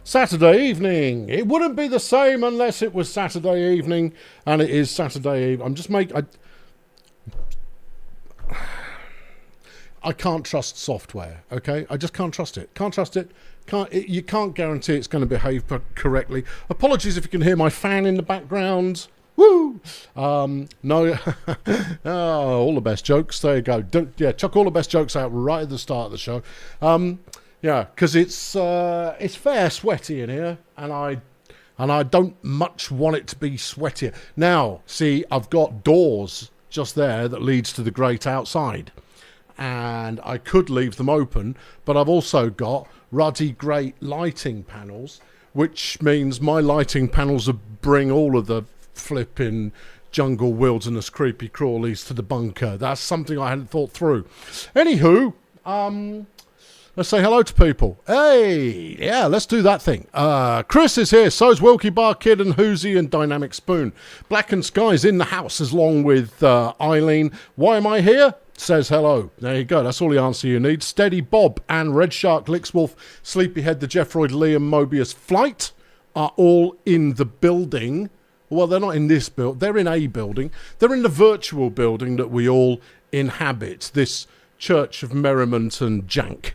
Saturday evening. It wouldn't be the same unless it was Saturday evening, and it is Saturday evening. I'm just I can't trust software, okay? I just can't trust it. Can't trust it. You can't guarantee it's going to behave correctly. Apologies if you can hear my fan in the background. Woo! No. Oh, all the best jokes. There you go. Chuck all the best jokes out right at the start of the show. Yeah, because it's fair sweaty in here, and I don't much want it to be sweatier. Now, see, I've got doors just there that leads to the grate outside, and I could leave them open, but I've also got ruddy grate lighting panels, which means my lighting panels will bring all of the flipping jungle wilderness creepy crawlies to the bunker. That's something I hadn't thought through. Anywho, let's say hello to people. Hey, yeah, let's do that thing. Chris is here, so's Wilkie Bar Kid and Hoosie and Dynamic Spoon. Black and Sky's in the house along with Eileen. Why am I here? Says hello. There you go. That's all the answer you need. Steady Bob and Red Shark, Lixwolf, Sleepyhead, the Jeffroyd, Liam, Mobius, Flight are all in the building. Well, they're not in this building. They're in a building. They're in the virtual building that we all inhabit. This Church of Merriment and Jank.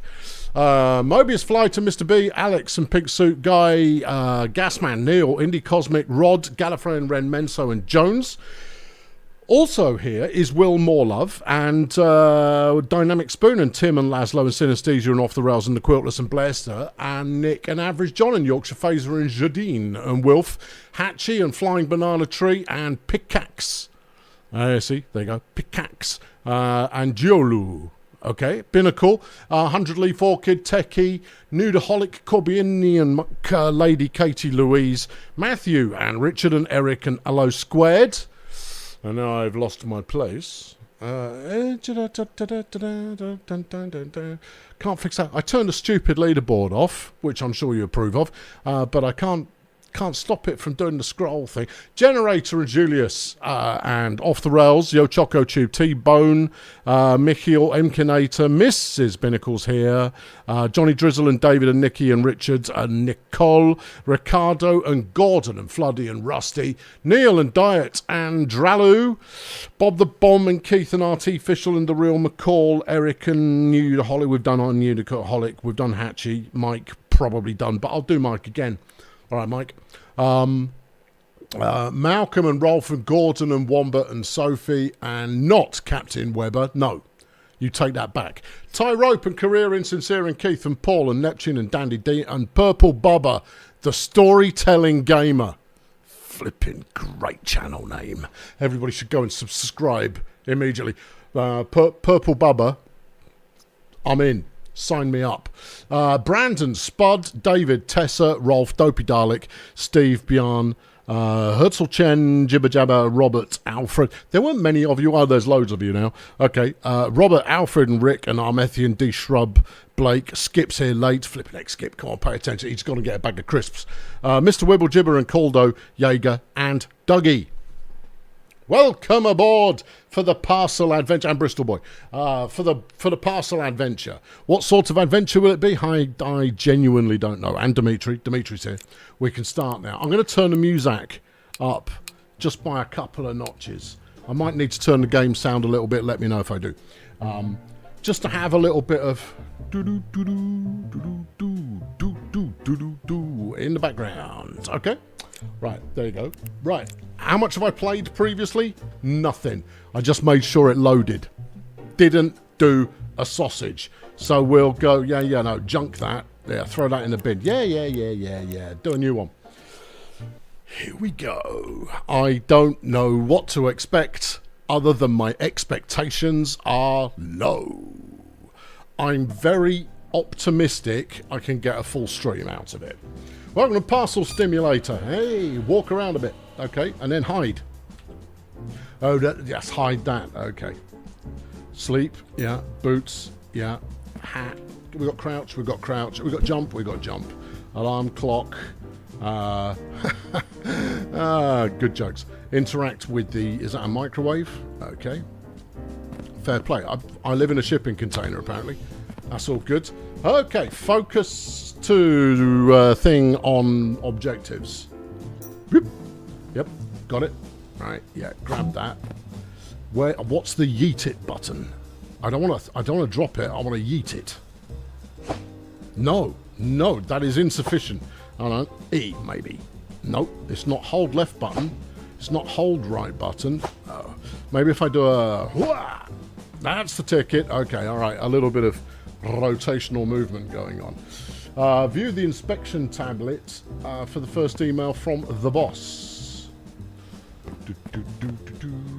Mobius, Flight and Mr. B, Alex and Pig Suit Guy, Gasman, Neil, Indie Cosmic, Rod, Gallifrey and Ren, Menso and Jones. Also here is Will Morelove and Dynamic Spoon and Tim and Laszlo and Synesthesia and Off the Rails and the Quiltless and Blaster and Nick and Average John and Yorkshire Phaser and Jadine and Wilf, Hatchie and Flying Banana Tree and Pickaxe. See, there you go, Pickaxe and Giolu. Okay, Binnacle, 100 Leaf Orchid, Techie, Nudaholic, Corbianian, Lady Katie Louise, Matthew and Richard and Eric and Hello Squared. And now I've lost my place. Can't fix that. I turned the stupid leaderboard off, which I'm sure you approve of, but I can't stop it from doing the scroll thing. Generator and Julius and Off the Rails, Yo Choco Tube, T-Bone, Michiel, Mkinator, Mrs. Binnacles here, Johnny Drizzle and David and Nikki and Richard and Nicole, Ricardo and Gordon and Floody and Rusty, Neil and Diet and Dralu, Bob the Bomb and Keith and Artificial and The Real McCall, Eric and New Holly. We've done on Nudaholic, we've done Hatchie, Mike probably done, but I'll do Mike again. All right, Mike. Malcolm and Rolf and Gordon and Wombat and Sophie and not Captain Webber. No, you take that back. Ty Rope and Career Insincere and Keith and Paul and Neptune and Dandy D and Purple Bubba, the storytelling gamer. Flipping great channel name. Everybody should go and subscribe immediately. Purple Bubba, I'm in. Sign me up. Brandon, Spud, David, Tessa, Rolf, Dopey Dalek, Steve, Bjorn, Herzl Chen, Jibber Jabber, Robert, Alfred. There weren't many of you. Oh, there's loads of you now. Okay. Robert, Alfred and Rick and Armethian, D. Shrub, Blake. Skip's here late. Flipping X Skip. Come on, pay attention. He's got to get a bag of crisps. Mr. Wibble Jibber and Caldo, Jaeger and Dougie. Welcome aboard for the Parcel Adventure, and Bristol Boy, for the Parcel Adventure. What sort of adventure will it be? I genuinely don't know. And Dimitri's here. We can start now. I'm going to turn the music up just by a couple of notches. I might need to turn the game sound a little bit. Let me know if I do. Just to have a little bit of in the background. Okay. Right, there you go. Right, how much have I played previously? Nothing. I just made sure it loaded. Didn't do a sausage. So we'll go, no, junk that. Yeah, throw that in the bin. Yeah. Do a new one. Here we go. I don't know what to expect other than my expectations are low. I'm very optimistic I can get a full stream out of it. Welcome to Parcel Simulator. Hey, walk around a bit. Okay, and then hide. Oh, yes, hide that. Okay. Sleep. Yeah. Boots. Yeah. Hat. We've got crouch. We've got crouch. We've got jump. We've got jump. Alarm clock. Good jokes. Interact with the... Is that a microwave? Okay. Fair play. I live in a shipping container, apparently. That's all good. Okay, focus to thing on objectives. Whoop. Yep, got it. Right, yeah, grab that. Where? What's the yeet it button? I don't want to drop it. I want to yeet it. No, that is insufficient. I don't know. E maybe. Nope, it's not hold left button. It's not hold right button. Oh, maybe if I do a... That's the ticket. Okay, all right. A little bit of rotational movement going on. View the inspection tablet for the first email from the boss.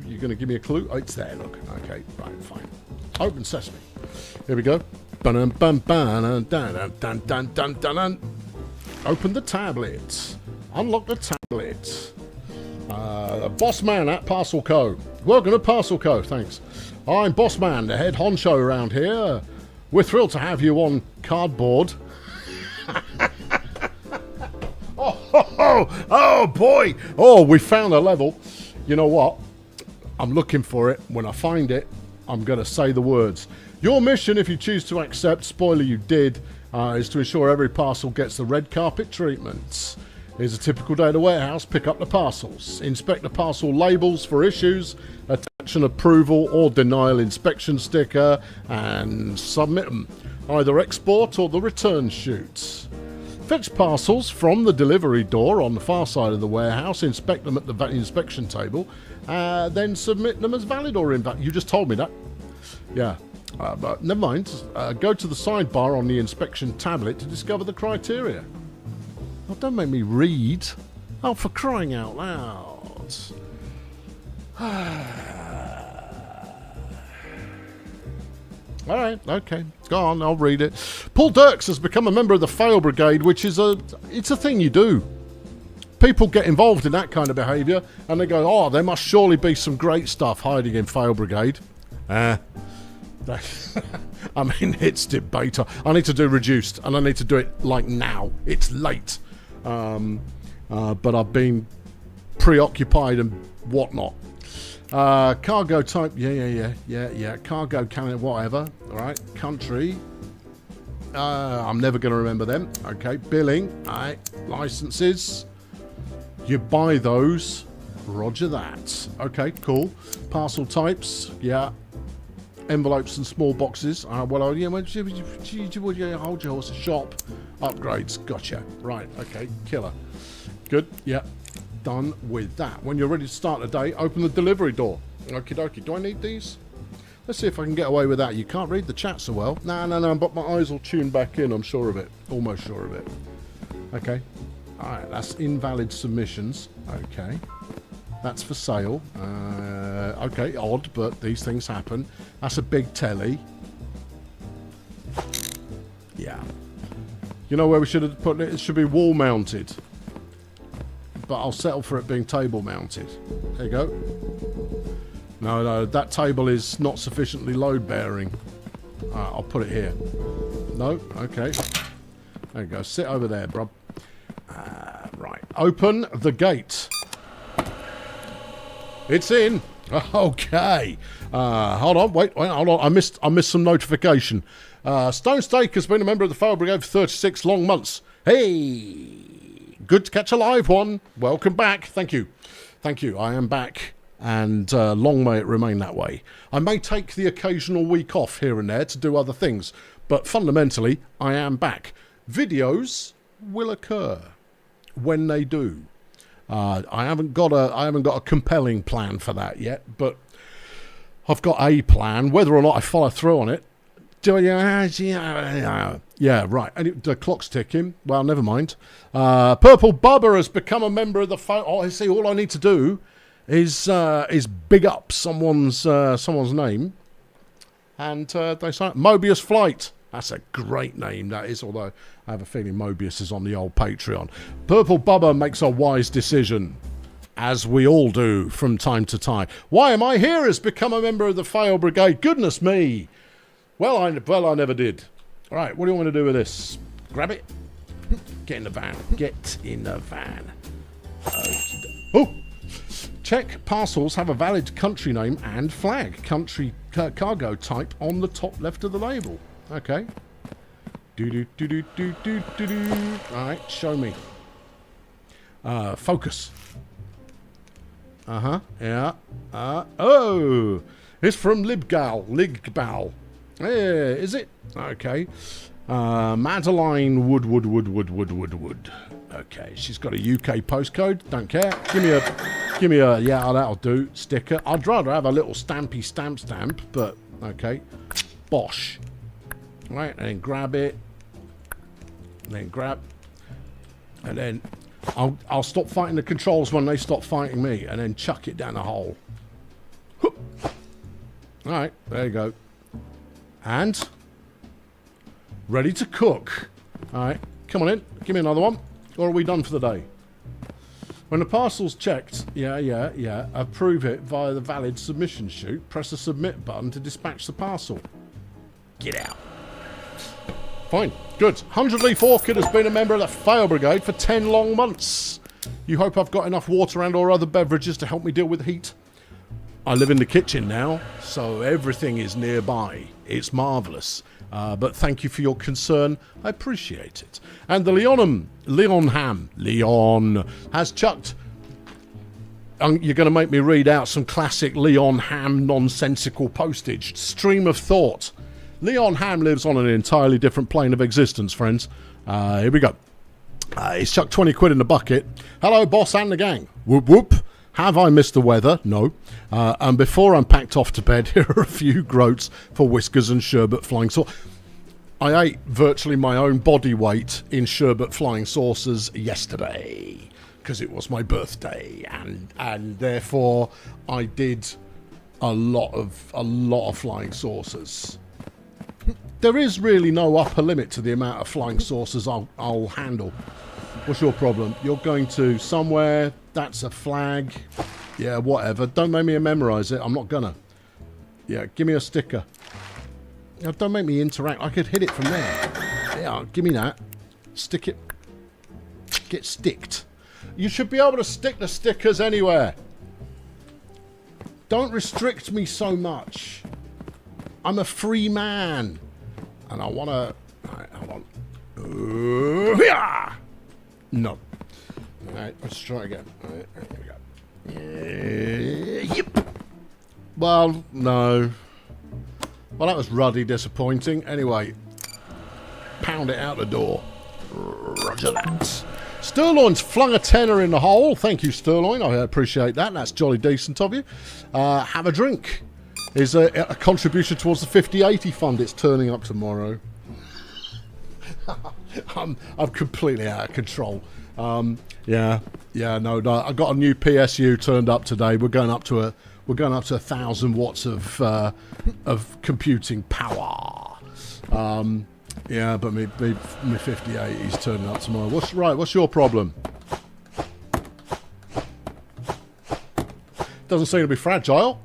You're going to give me a clue? Oh, it's there, look. Okay, right, fine. Open sesame. Here we go. Open the tablet. Unlock the tablet. Boss man at Parcel Co. Welcome to Parcel Co. Thanks. I'm Boss Man, the head honcho around here. We're thrilled to have you on cardboard. Oh boy. Oh, we found a level. You know what? I'm looking for it. When I find it, I'm going to say the words. Your mission, if you choose to accept, spoiler you did, is to ensure every parcel gets the red carpet treatment. Here's a typical day at the warehouse. Pick up the parcels. Inspect the parcel labels for issues. Attach an approval or denial inspection sticker and submit them. Either export or the return chute. Fetch parcels from the delivery door on the far side of the warehouse. Inspect them at the inspection table. Then submit them as valid or invalid. You just told me that. Yeah. But never mind. Go to the sidebar on the inspection tablet to discover the criteria. Oh, don't make me read. Oh, for crying out loud. Alright, okay. Go on, I'll read it. Paul Dirks has become a member of the Fail Brigade, which is it's a thing you do. People get involved in that kind of behaviour, and they go, oh, there must surely be some great stuff hiding in Fail Brigade. I mean, it's debater. I need to do reduced, and I need to do it, like, now. It's late. But I've been preoccupied and whatnot. Cargo type, yeah. Cargo, Canada, whatever. All right, country. I'm never going to remember them. Okay, billing. All right, licenses. You buy those. Roger that. Okay, cool. Parcel types, yeah. Envelopes and small boxes. Well, yeah, would you hold your horse? Shop. Upgrades. Gotcha. Right, okay, killer. Good, yeah. Done with that. When you're ready to start the day, open the delivery door. Okie dokie. Do I need these? Let's see if I can get away with that. You can't read the chat so well. No, but my eyes will tune back in, I'm sure of it. Almost sure of it. Okay. Alright, that's invalid submissions. Okay. That's for sale. Okay, odd, but these things happen. That's a big telly. Yeah. You know where we should have put it? It should be wall mounted. But I'll settle for it being table mounted. There you go. No, that table is not sufficiently load bearing. I'll put it here. No? Okay. There you go. Sit over there, bruv. Right. Open the gate. It's in. Okay. Hold on. Wait. Hold on. I missed some notification. Stone Steak has been a member of the Fail Brigade for 36 long months. Hey. Good to catch a live one. Welcome back. Thank you. I am back, and long may it remain that way. I may take the occasional week off here and there to do other things, but fundamentally, I am back. Videos will occur when they do. I haven't got a compelling plan for that yet, but I've got a plan. Whether or not I follow through on it, yeah, right. And the clock's ticking. Well, never mind. Purple Bubba has become a member of the. I see. All I need to do is big up someone's name, and they say Mobius Flight. That's a great name, that is. Although I have a feeling Mobius is on the old Patreon. Purple Bubba makes a wise decision, as we all do from time to time. Why am I here? Has become a member of the Fail Brigade. Goodness me. Well, I never did. All right, what do you want me to do with this? Grab it. Get in the van. Get in the van. Oh! Check parcels have a valid country name and flag. Country cargo type on the top left of the label. Okay. Alright, show me. Focus. Yeah. Oh! It's from Ligbal. Yeah, is it? Okay. Madeline Wood. Okay, she's got a UK postcode. Don't care. Give me a, yeah, that'll do. Sticker. I'd rather have a little stampy stamp, but okay. Bosh. Right, and then grab it. And then grab. And then I'll stop fighting the controls when they stop fighting me, and then chuck it down the hole. Alright, there you go. And ready to cook. Alright, come on in. Give me another one. Or are we done for the day? When the parcel's checked, yeah, approve it via the valid submission chute. Press the submit button to dispatch the parcel. Get out. Fine, good. 100 Leaf Orchid has been a member of the Fail Brigade for 10 long months. You hope I've got enough water and or other beverages to help me deal with heat? I live in the kitchen now, so everything is nearby. It's marvellous. But thank you for your concern. I appreciate it. And the Leon has chucked... you're going to make me read out some classic Leon Ham nonsensical postage. Stream of thought. Leon Ham lives on an entirely different plane of existence, friends. Here we go. He's chucked 20 quid in the bucket. Hello, boss and the gang. Whoop, whoop. Have I missed the weather? No. And before I'm packed off to bed, here are a few groats for whiskers and sherbet flying sauce. I ate virtually my own body weight in sherbet flying saucers yesterday because it was my birthday, and therefore I did a lot of flying saucers. There is really no upper limit to the amount of flying saucers I'll handle. What's your problem? You're going to somewhere, that's a flag. Yeah, whatever. Don't make me memorize it. I'm not gonna. Yeah, give me a sticker. Now, don't make me interact. I could hit it from there. Yeah, give me that. Stick it. Get sticked. You should be able to stick the stickers anywhere. Don't restrict me so much. I'm a free man. And I want to... Right, hold on. Yeah! No. Alright, let's try again. Alright, here we go. Yep. Well, no. Well, that was ruddy disappointing. Anyway, pound it out the door. Roger that. Stirloin's flung a tenner in the hole. Thank you, Stirloin. I appreciate that. That's jolly decent of you. Have a drink. Is a contribution towards the 5080 fund. It's turning up tomorrow. I'm completely out of control. Yeah, no. I got a new PSU turned up today. We're going up to 1,000 watts of computing power. Yeah, but my 5080 is turning up tomorrow. What's your problem? Doesn't seem to be fragile.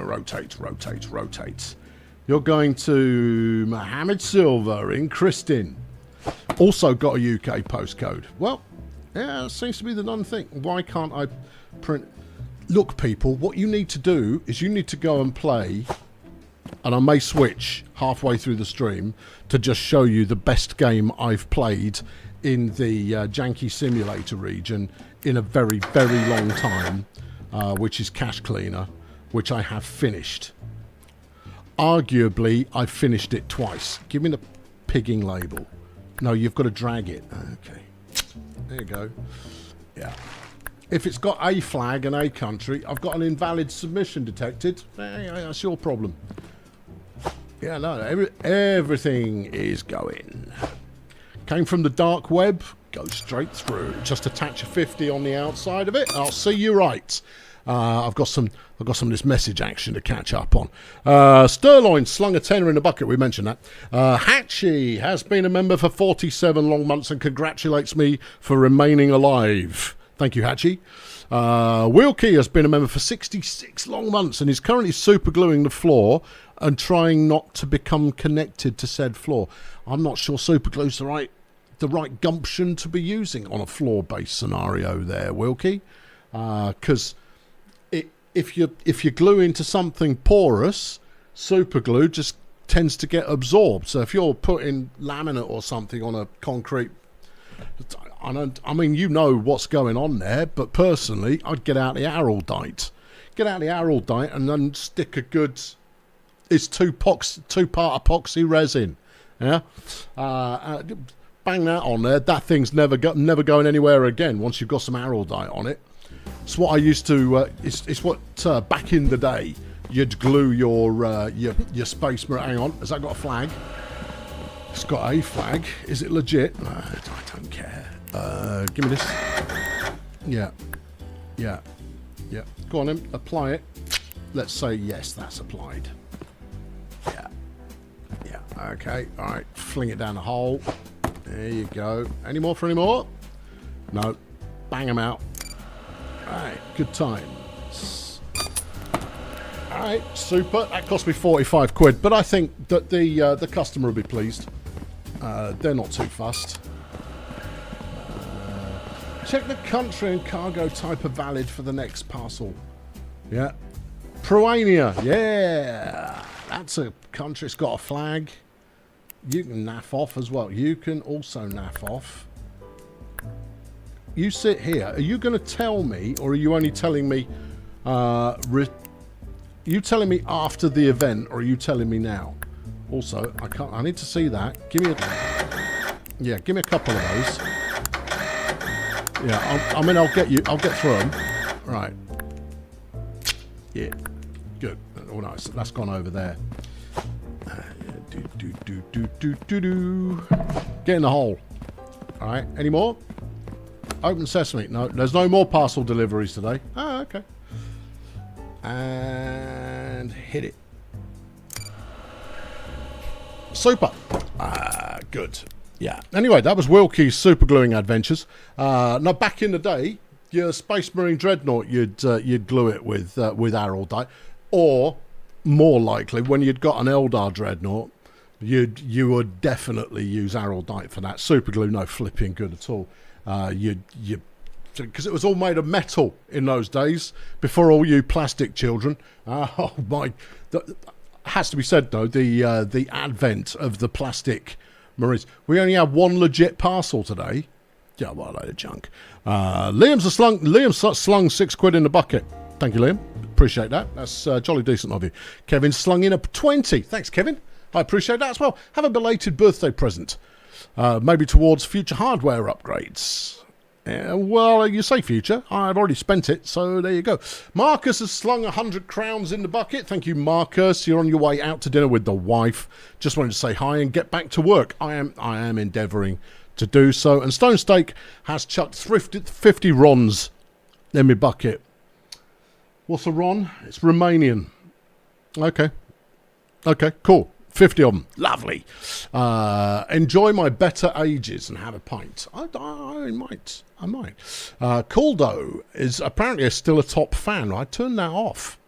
Rotate. You're going to Mohammed Silva in Kristin. Also got a UK postcode. Well, yeah, that seems to be the done thing. Why can't I print... Look, people, what you need to do is you need to go and play, and I may switch halfway through the stream to just show you the best game I've played in the Janky Simulator region in a very, very long time, which is Cash Cleaner, which I have finished. Arguably, I've finished it twice. Give me the pigging label. No, you've got to drag it. Okay. There you go. Yeah. If it's got a flag and a country, I've got an invalid submission detected. That's your problem. Yeah, no, everything is going. Came from the dark web, go straight through. Just attach a 50 on the outside of it. I'll see you right. I've got some of this message action to catch up on. Stirloin slung a tenner in the bucket. We mentioned that. Hatchie has been a member for 47 long months and congratulates me for remaining alive. Thank you, Hatchie. Wilkie has been a member for 66 long months and is currently supergluing the floor and trying not to become connected to said floor. I'm not sure superglue's the right gumption to be using on a floor-based scenario there, Wilkie. Because if you glue into something porous, super glue just tends to get absorbed. So if you're putting laminate or something on a concrete, I mean, you know what's going on there, but personally, I'd get out the Araldite. Get out the Araldite and then stick a good... It's two-part epoxy resin. Yeah? Bang that on there. That thing's never going anywhere again once you've got some Araldite on it. It's what I used to... it's what, back in the day, you'd glue your Space Marine... Hang on, has that got a flag? It's got a flag. Is it legit? I don't care. Give me this. Yeah. Go on then, apply it. Let's say yes, that's applied. Yeah. Okay, alright. Fling it down the hole. There you go. Any more for any more? No. Bang them out. Alright, good times. Alright, super. That cost me 45 quid, but I think that the customer will be pleased. They're not too fussed. Check the country and cargo type are valid for the next parcel. Yeah. Peruania. Yeah. That's a country. It's got a flag. You can naff off as well. You can also naff off. You sit here. Are you going to tell me, or are you only telling me... you telling me after the event, or are you telling me now? Also, I need to see that. Give me a couple of those. Yeah, I mean, I'll get through them. Right. Yeah. Good. Oh, nice. That's gone over there. Get in the hole. All right. Any more? Open sesame. No, there's no more parcel deliveries today. Oh, okay. And hit it. Super. Good. Yeah. Anyway, that was Wilkie's super gluing adventures. Now, back in the day, your Space Marine Dreadnought, you'd glue it with Araldite, or more likely, when you'd got an Eldar Dreadnought, you would definitely use Araldite for that. Super glue, no flipping good at all. Because it was all made of metal in those days, before all you plastic children. Oh my! Has to be said though, the advent of the plastic Marines. We only have one legit parcel today. Yeah, what a load of junk. Liam's slung 6 quid in the bucket. Thank you, Liam. Appreciate that. That's jolly decent of you. Kevin slung in a 20. Thanks, Kevin. I appreciate that as well. Have a belated birthday present. Maybe towards future hardware upgrades. Well, you say future. I've already spent it, so there you go. Marcus has slung 100 crowns in the bucket. Thank you, Marcus. You're on your way out to dinner with the wife. Just wanted to say hi and get back to work. I am endeavouring to do so. And Stone Steak has chucked 50 rons in my bucket. What's a ron? It's Romanian. Okay, cool. 50 of them. Lovely. Enjoy my better ages and have a pint. I might. Caldo is apparently still a top fan. I turned that off.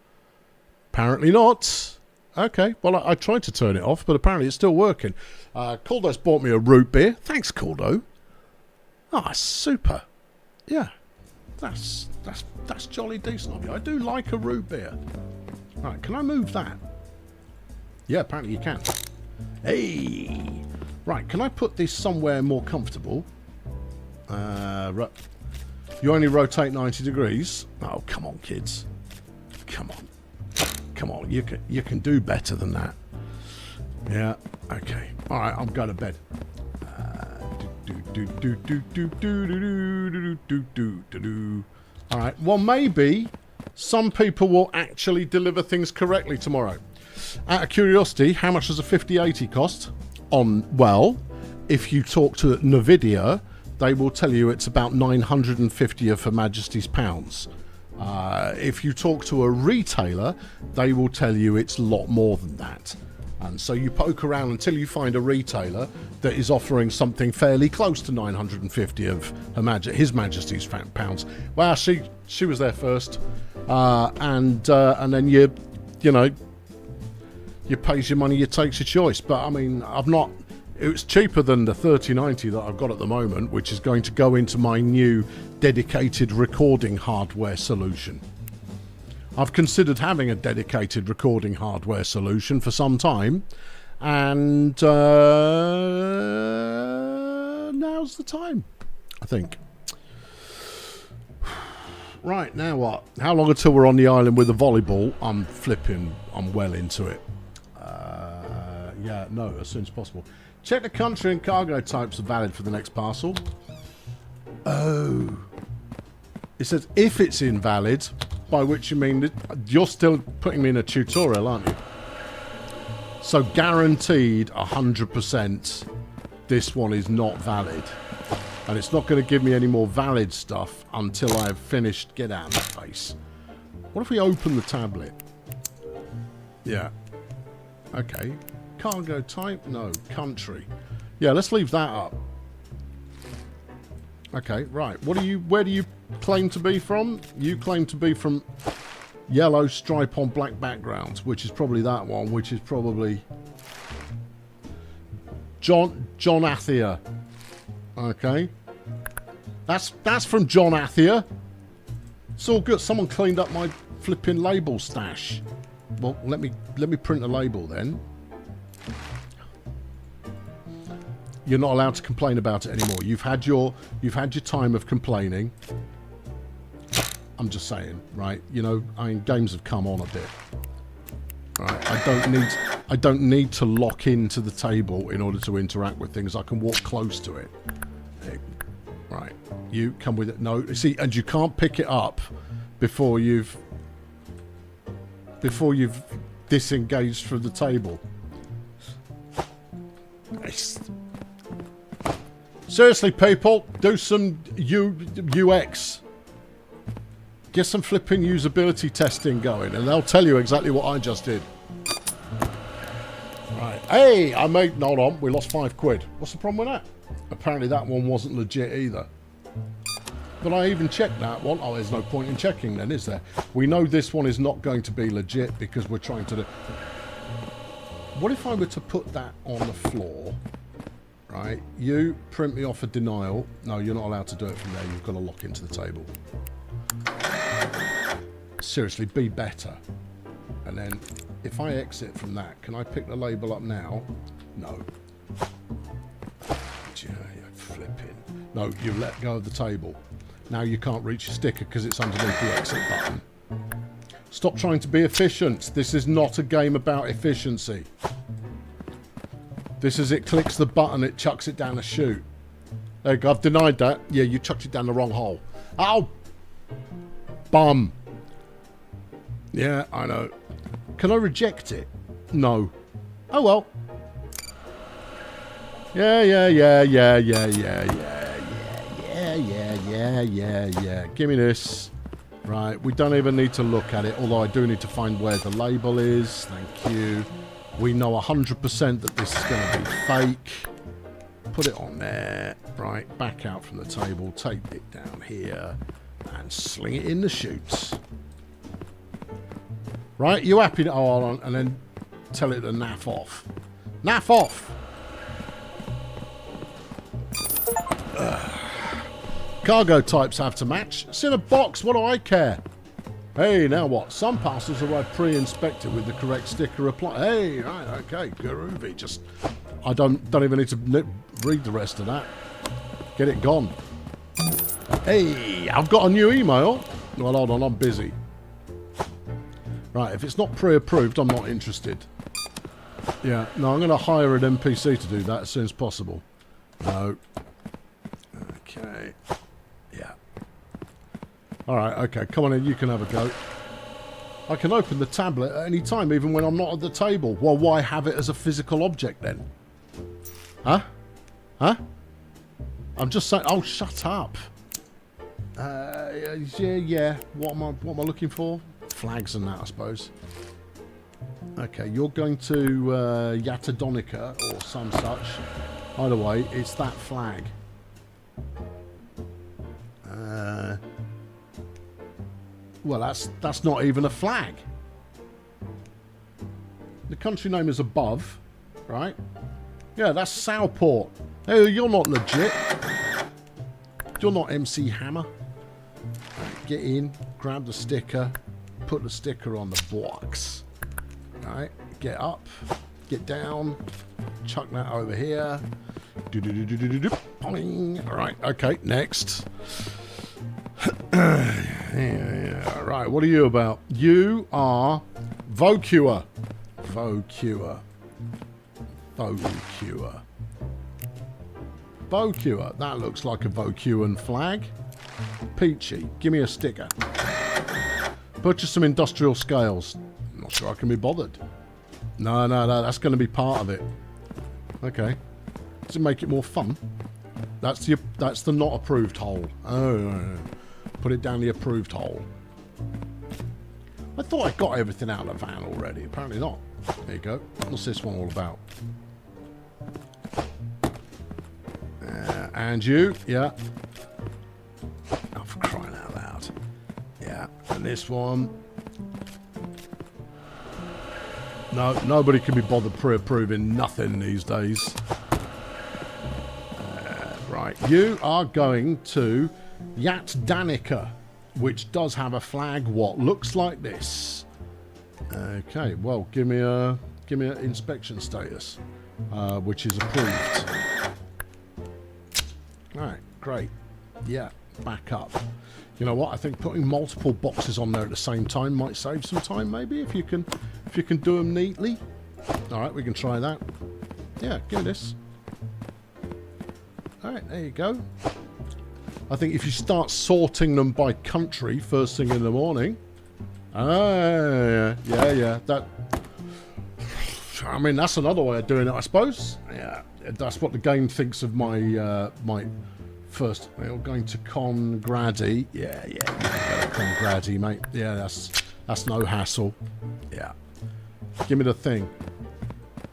Apparently not. Okay, well, I tried to turn it off, but apparently it's still working. Caldo's bought me a root beer. Thanks, Caldo. Ah, super. Yeah, that's jolly decent of you. I do like a root beer. Right, can I move that? Yeah, apparently you can. Hey! Right, can I put this somewhere more comfortable? Right. You only rotate 90 degrees? Oh, come on, kids. Come on. You can do better than that. Yeah, okay. Alright, I'll go to bed. Alright, well, maybe some people will actually deliver things correctly tomorrow. Out of curiosity, how much does a 5080 cost? Well, if you talk to Nvidia, they will tell you it's about 950 of Her Majesty's pounds. If you talk to a retailer, they will tell you it's a lot more than that. And so you poke around until you find a retailer that is offering something fairly close to 950 of His Majesty's pounds. Well, she was there first, and then you pays your money, you takes your choice. But I mean, it's cheaper than the 3090 that I've got at the moment, which is going to go into my new dedicated recording hardware solution. I've considered having a dedicated recording hardware solution for some time, And now's the time, I think. Right, now what? How long until we're on the island with the volleyball? I'm well into it. Yeah, no, as soon as possible. Check the country and cargo types are valid for the next parcel. Oh. It says if it's invalid, by which you mean that you're still putting me in a tutorial, aren't you? So guaranteed 100% this one is not valid. And it's not going to give me any more valid stuff until I've finished. Get out of my face. What if we open the tablet? Yeah. Okay. Cargo type? No. Country. Yeah, let's leave that up. Okay, right. Where do you claim to be from? You claim to be from yellow stripe on black background, which is probably that one, which is probably John Athia. Okay. That's from John Athia. It's all good. Someone cleaned up my flipping label stash. Well, let me print a label then. You're not allowed to complain about it anymore. You've had your time of complaining. I'm just saying, right? You know, I mean, games have come on a bit. Right? I don't need to lock into the table in order to interact with things. I can walk close to it. Right. You come with it. No, see, and you can't pick it up before you've disengaged from the table. Seriously, people, do some UX. Get some flipping usability testing going, and they'll tell you exactly what I just did. Right. Hey, hold on, we lost £5. What's the problem with that? Apparently that one wasn't legit either. But I even checked that one. Oh, there's no point in checking then, is there? We know this one is not going to be legit because we're trying to do... What if I were to put that on the floor? Right, you print me off a denial. No, you're not allowed to do it from there. You've got to lock into the table. Seriously, be better. And then, if I exit from that, can I pick the label up now? No. You're flipping. No, you let go of the table. Now you can't reach your sticker because it's underneath the exit button. Stop trying to be efficient. This is not a game about efficiency. This is it clicks the button, it chucks it down a chute. There you go, I've denied that. Yeah, you chucked it down the wrong hole. Ow! Bum. Yeah, I know. Can I reject it? No. Oh well. Yeah. Give me this. Right, we don't even need to look at it, although I do need to find where the label is. Thank you. We know 100% that this is going to be fake. Put it on there. Right, back out from the table. Take it down here. And sling it in the chutes. Right, you happy? Oh, hold on. And then tell it to naff off. Naff off! Cargo types have to match. It's in a box. What do I care? Hey, now what? Some parcels arrive pre-inspected with the correct sticker applied. Hey, right, okay, groovy. Just, I don't even need to read the rest of that. Get it gone. Hey, I've got a new email. Well, hold on, I'm busy. Right, if it's not pre-approved, I'm not interested. Yeah, no, I'm going to hire an NPC to do that as soon as possible. No. Okay. Yeah. Alright, okay, come on in, you can have a go. I can open the tablet at any time, even when I'm not at the table. Well, why have it as a physical object then? Huh? Huh? I'm just saying... Oh, shut up. Yeah. What am I looking for? Flags and that, I suppose. Okay, you're going to Yatadonica or some such. Either way, it's that flag. Well, that's not even a flag. The country name is above, right? Yeah, that's Southport. Hey, you're not legit. You're not MC Hammer. Right, get in, grab the sticker, put the sticker on the box. Right, get up, Get down. Chuck that over here. Boing. All right. Okay. Next. Yeah, right. What are you about? You are Vocua. Vocua. Vocua. Vocua. That looks like a Vocuan flag. Peachy. Give me a sticker. Purchase some industrial scales. Not sure I can be bothered. No. That's going to be part of it. Okay. Does it make it more fun? That's the not approved hole. Oh. Put it down the approved hole. I thought I got everything out of the van already. Apparently not. There you go. What's this one all about? And you. Yeah. Oh, for crying out loud. Yeah. And this one. No, nobody can be bothered pre-approving nothing these days. Right. You are going to Yat Danica, which does have a flag what looks like this. Okay, well, give me an inspection status, which is approved. Alright, great. Yeah, back up. You know what? I think putting multiple boxes on there at the same time might save some time, maybe, if you can do them neatly. Alright, we can try that. Yeah, give me this. Alright, there you go. I think if you start sorting them by country first thing in the morning. Yeah. That. I mean, that's another way of doing it, I suppose. Yeah, that's what the game thinks of my my first. We're going to Congradi. Yeah. You can go to Congradi, mate. Yeah, that's no hassle. Yeah. Give me the thing.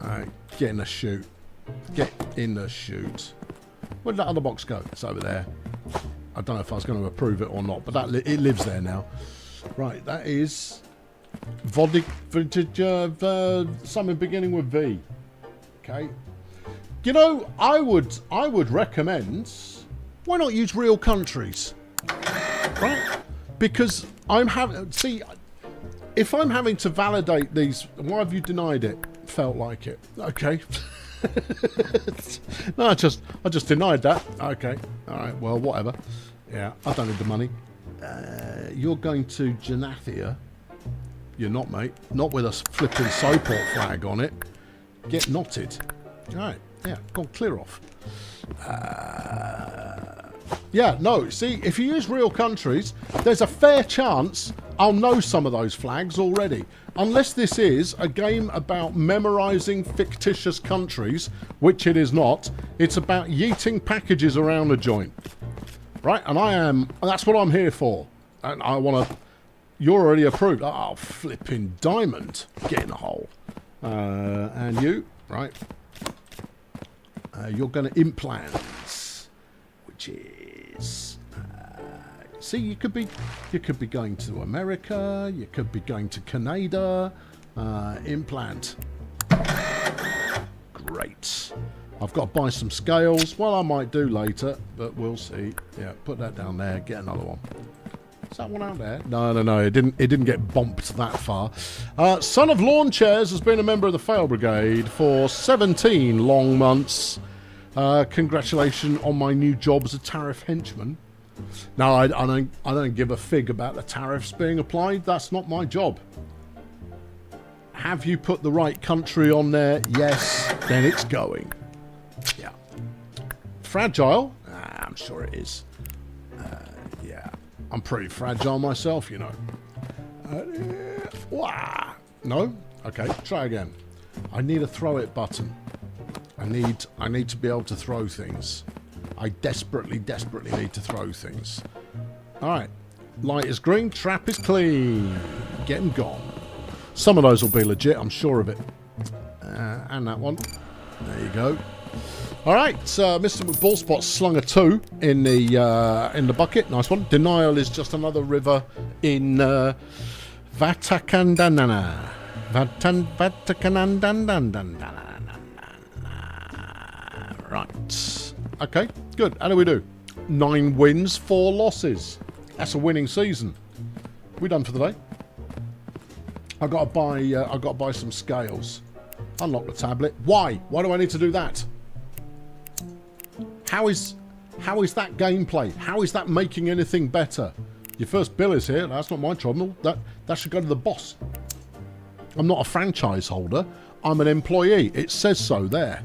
All right, get in the chute. Get in the chute. Where did that other box go? It's over there. I don't know if I was going to approve it or not, but it lives there now. Right, that is something beginning with V. Okay. You know, I would recommend, why not use real countries? Right? Because if I'm having to validate these, why have you denied it? Felt like it. Okay. No, I just denied that. Okay. All right. Well, whatever. Yeah, I don't need the money. You're going to Janathia. You're not, mate. Not with a flipping Soport flag on it. Get knotted. All right. Yeah. Go on, clear off. Yeah. No. See, if you use real countries, there's a fair chance I'll know some of those flags already. Unless this is a game about memorizing fictitious countries, which it is not. It's about yeeting packages around a joint. Right? And that's what I'm here for. And I want to... You're already approved. Oh, flipping diamond. Get in the hole. And you, right. You're going to implants, which is... see, you could be going to America. You could be going to Canada. Implant. Great. I've got to buy some scales. Well, I might do later, but we'll see. Yeah, put that down there. Get another one. Is that one out there? No. It didn't get bumped that far. Son of Lawn Chairs has been a member of the Fail Brigade for 17 long months. Congratulations on my new job as a tariff henchman. No, I don't give a fig about the tariffs being applied. That's not my job. Have you put the right country on there? Yes. Then it's going. Yeah. Fragile? I'm sure it is. Yeah. I'm pretty fragile myself, you know. No? Okay, try again. I need a throw it button. I need to be able to throw things. I desperately need to throw things. Alright. Light is green, trap is clean. Get them gone. Some of those will be legit, I'm sure of it. And that one. There you go. Alright, Mr. Ballspot slung a 2 in the bucket. Nice one. Denial is just another river in Vatakandanana. Right. Okay, good. How do we do? 9 wins, 4 losses. That's a winning season. We done for the day. I got to buy some scales. Unlock the tablet. Why? Why do I need to do that? How is that gameplay? How is that making anything better? Your first bill is here. That's not my trouble. That should go to the boss. I'm not a franchise holder. I'm an employee. It says so there.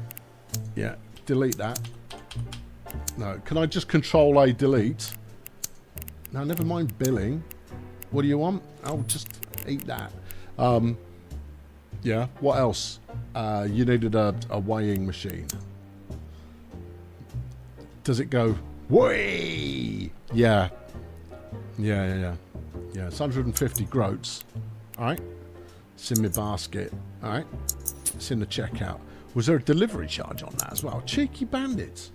Yeah, delete that. No, can I just Control A delete? No, never mind billing. What do you want? I'll just eat that. Yeah, what else? You needed a weighing machine. Does it go, way? Yeah. Yeah, it's 150 groats. Alright. It's in my basket. Alright. It's in the checkout. Was there a delivery charge on that as well? Cheeky bandits.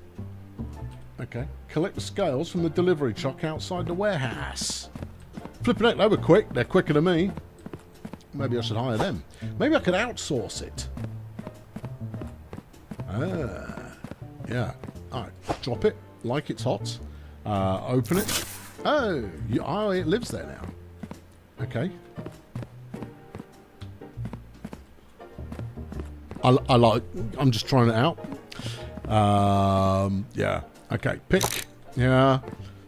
Okay. Collect the scales from the delivery truck outside the warehouse. Flipping it, they were quick. They're quicker than me. Maybe I should hire them. Maybe I could outsource it. Yeah. Alright, drop it like it's hot. Open it. Oh, it lives there now. Okay. I'm just trying it out. Yeah. Okay, pick. Yeah.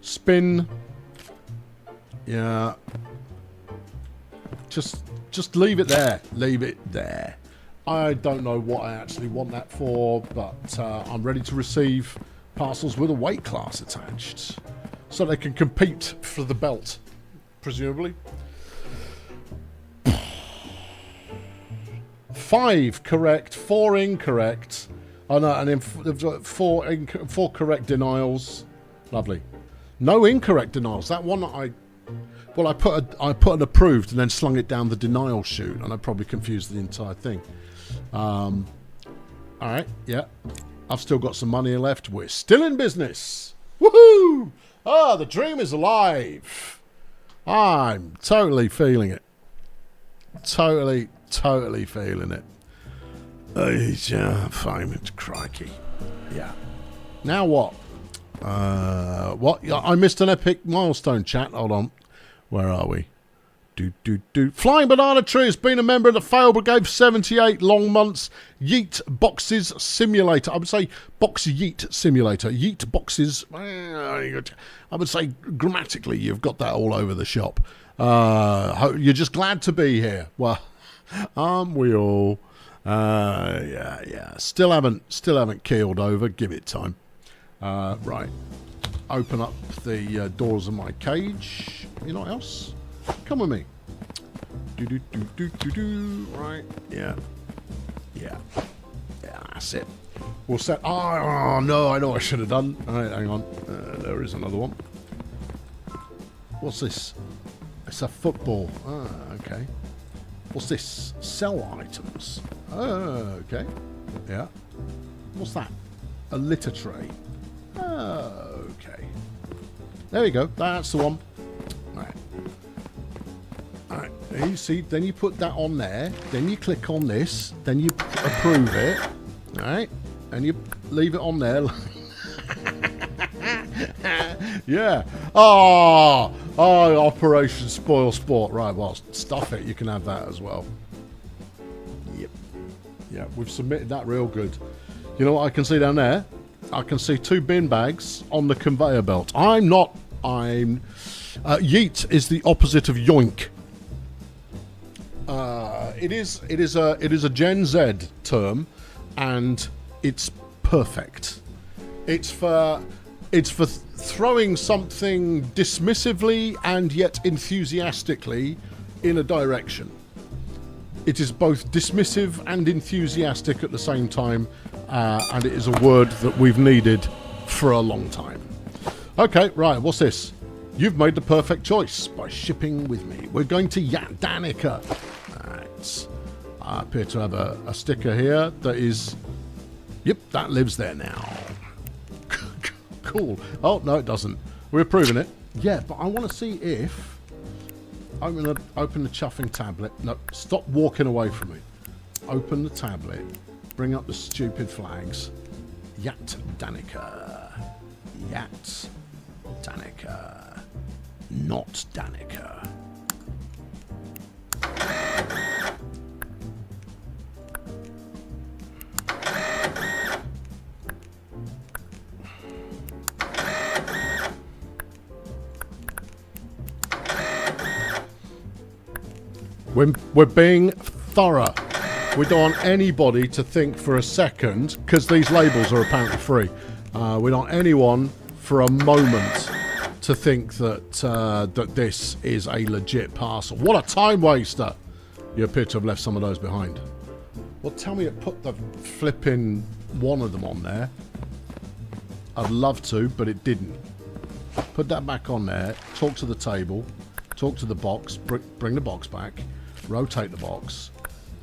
Spin. Yeah. Just leave it there. Leave it there. I don't know what I actually want that for, but I'm ready to receive parcels with a weight class attached. So they can compete for the belt, presumably. 5 correct, 4 incorrect. Oh no, and then 4 correct denials. Lovely. No incorrect denials. That one I put an approved and then slung it down the denial chute, and I probably confused the entire thing. Alright, yeah. I've still got some money left. We're still in business. Woohoo! Ah, the dream is alive. I'm totally feeling it. Totally feeling it. Fine, crikey. Yeah. Now what? What? I missed an epic milestone, chat. Hold on. Where are we? Flying Banana Tree has been a member of the Fail Brigade for 78 long months. Yeet Boxes Simulator. I would say Box Yeet Simulator. Yeet Boxes. I would say grammatically you've got that all over the shop. You're just glad to be here. Well, aren't we all? Yeah. Still haven't keeled over. Give it time. Right. Open up the doors of my cage. You know what else? Come with me. Right. Yeah. That's it. We'll set. Oh no! I know what I should have done. All right, hang on. There is another one. What's this? It's a football. Okay. What's this? Sell items. Okay. Yeah. What's that? A litter tray. Okay. There we go. That's the one. Alright, you see, then you put that on there, then you click on this, then you approve it, alright, and you leave it on there. Yeah. Oh, Operation Spoil Sport. Right, well, stuff it, you can have that as well. Yep. Yeah, we've submitted that real good. You know what I can see down there? I can see 2 bin bags on the conveyor belt. Yeet is the opposite of yoink. It is a Gen Z term, and it's perfect. It's for throwing something dismissively and yet enthusiastically in a direction. It is both dismissive and enthusiastic at the same time, and it is a word that we've needed for a long time. Okay, right, what's this? You've made the perfect choice by shipping with me. We're going to Danica. Right. I appear to have a sticker here that is... Yep, that lives there now. Cool. Oh, no, it doesn't. We're approving it. Yeah, but I want to see if... Open the chuffing tablet. No, stop walking away from me. Open the tablet. Bring up the stupid flags. Danica. Danica. Not Danica. We're being thorough. We don't want anybody to think for a second, because these labels are apparently free. We don't want anyone for a moment to think that that this is a legit parcel. What a time waster! You appear to have left some of those behind. Well, tell me it put the flipping one of them on there. I'd love to, but it didn't. Put that back on there. Talk to the table. Talk to the box. Bring the box back. Rotate the box.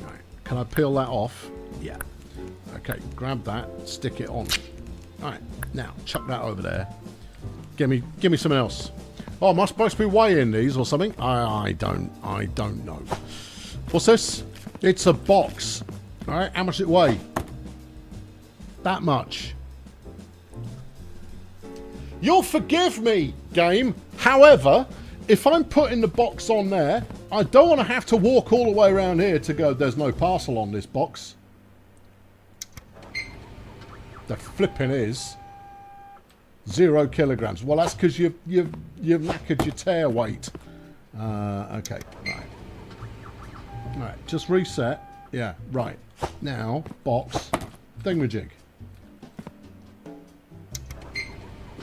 Right. Can I peel that off? Yeah. Okay, grab that. Stick it on. Alright, now, chuck that over there. Give me something else. Oh, am I supposed to be weighing these or something? I don't know. What's this? It's a box. Alright, how much does it weigh? That much. You'll forgive me, game. However, if I'm putting the box on there, I don't want to have to walk all the way around here to go, there's no parcel on this box. The flipping is 0 kilograms. Well, that's because you've knackered your tear weight. Okay, right. Right, just reset. Yeah, right. Now, box, thingamajig.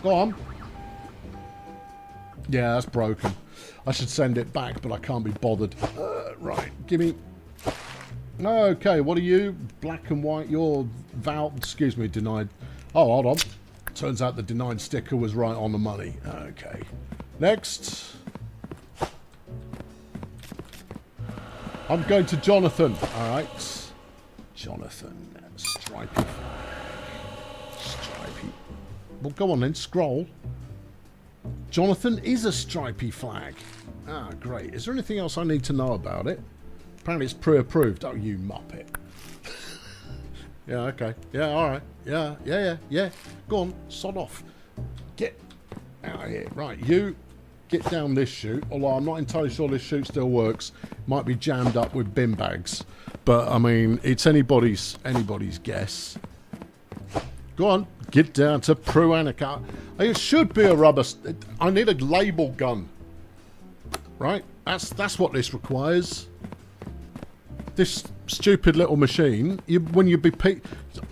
Go on. Yeah, that's broken. I should send it back, but I can't be bothered. Right, give me... Okay, what are you? Black and white. You're excuse me, denied. Oh, hold on. Turns out the denied sticker was right on the money. Okay. Next. I'm going to Jonathan. All right. Jonathan. Stripey. Stripey. Well, go on then. Scroll. Jonathan is a stripy flag. Ah, great. Is there anything else I need to know about it? Apparently it's pre-approved. Oh, you muppet. Yeah, okay. Yeah, alright. Yeah. Go on, sod off. Get out of here. Right, you get down this chute. Although I'm not entirely sure this chute still works. Might be jammed up with bin bags. But, I mean, it's anybody's guess. Go on, get down to Pruanica. It should be a rubber... I need a label gun. Right? That's what this requires. This stupid little machine, when you be...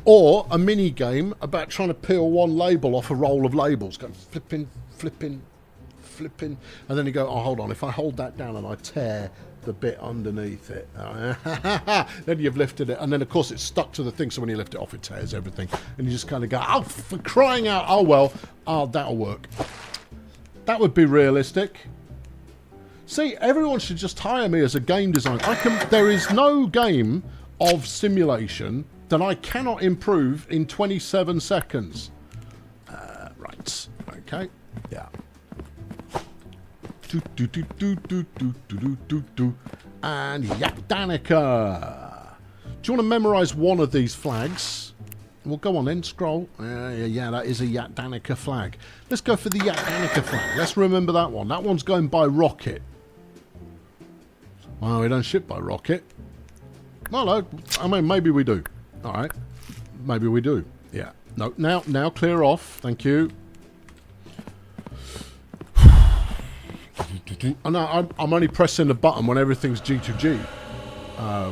Or a mini game about trying to peel one label off a roll of labels. Go flipping. And then you go, oh, hold on. If I hold that down and I tear the bit underneath it. Then you've lifted it. And then, of course, it's stuck to the thing. So when you lift it off, it tears everything. And you just kind of go, oh, for crying out. Oh, well. Oh, that'll work. That would be realistic. See, everyone should just hire me as a game designer. There is no game of simulation that I cannot improve in 27 seconds. Right. Okay. Yeah. And Yadanica. Do you want to memorize one of these flags? Well, go on then. Scroll. Yeah, that is a Yadanica flag. Let's go for the Yadanica flag. Let's remember that one. That one's going by rocket. Well, we don't ship by rocket. Well, no, I mean, maybe we do. All right. Maybe we do. Yeah. No, now clear off. Thank you. Oh, no, I'm only pressing the button when everything's G2G.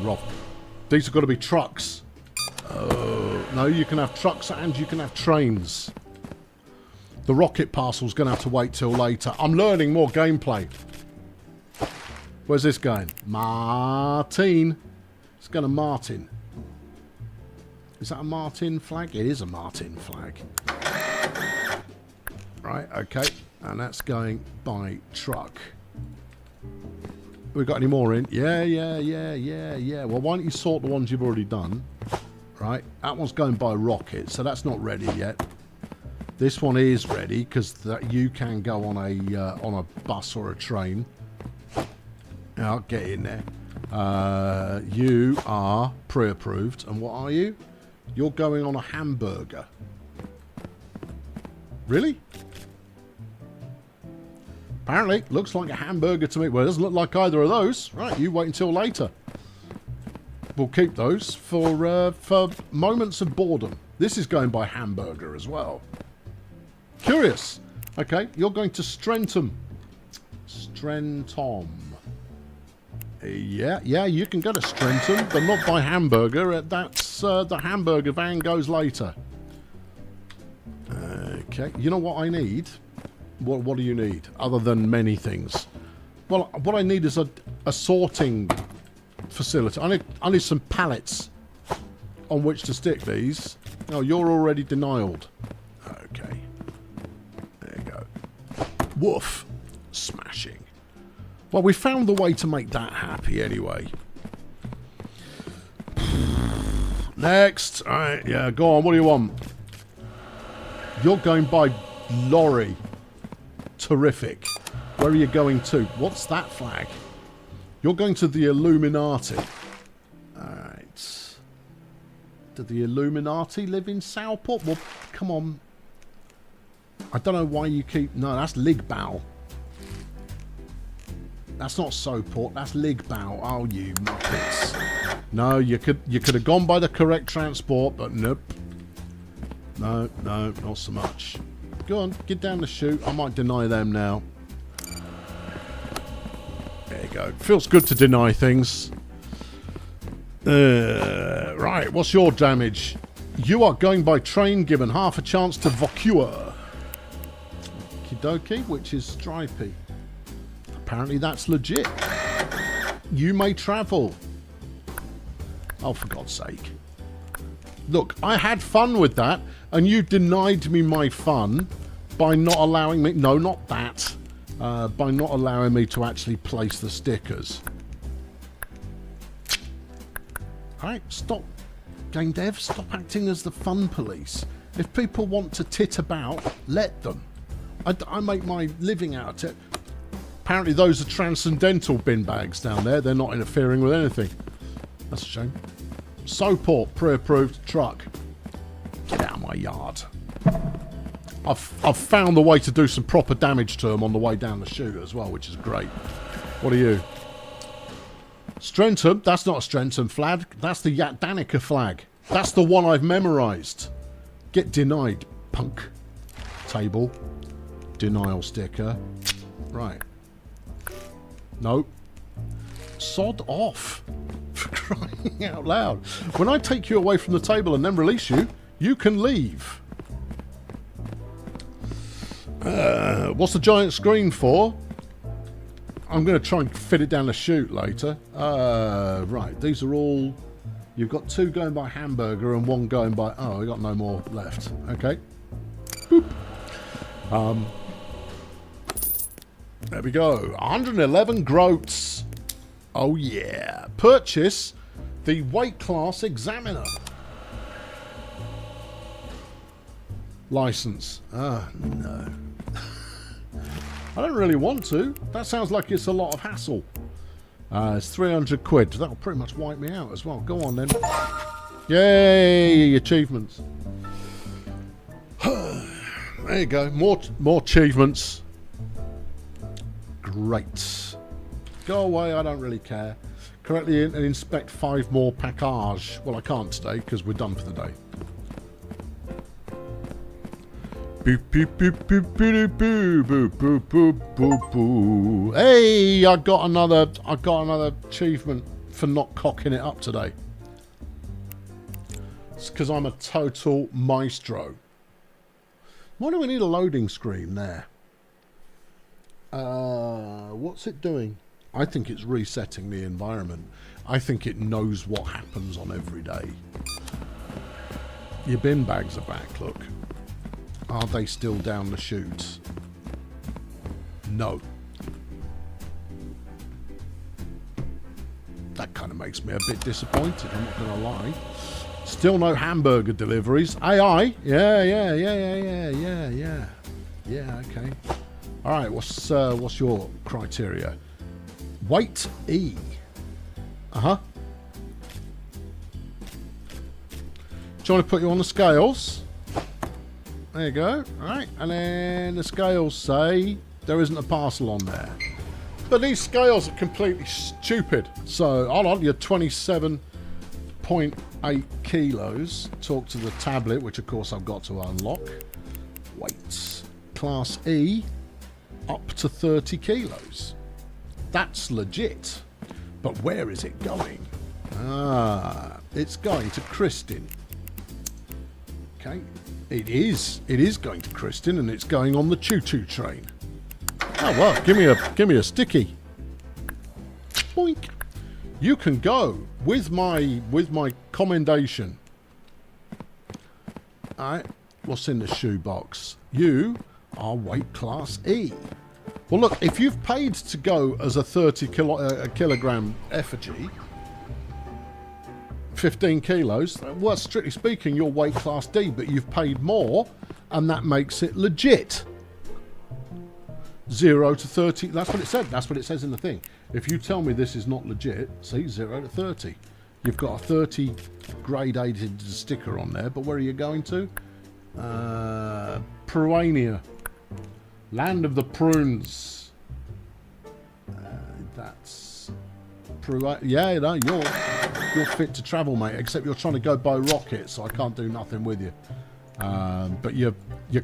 Rob. These have got to be trucks. No, you can have trucks and you can have trains. The rocket parcel's going to have to wait till later. I'm learning more gameplay. Where's this going? Martin. It's going to Martin. Is that a Martin flag? It is a Martin flag. Right, okay. And that's going by truck. We got any more in? Yeah. Well, why don't you sort the ones you've already done? Right, that one's going by rocket, so that's not ready yet. This one is ready because you can go on a bus or a train. I'll get in there. You are pre-approved, and what are you? You're going on a hamburger. Really? Apparently, looks like a hamburger to me. Well, it doesn't look like either of those. Right, you wait until later. We'll keep those for moments of boredom. This is going by hamburger as well. Curious. Okay, you're going to Strentham. Strentham. Yeah, you can go to Strenton, but not by Hamburger. That's the hamburger van goes later. Okay, you know what I need? What do you need? Other than many things. Well, what I need is a sorting facility. I need some pallets on which to stick these. Oh, you're already denialed. Okay. There you go. Woof. Smashing. Well, we found the way to make that happy anyway. Next. Alright, yeah, go on. What do you want? You're going by lorry. Terrific. Where are you going to? What's that flag? You're going to the Illuminati. Alright. Do the Illuminati live in Southport? Well, come on. I don't know why you keep... No, that's Ligbow. That's not Soport, that's Ligbow. Oh, you muppets. No, you could have gone by the correct transport, but nope. No, not so much. Go on, get down the chute. I might deny them now. There you go. Feels good to deny things. Right, what's your damage? You are going by train, given half a chance to Vokua. Kidoki, which is stripy. Apparently that's legit. You may travel. Oh, for God's sake. Look, I had fun with that, and you denied me my fun by not allowing me... No, not that. By not allowing me to actually place the stickers. Alright, stop. Game dev, stop acting as the fun police. If people want to tit about, let them. I make my living out of it. Apparently those are transcendental bin bags down there. They're not interfering with anything. That's a shame. Soport, pre-approved truck. Get out of my yard. I've found the way to do some proper damage to them on the way down the chute as well, which is great. What are you? Strenton? That's not a Strenton flag. That's the Yatdanica flag. That's the one I've memorised. Get denied, punk. Table. Denial sticker. Right. Nope. Sod off. For crying out loud. When I take you away from the table and then release you, you can leave. What's the giant screen for? I'm going to try and fit it down the chute later. Right, these are all... You've got 2 going by hamburger and 1 going by... Oh, we got no more left. Okay. Boop. There we go. 111 groats. Oh, yeah. Purchase the weight class examiner. License. Ah, no. I don't really want to. That sounds like it's a lot of hassle. It's 300 quid. That'll pretty much wipe me out as well. Go on then. Yay, achievements. There you go. More achievements. Great. Go away, I don't really care. Correctly and inspect 5 more package. Well, I can't today because we're done for the day. Boop, boop, boop, boop, boop, boop, boop, boop, boop, boop, boop. Hey, I got another achievement for not cocking it up today. It's because I'm a total maestro. Why do we need a loading screen there? What's it doing? I think it's resetting the environment. I think it knows what happens on every day. Your bin bags are back, look. Are they still down the chute? No. That kind of makes me a bit disappointed, I'm not going to lie. Still no hamburger deliveries. AI? Yeah, okay. Alright, what's your criteria? Weight E. Uh-huh. Do you want to put you on the scales? There you go. Alright, and then the scales say there isn't a parcel on there. But these scales are completely stupid. So, hold on, you're 27.8 kilos. Talk to the tablet, which of course I've got to unlock. Weights. Class E, up to 30 kilos. That's legit. But where is it going? Ah, it's going to Kristin. Okay, it is going to Kristin, and it's going on the choo-choo train. Oh well, give me a sticky. Boink. You can go with my commendation. Alright, what's in the shoebox? You are weight class E. Well look, if you've paid to go as a 30 kilogram effigy, 15 kilos, well strictly speaking you're weight class D, but you've paid more and that makes it legit. 0 to 30, that's what it said, that's what it says in the thing. If you tell me this is not legit, see, 0 to 30. You've got a 30 gradated sticker on there, but where are you going to? Peruania. Land of the prunes. That's... yeah, no, you're fit to travel, mate, except you're trying to go by rocket, so I can't do nothing with you. But you're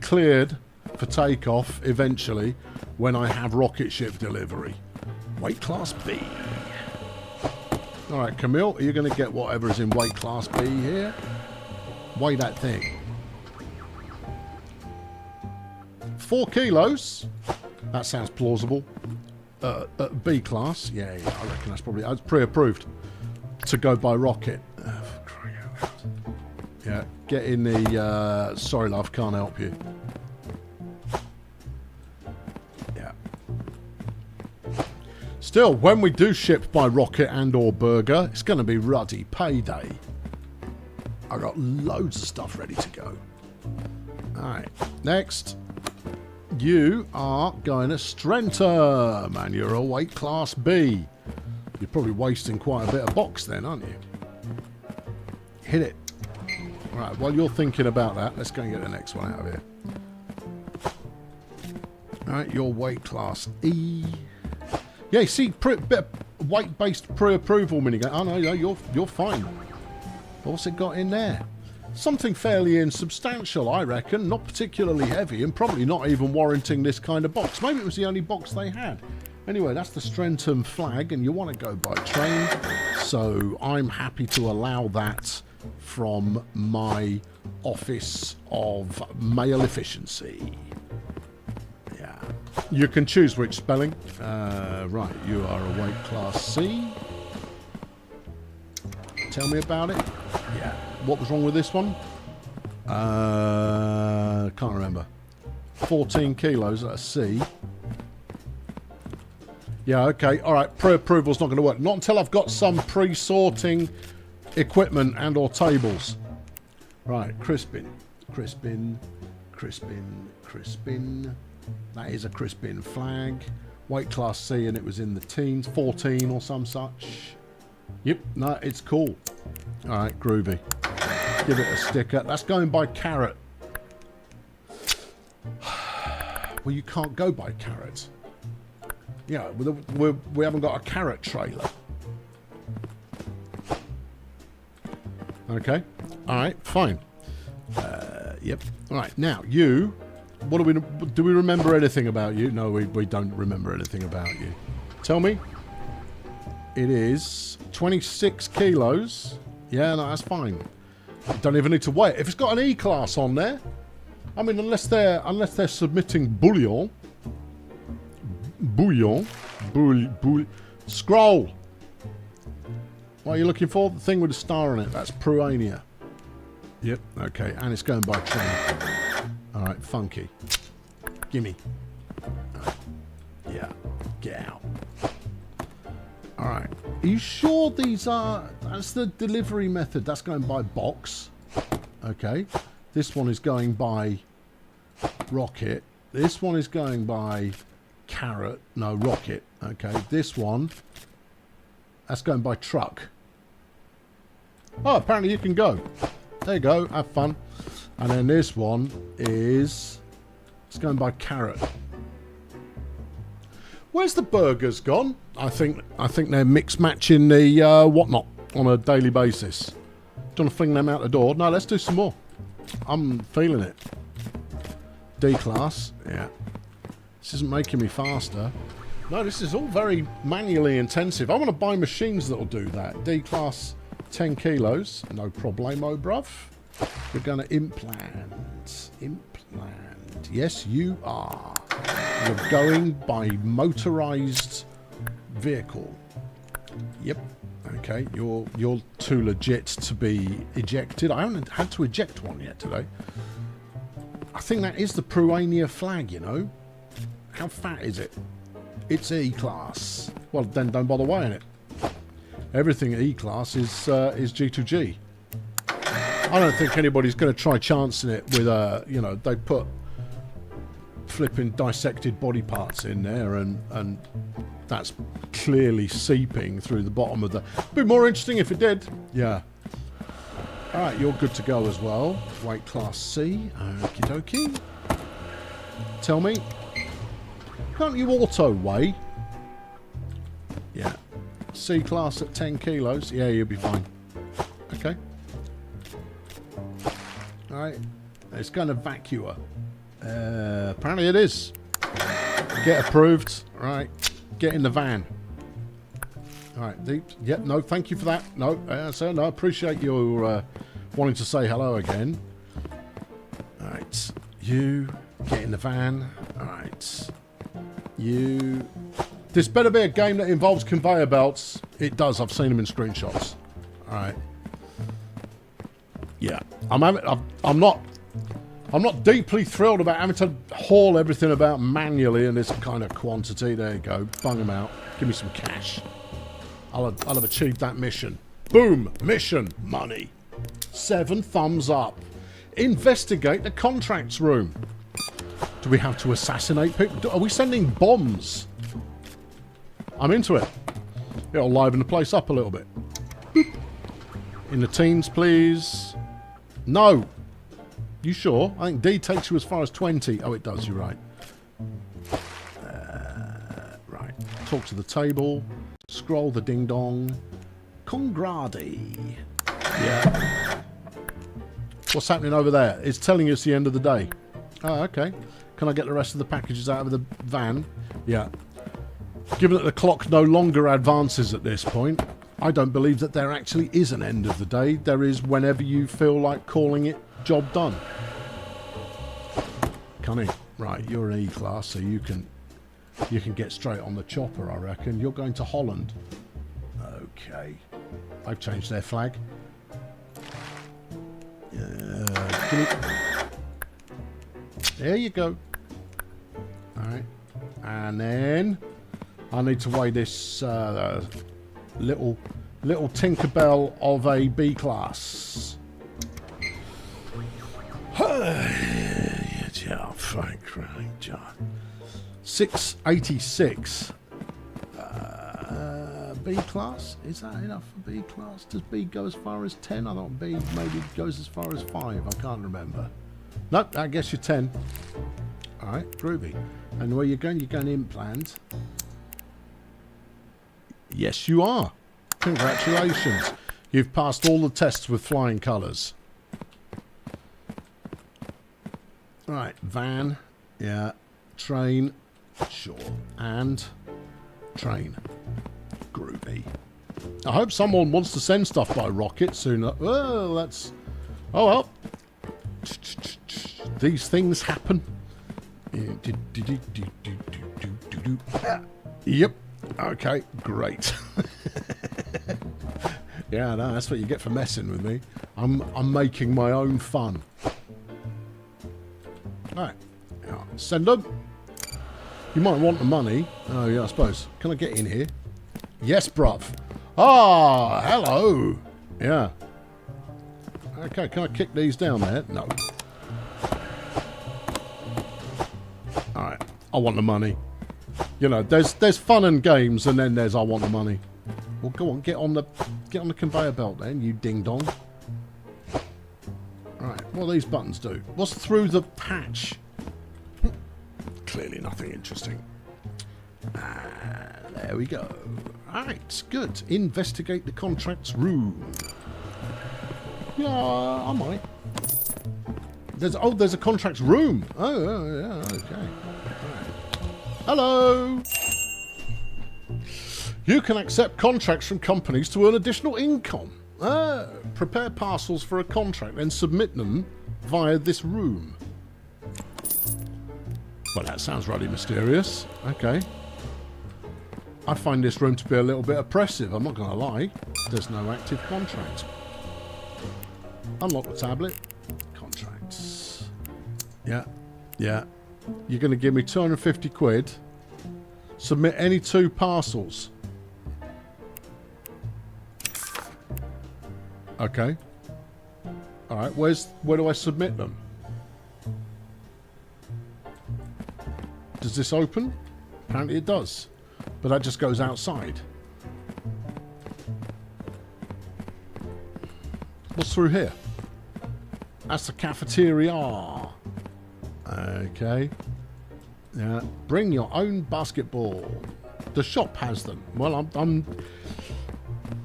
cleared for takeoff eventually when I have rocket ship delivery. Weight class B. Alright, Camille, are you going to get whatever is in weight class B here? Weigh that thing. 4 kilos. That sounds plausible. B class. Yeah, I reckon that's probably... It's pre-approved to go by rocket. Yeah, get in the... sorry, love, can't help you. Still, when we do ship by rocket and or burger, it's going to be ruddy payday. I got loads of stuff ready to go. Alright, next. You are going to Strentum, and you're a weight class B. You're probably wasting quite a bit of box then, aren't you? Hit it. Alright, while you're thinking about that, let's go and get the next one out of here. Alright, your weight class E. Yeah, see, bit of weight-based pre-approval minigame. Oh no, you're fine. What's it got in there? Something fairly insubstantial, I reckon. Not particularly heavy, and probably not even warranting this kind of box. Maybe it was the only box they had. Anyway, that's the Strentum flag, and you want to go by train, so I'm happy to allow that from my Office of Mail Efficiency. You can choose which spelling. Right, you are a weight class C. Tell me about it. Yeah. What was wrong with this one? Can't remember. 14 kilos at a C. Yeah, okay. All right, pre-approval's not going to work. Not until I've got some pre-sorting equipment and or tables. Right, Crispin. Crispin. Crispin. Crispin. That is a Crispin flag. Weight class C, and it was in the teens. 14 or some such. Yep, no, it's cool. Alright, groovy. Give it a sticker. That's going by carrot. Well, you can't go by carrot. Yeah, we haven't got a carrot trailer. Okay. Alright, fine. Yep. Alright, now, you... What do we remember anything about you? No, we don't remember anything about you. Tell me. It is 26 kilos. Yeah, no, that's fine. You don't even need to weigh it. If it's got an E class on there, I mean, unless they're submitting bouillon. Scroll. What are you looking for? The thing with a star on it. That's Peruania. Yep. Okay, and it's going by train. Alright, funky. Gimme. Yeah. Get out. Alright. Are you sure these are... That's the delivery method. That's going by box. Okay. This one is going by rocket. This one is going by carrot. No, rocket. Okay. This one... That's going by truck. Oh, apparently you can go. There you go. Have fun. And then this one is... It's going by carrot. Where's the burgers gone? I think they're mix matching the whatnot on a daily basis. Do you want to fling them out the door? No, let's do some more. I'm feeling it. D class. Yeah. This isn't making me faster. No, this is all very manually intensive. I want to buy machines that will do that. D-class 10 kilos. No problemo, bruv. We're going to implant. Implant. Yes, you are. You're going by motorized vehicle. Yep. Okay, you're too legit to be ejected. I haven't had to eject one yet today. I think that is the Pruania flag, you know. How fat is it? It's E-class. Well, then don't bother weighing it. Everything E-class is G2G. I don't think anybody's going to try chancing it with a, you know, they put flipping dissected body parts in there and that's clearly seeping through the bottom of the... Be more interesting if it did. Yeah. Alright, you're good to go as well. Weight class C. Okie dokie. Tell me. Can't you auto weigh? Yeah. C class at 10 kilos. Yeah, you'll be fine. Okay. Alright. It's going to vacuum. Apparently it is. Get approved. Right. Get in the van. Alright. Yep. No, thank you for that. No, sir. No, appreciate your wanting to say hello again. Alright. You get in the van. Alright. You... This better be a game that involves conveyor belts. It does. I've seen them in screenshots. Alright. Yeah. I'm not deeply thrilled about having to haul everything about manually in this kind of quantity. There you go. Bung them out. Give me some cash. I'll have achieved that mission. Boom. Mission. Money. 7 thumbs up. Investigate the contracts room. Do we have to assassinate people? Are we sending bombs? I'm into it. It'll liven the place up a little bit. Boop. In the teens, please. No. You sure? I think D takes you as far as 20. Oh, it does. You're right. Right. Talk to the table. Scroll the ding-dong. Congradi. Yeah. What's happening over there? It's telling us the end of the day. Oh, okay. Can I get the rest of the packages out of the van? Yeah. Given that the clock no longer advances at this point, I don't believe that there actually is an end of the day. There is whenever you feel like calling it job done. Cunning. Right, you're an E-class, so you can get straight on the chopper, I reckon. You're going to Holland. Okay. They've changed their flag. There you go. Alright. And then I need to weigh this little Tinkerbell of a B class. Yeah, Frank, John. 686. B class? Is that enough for B class? Does B go as far as 10? I thought B maybe goes as far as 5. I can't remember. Nope, I guess you're 10. Alright, groovy. And where you're going implant. Yes, you are. Congratulations. You've passed all the tests with flying colours. Right, van. Yeah. Train. Sure. And train. Groovy. I hope someone wants to send stuff by rocket sooner. Oh, that's... Oh, well. These things happen. Yep. Okay, great. Yeah, no, that's what you get for messing with me. I'm making my own fun. Alright. Send them. You might want the money. Oh, yeah, I suppose. Can I get in here? Yes, bruv. Ah, hello. Yeah. Okay, can I kick these down there? No. Alright. I want the money. You know, there's fun and games, and then there's I want the money. Well, go on, get on the conveyor belt then, you ding dong. Right, what do these buttons do? What's through the patch? Clearly nothing interesting. There we go. Alright, good. Investigate the contracts room. Yeah, I might. There's a contracts room. Oh yeah, okay. Right. Hello. You can accept contracts from companies to earn additional income. Prepare parcels for a contract and submit them via this room. Well, that sounds really mysterious. Okay. I find this room to be a little bit oppressive, I'm not going to lie. There's no active contract. Unlock the tablet. Contracts. Yeah. Yeah. You're going to give me 250 quid. Submit any 2 parcels. Okay. Alright, where do I submit them? Does this open? Apparently it does. But that just goes outside. What's through here? That's the cafeteria. Okay. Yeah. Bring your own basketball. The shop has them. Well, I'm...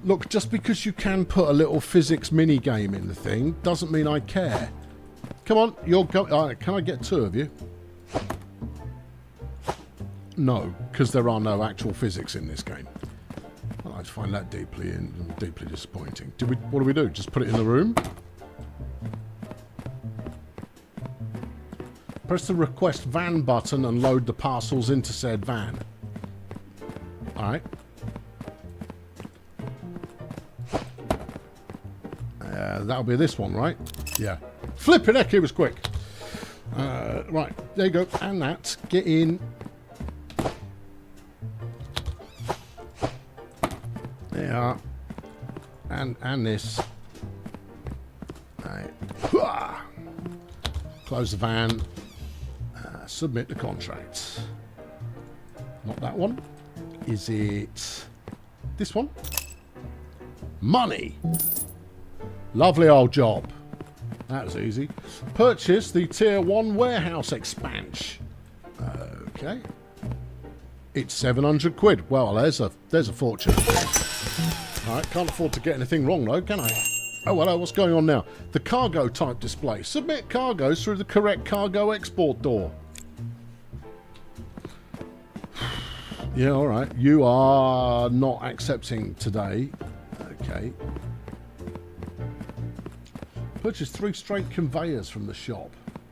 Look, just because you can put a little physics mini game in the thing doesn't mean I care. Come on, you're go. Can I get 2 of you? No, because there are no actual physics in this game. Well, I find that deeply disappointing. What do we do? Just put it in the room? Press the request van button and load the parcels into said van. Alright. That'll be this one, right? Yeah. Flipping heck, it was quick. Right, there you go. And that. Get in. There. And this. Right. Close the van. Submit the contract. Not that one. Is it this one? Money. Lovely old job. That was easy. Purchase the Tier 1 warehouse expansion. Okay. It's 700 quid. Well, there's a fortune. Alright, can't afford to get anything wrong though, can I? Oh, hello, what's going on now? The cargo type display. Submit cargoes through the correct cargo export door. Yeah, alright. You are not accepting today. Okay. Purchase 3 straight conveyors from the shop.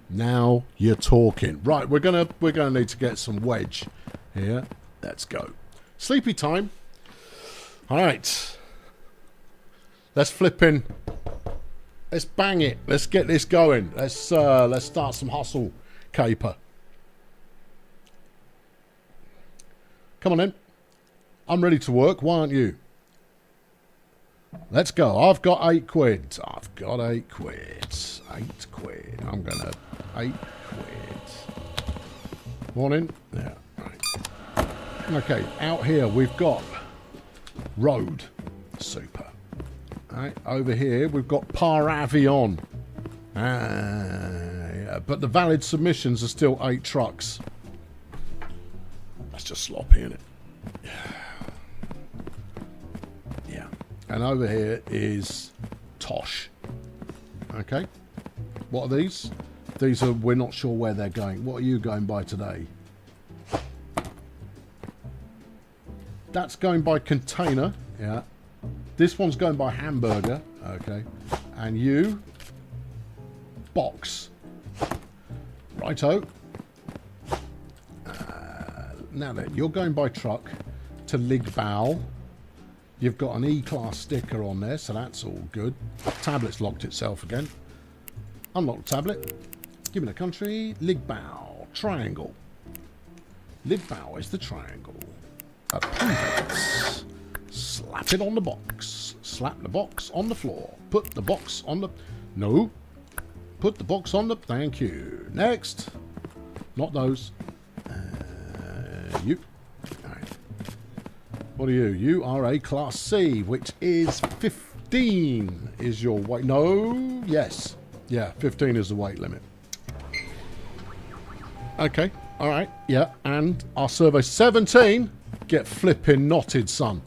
Now you're talking. Right, we're gonna need to get some wedge here. Let's go. Sleepy time. Alright. Let's flip in. Let's bang it. Let's get this going. Let's start some hustle caper. Come on in. I'm ready to work. Why aren't you? Let's go. I've got 8 quid. I've got 8 quid. 8 quid. I'm gonna 8 quid. Morning. Yeah. Right. Okay. Out here we've got road. Super. Right. Over here we've got par avion. Yeah. But the valid submissions are still 8 trucks. That's just sloppy, isn't it? Yeah. And over here is Tosh. Okay. What are these? These are, we're not sure where they're going. What are you going by today? That's going by container. Yeah. This one's going by hamburger. Okay. And you? Box. Righto. Now then, you're going by truck to Ligbow. You've got an E-class sticker on there, so that's all good. Tablet's locked itself again. Unlock the tablet. Give me the country. Ligbow. Triangle. Ligbow is the triangle. Approve it. Slap it on the box. Slap the box on the floor. Put the box on the... No. Put the box on the... Thank you. Next. Not those. You. Right. What are you? You are a Class C, which is 15 is your weight. No. Yes. Yeah, 15 is the weight limit. Okay. All right. Yeah. And our survey 17. Get flipping knotted, son.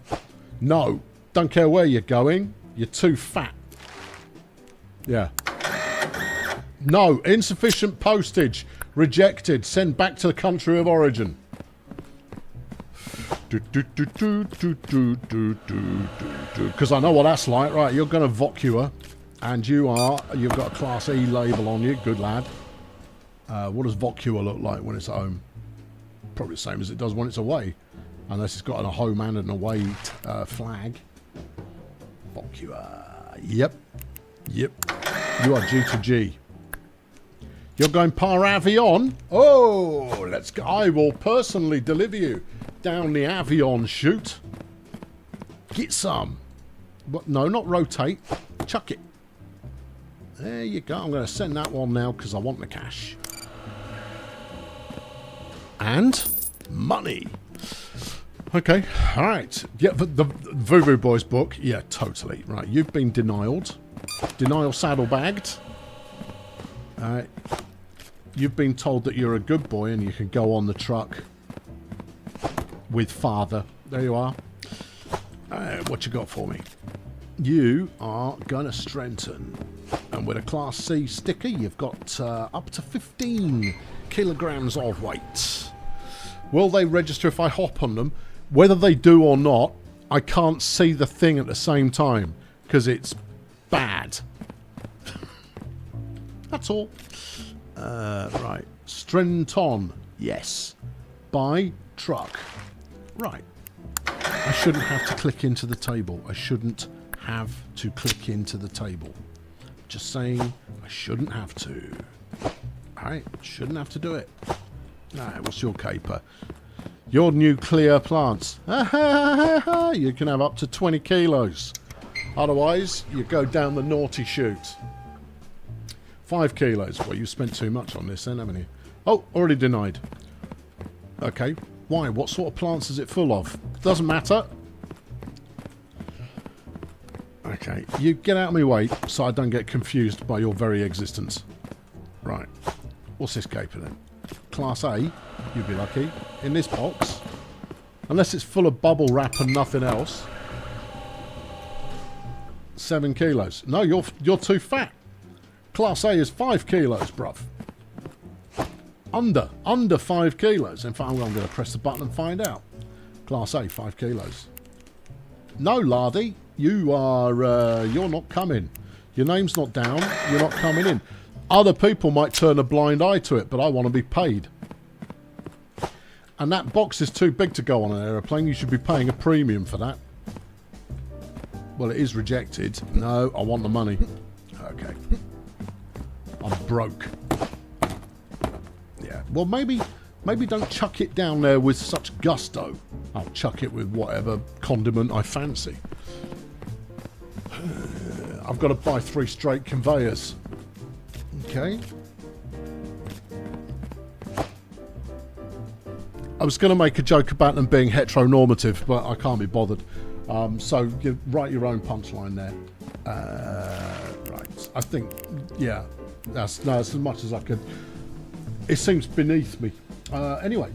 No. Don't care where you're going. You're too fat. Yeah. No. Insufficient postage. Rejected. Send back to the country of origin. Because I know what that's like. Right, you're going to Vocua, and you've got a Class E label on you. Good lad. What does Vocua look like when it's at home? Probably the same as it does when it's away, unless it's got a home and an away flag. Vocua. Yep. You are G2G. You're going par avion? Oh, let's go. I will personally deliver you down the avion chute. Get some. But no, not rotate. Chuck it. There you go. I'm going to send that one now because I want the cash. And money. Okay. All right. Yeah, the Voodoo Boys book. Yeah, totally. Right. You've been denialed. Denial saddlebagged. You've been told that you're a good boy and you can go on the truck with father. There you are. What you got for me? You are going to strengthen. And with a Class C sticker, you've got up to 15 kilograms of weight. Will they register if I hop on them? Whether they do or not, I can't see the thing at the same time because it's bad. That's all. Right. Strenton. Yes. Buy truck. Right. I shouldn't have to click into the table. I shouldn't have to click into the table. Just saying, I shouldn't have to. Alright, shouldn't have to do it. Alright, what's your caper? Your nuclear plants. You can have up to 20 kilos. Otherwise, you go down the naughty chute. 5 kilos. Well, you spent too much on this then, haven't you? Oh, already denied. Okay. Why? What sort of plants is it full of? Doesn't matter. Okay. You get out of my way so I don't get confused by your very existence. Right. What's this caper then? Class A, you'd be lucky. In this box. Unless it's full of bubble wrap and nothing else. 7 kilos. No, you're too fat. Class A is 5 kilos, bruv. Under 5 kilos. In fact, I'm going to press the button and find out. Class A, 5 kilos. No, Lardy, you're not coming. Your name's not down. You're not coming in. Other people might turn a blind eye to it, but I want to be paid. And that box is too big to go on an aeroplane. You should be paying a premium for that. Well, it is rejected. No, I want the money. Okay. I'm broke. Yeah. Well, maybe don't chuck it down there with such gusto. I'll chuck it with whatever condiment I fancy. I've got to buy 3 straight conveyors. Okay. I was going to make a joke about them being heteronormative, but I can't be bothered. So you write your own punchline there. Right. I think, yeah, that's as much as I could. It seems beneath me. Anyway,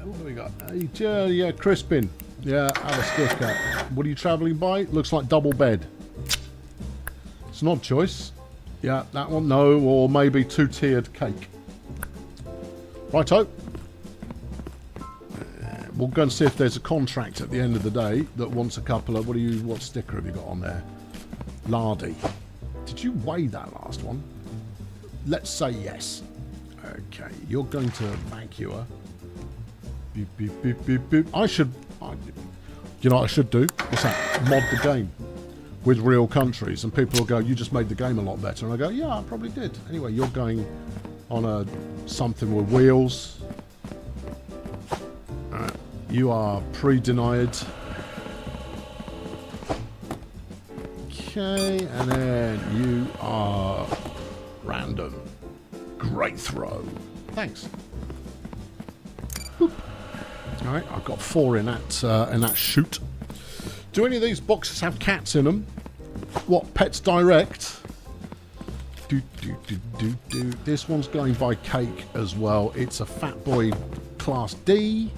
what do we got? Yeah, Crispin. Yeah, have a sticker. What are you travelling by? Looks like double bed. It's an odd choice. Yeah, that one, no, or maybe 2-tiered cake. Righto. We'll go and see if there's a contract at the end of the day that wants a couple of... What sticker have you got on there? Lardy. Did you weigh that last one? Let's say yes. Okay, you're going to Vancouver. Beep, beep, beep, beep, beep. You know what I should do? What's that? Mod the game with real countries. And people will go, you just made the game a lot better. And I go, yeah, I probably did. Anyway, you're going on something with wheels. You are pre-denied. Okay, and then you are random. Great throw. Thanks. Boop. All right, I've got 4 in that chute. Do any of these boxes have cats in them? What, Pets Direct? This one's going by cake as well. It's a Fat Boy Class D.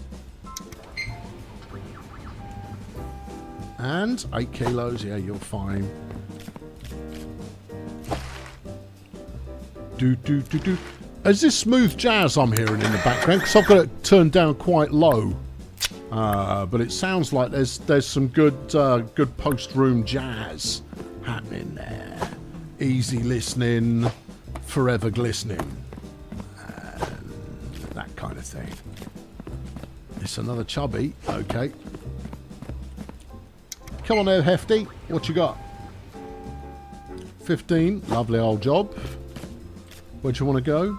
And 8 kilos. Yeah, you're fine. Is this smooth jazz I'm hearing in the background? Because I've got it turned down quite low. But it sounds like there's some good post-room jazz happening there. Easy listening, forever glistening, that kind of thing. It's another chubby. Okay. Come on there, Hefty. What you got? 15. Lovely old job. Where do you want to go?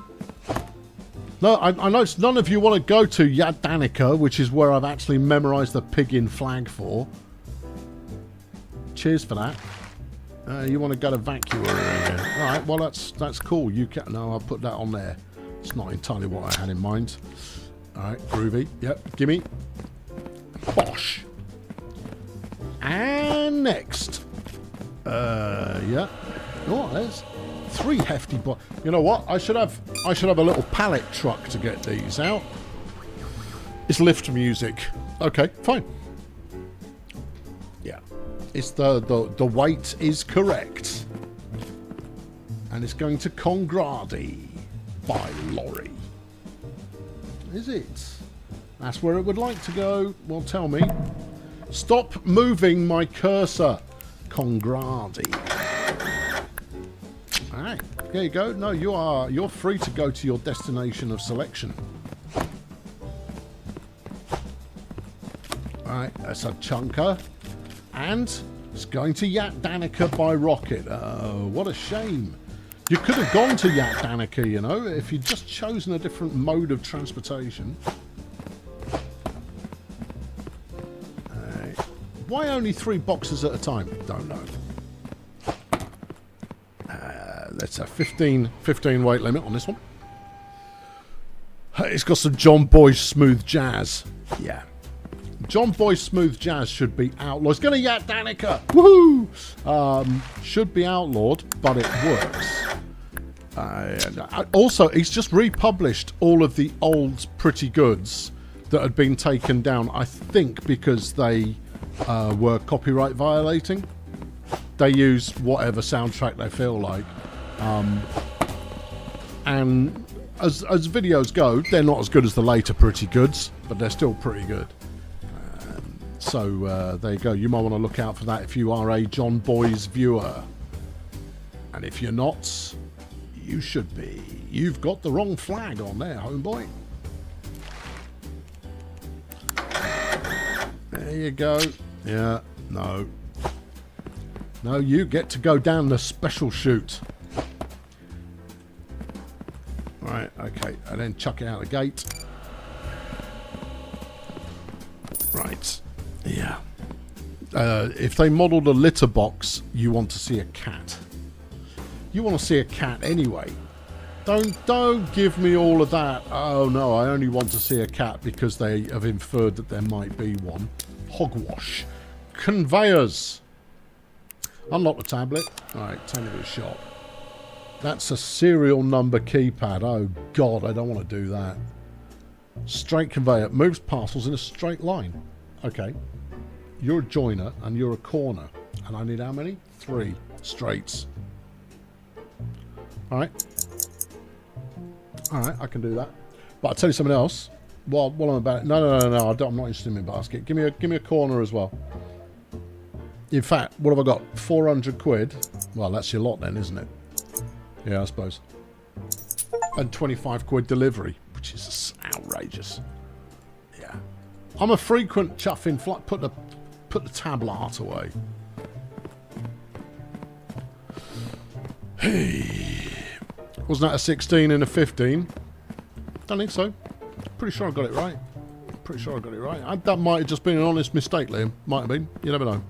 No, I noticed none of you want to go to Yad Danica, which is where I've actually memorised the pig-in flag for. Cheers for that. You want to go to vacuum area. Alright, well that's cool. You can. No, I'll put that on there. It's not entirely what I had in mind. Alright, groovy. Yep, gimme. Bosh. And next. Yeah. Oh, there's 3 hefty boxes. You know what? I should have a little pallet truck to get these out. It's lift music. Okay, fine. Yeah. It's the weight is correct. And it's going to Congradi by lorry. Is it? That's where it would like to go. Well, tell me. Stop moving my cursor. Congradi. Alright, there you go. No, you're free to go to your destination of selection. Alright, that's a chunker. And it's going to Yat Danica by rocket. Oh, what a shame. You could have gone to Yat Danica, you know, if you'd just chosen a different mode of transportation. Why only 3 boxes at a time? Don't know. That's a 15 weight limit on this one. It's got some John Boy's smooth jazz. Yeah. John Boy's smooth jazz should be outlawed. It's going to Yat Danica. Woohoo! Should be outlawed, but it works. Also, he's just republished all of the old Pretty Goods that had been taken down, I think, because they were copyright violating. They use whatever soundtrack they feel like. And as videos go, they're not as good as the later Pretty Goods, but they're still pretty good. So there you go. You might want to look out for that if you are a John Boy's viewer. And if you're not, you should be. You've got the wrong flag on there, homeboy. There you go. Yeah, no. No, you get to go down the special chute. Right, okay. And then chuck it out the gate. Right. Yeah. If they modelled a litter box, you want to see a cat. You want to see a cat anyway. Don't give me all of that. Oh no, I only want to see a cat because they have inferred that there might be one. Hogwash. Conveyors. Unlock the tablet. Alright, take it to the shop. That's a serial number keypad. Oh god, I don't want to do that. Straight conveyor. Moves parcels in a straight line. Okay. You're a joiner and you're a corner. And I need how many? 3 straights. Alright. Alright, I can do that. But I'll tell you something else. While I'm about it. No. I'm not interested in my basket. Give me a corner as well. In fact, what have I got? 400 quid. Well, that's your lot then, isn't it? Yeah, I suppose. And 25 quid delivery, which is outrageous. Yeah. I'm a frequent chuffing fly. Put the tablet away. Hey. Wasn't that a 16 and a 15? Don't think so. Pretty sure I got it right. That might have just been an honest mistake, Liam. Might have been. You never know.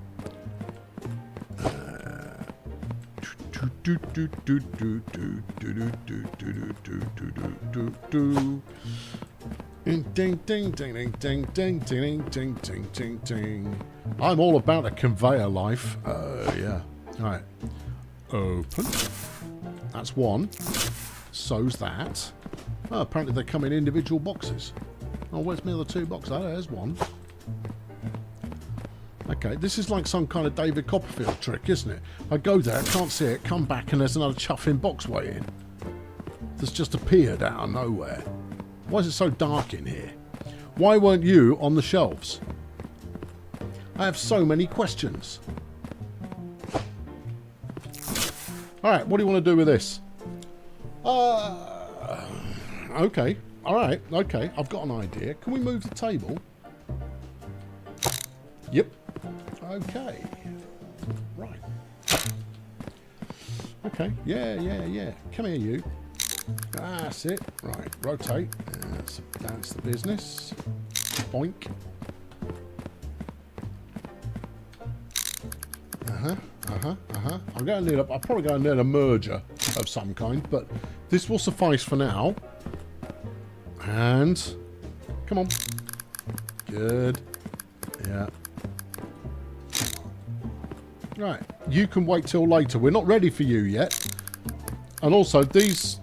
I'm all about a conveyor life. Yeah. Alright. Open. That's one. So's that. Oh, apparently they come in individual boxes. Oh, where's my other 2 boxes? Oh, there's one. Okay, this is like some kind of David Copperfield trick, isn't it? I go there, can't see it, come back, and there's another chuffing box waiting. That's just appeared out of nowhere. Why is it so dark in here? Why weren't you on the shelves? I have so many questions. Alright, what do you want to do with this? Okay. Alright, okay. I've got an idea. Can we move the table? Yep. Okay. Right. Okay. Yeah. Come here, you. That's it. Right. Rotate. That's the business. Boink. I'm probably going to need a merger of some kind, but this will suffice for now. And come on. Good. Yeah. Right. You can wait till later. We're not ready for you yet. And also, these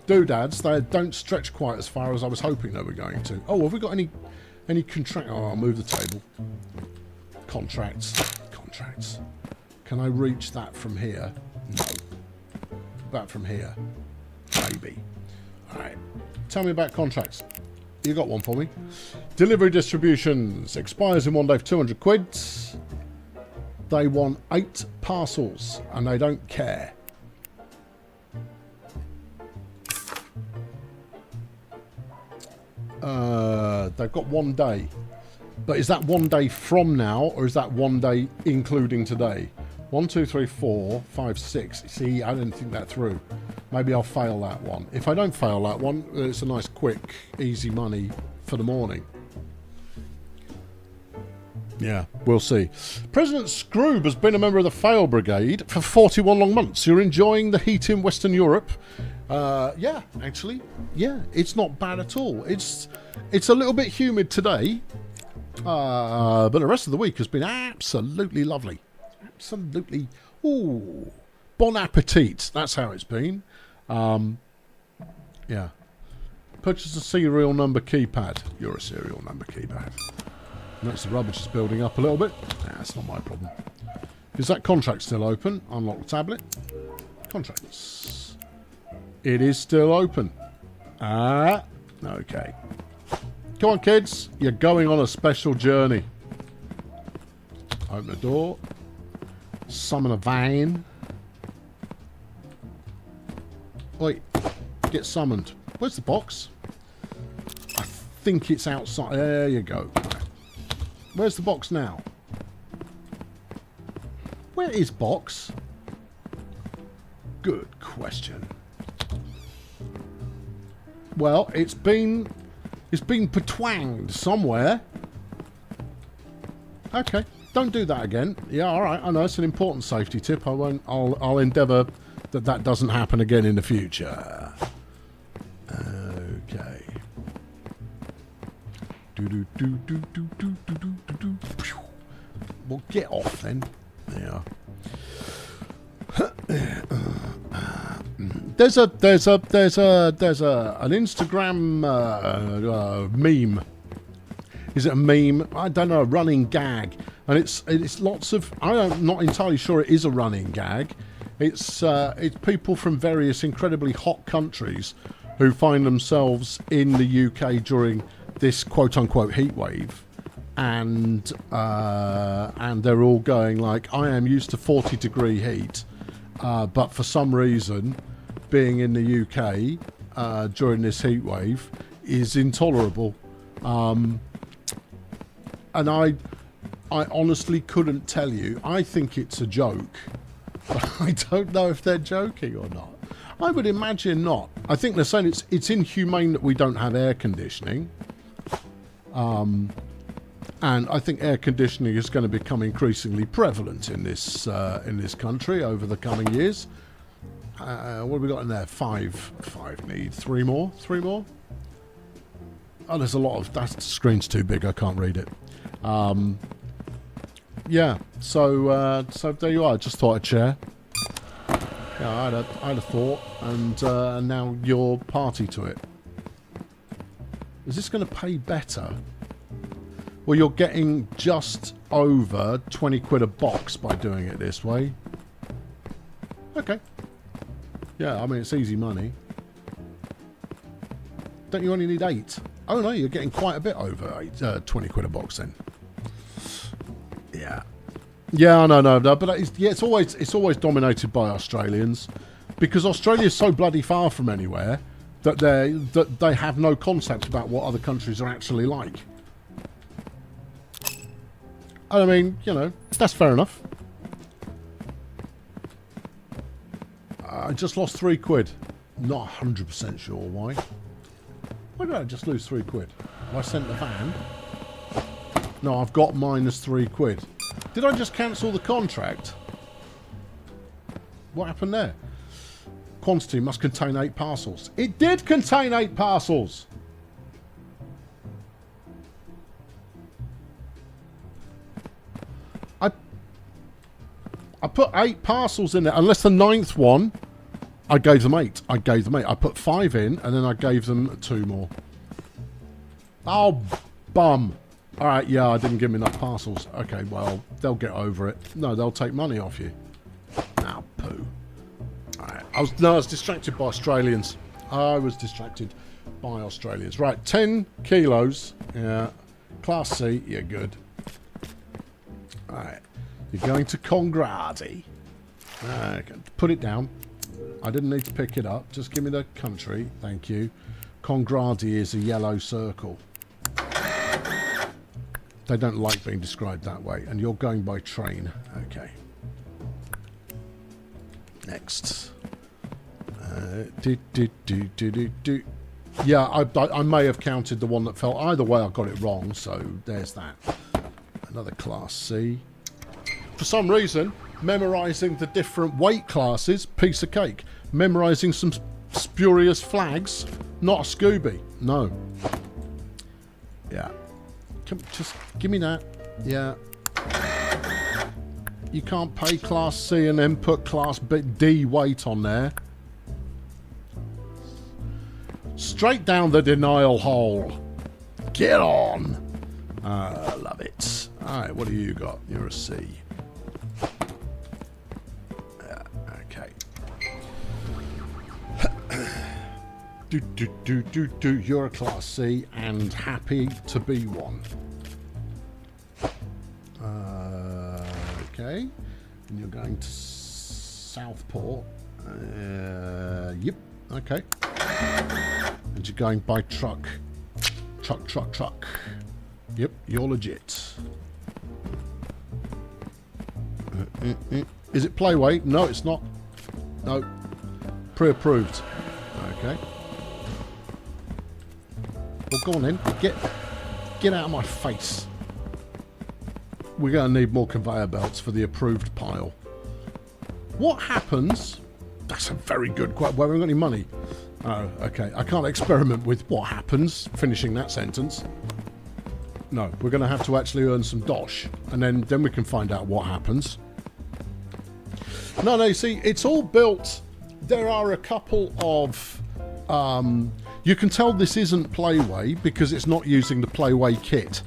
doodads, they don't stretch quite as far as I was hoping they were going to. Oh, have we got any contract? Oh, I'll move the table. Contracts. Can I reach that from here? No. That from here? Maybe. Alright. Tell me about contracts. You got one for me. Delivery distributions. Expires in 1 day for 200 quid. They want 8 parcels and they don't care. They've got 1 day. But is that 1 day from now, or is that 1 day including today? 1, 2, 3, 4, 5, 6. See, I didn't think that through. Maybe I'll fail that one. If I don't fail that one, it's a nice, quick, easy money for the morning. Yeah, we'll see. President Scroob has been a member of the Fail Brigade for 41 long months. You're enjoying the heat in Western Europe? Yeah, actually. Yeah, it's not bad at all. It's a little bit humid today. But the rest of the week has been absolutely lovely. Absolutely. Ooh. Bon appetit. That's how it's been. Yeah. Purchase a serial number keypad. You're a serial number keypad. Notice the rubbish is building up a little bit. That's not my problem. Is that contract still open? Unlock the tablet. Contracts. It is still open. Okay. Come on, kids. You're going on a special journey. Open the door. Summon a van. Wait. Get summoned. Where's the box? I think it's outside. There you go. Where's the box now? Where is box? Good question. Well, it's been patwanged somewhere. Okay, don't do that again. Yeah, all right. I know it's an important safety tip. I won't. I'll endeavour that doesn't happen again in the future. Okay. Well, get off then. Yeah. There's an Instagram meme. Is it a meme? I don't know. A running gag, and it's lots of. I'm not entirely sure it is a running gag. It's people from various incredibly hot countries who find themselves in the UK during this quote-unquote heat wave, and they're all going like, I am used to 40-degree heat, but for some reason being in the UK during this heat wave is intolerable, and I honestly couldn't tell you. I think it's a joke, but I don't know if they're joking or not. I would imagine not. I think they're saying it's inhumane that we don't have air conditioning. And I think air conditioning is going to become increasingly prevalent in this country over the coming years. What have we got in there? Five need. Three more? Oh, there's a lot of... That screen's too big. I can't read it. Yeah, so there you are. Just thought I'd share. Yeah, I had a thought, and now you're party to it. Is this going to pay better? Well, you're getting just over 20 quid a box by doing it this way. Okay. Yeah, I mean, it's easy money. Don't you only need 8? Oh no, you're getting quite a bit over 20 quid a box then. Yeah. Yeah, no, but it's always dominated by Australians, because Australia's so bloody far from anywhere that they have no concept about what other countries are actually like. I mean, you know, that's fair enough. I just lost 3 quid. Not 100% sure why. Why did I just lose 3 quid? I sent the van. No, I've got minus 3 quid. Did I just cancel the contract? What happened there? Quantity must contain 8 parcels. It did contain 8 parcels! I put 8 parcels in there, unless the 9th one, I gave them 8. I put 5 in, and then I gave them 2 more. Oh, bum. Alright, yeah, I didn't give them enough parcels. Okay, well, they'll get over it. No, they'll take money off you. Ow, poo. Alright, I was distracted by Australians. Right, 10 kilos. Yeah. Class C, you're good. Alright. You're going to Congradi. Put it down. I didn't need to pick it up. Just give me the country. Thank you. Congradi is a yellow circle. They don't like being described that way. And you're going by train. Okay. Next. Yeah, I may have counted the one that fell. Either way, I got it wrong. So there's that. Another Class C. For some reason, memorising the different weight classes, piece of cake. Memorising some spurious flags, not a Scooby. No. Yeah. Just give me that. Yeah. You can't pay Class C and then put Class D weight on there. Straight down the denial hole. Get on. Love it. Alright, what do you got? You're a C. Okay. You're a Class C and happy to be one. Okay. And you're going to Southport. Yep. Okay. And you're going by truck. Truck. Yep, you're legit. Is it playweight? No, it's not. No. Pre-approved. Okay. Well, go on then. Get out of my face. We're going to need more conveyor belts for the approved pile. What happens... That's a very good question. Well, we haven't got any money. Oh, okay. I can't experiment with what happens, finishing that sentence. No, we're going to have to actually earn some dosh. And then we can find out what happens. No, you see, it's all built... There are a couple of... you can tell this isn't Playway because it's not using the Playway kit.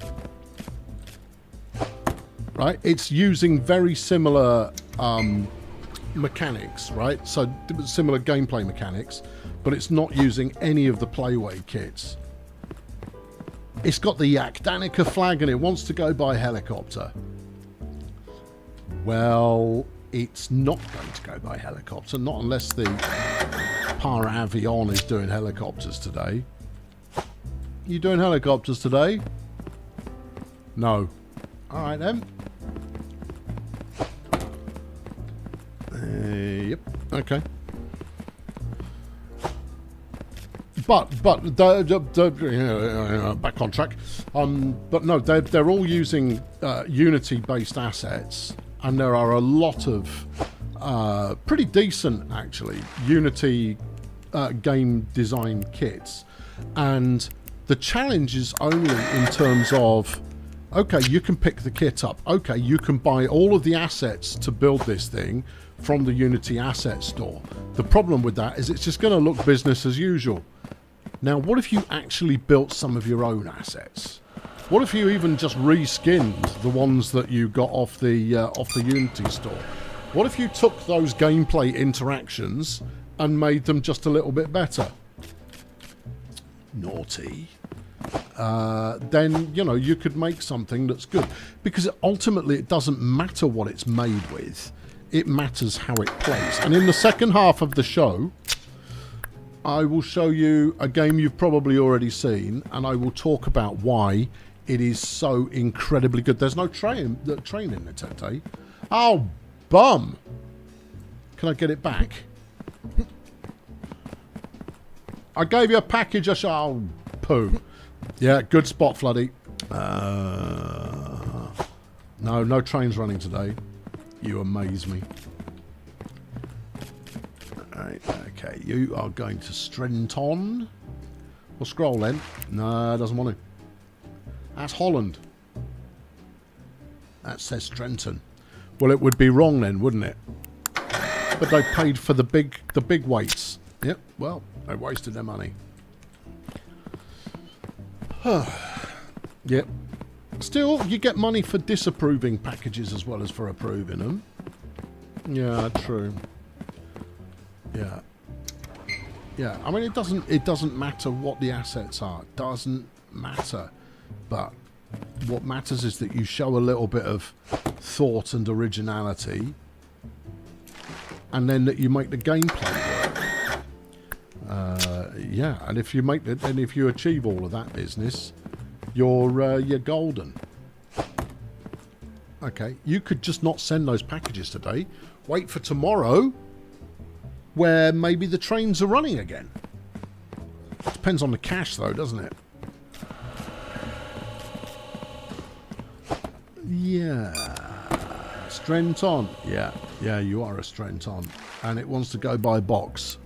Right? It's using very similar mechanics, right? So similar gameplay mechanics, but it's not using any of the Playway kits. It's got the Yak Danica flag and it wants to go by helicopter. Well, it's not going to go by helicopter, not unless the Paravion is doing helicopters today. You doing helicopters today? No. Alright then. Yep. Okay. But back on track. But no, they're all using Unity-based assets, and there are a lot of pretty decent, actually, Unity game design kits. And the challenge is only in terms of, okay, you can pick the kit up. Okay, you can buy all of the assets to build this thing from the Unity asset store. The problem with that is it's just going to look business as usual. Now, what if you actually built some of your own assets? What if you even just reskinned the ones that you got off the Unity store? What if you took those gameplay interactions and made them just a little bit better? Naughty. then, you know, you could make something that's good. Because ultimately it doesn't matter what it's made with. It matters how it plays. And in the second half of the show, I will show you a game you've probably already seen, and I will talk about why it is so incredibly good. There's no train in the Tete. Oh, bum! Can I get it back? I gave you a package. Oh, poo. Yeah, good spot, Floody. No trains running today. You amaze me. Alright, okay. You are going to Strenton. Well, scroll then. No, it doesn't want to. That's Holland. That says Strenton. Well, it would be wrong then, wouldn't it? But they paid for the big weights. Yep, well, they wasted their money. Yep. Still, you get money for disapproving packages as well as for approving them. Yeah, true. Yeah. Yeah, I mean, it doesn't matter what the assets are. It doesn't matter. But what matters is that you show a little bit of thought and originality, and then that you make the gameplay work. Yeah, and if you make it, and if you achieve all of that business, you're golden. Okay, you could just not send those packages today. Wait for tomorrow, where maybe the trains are running again. Depends on the cash, though, doesn't it? Yeah. Strenton. Yeah, you are a Strenton. And it wants to go by box.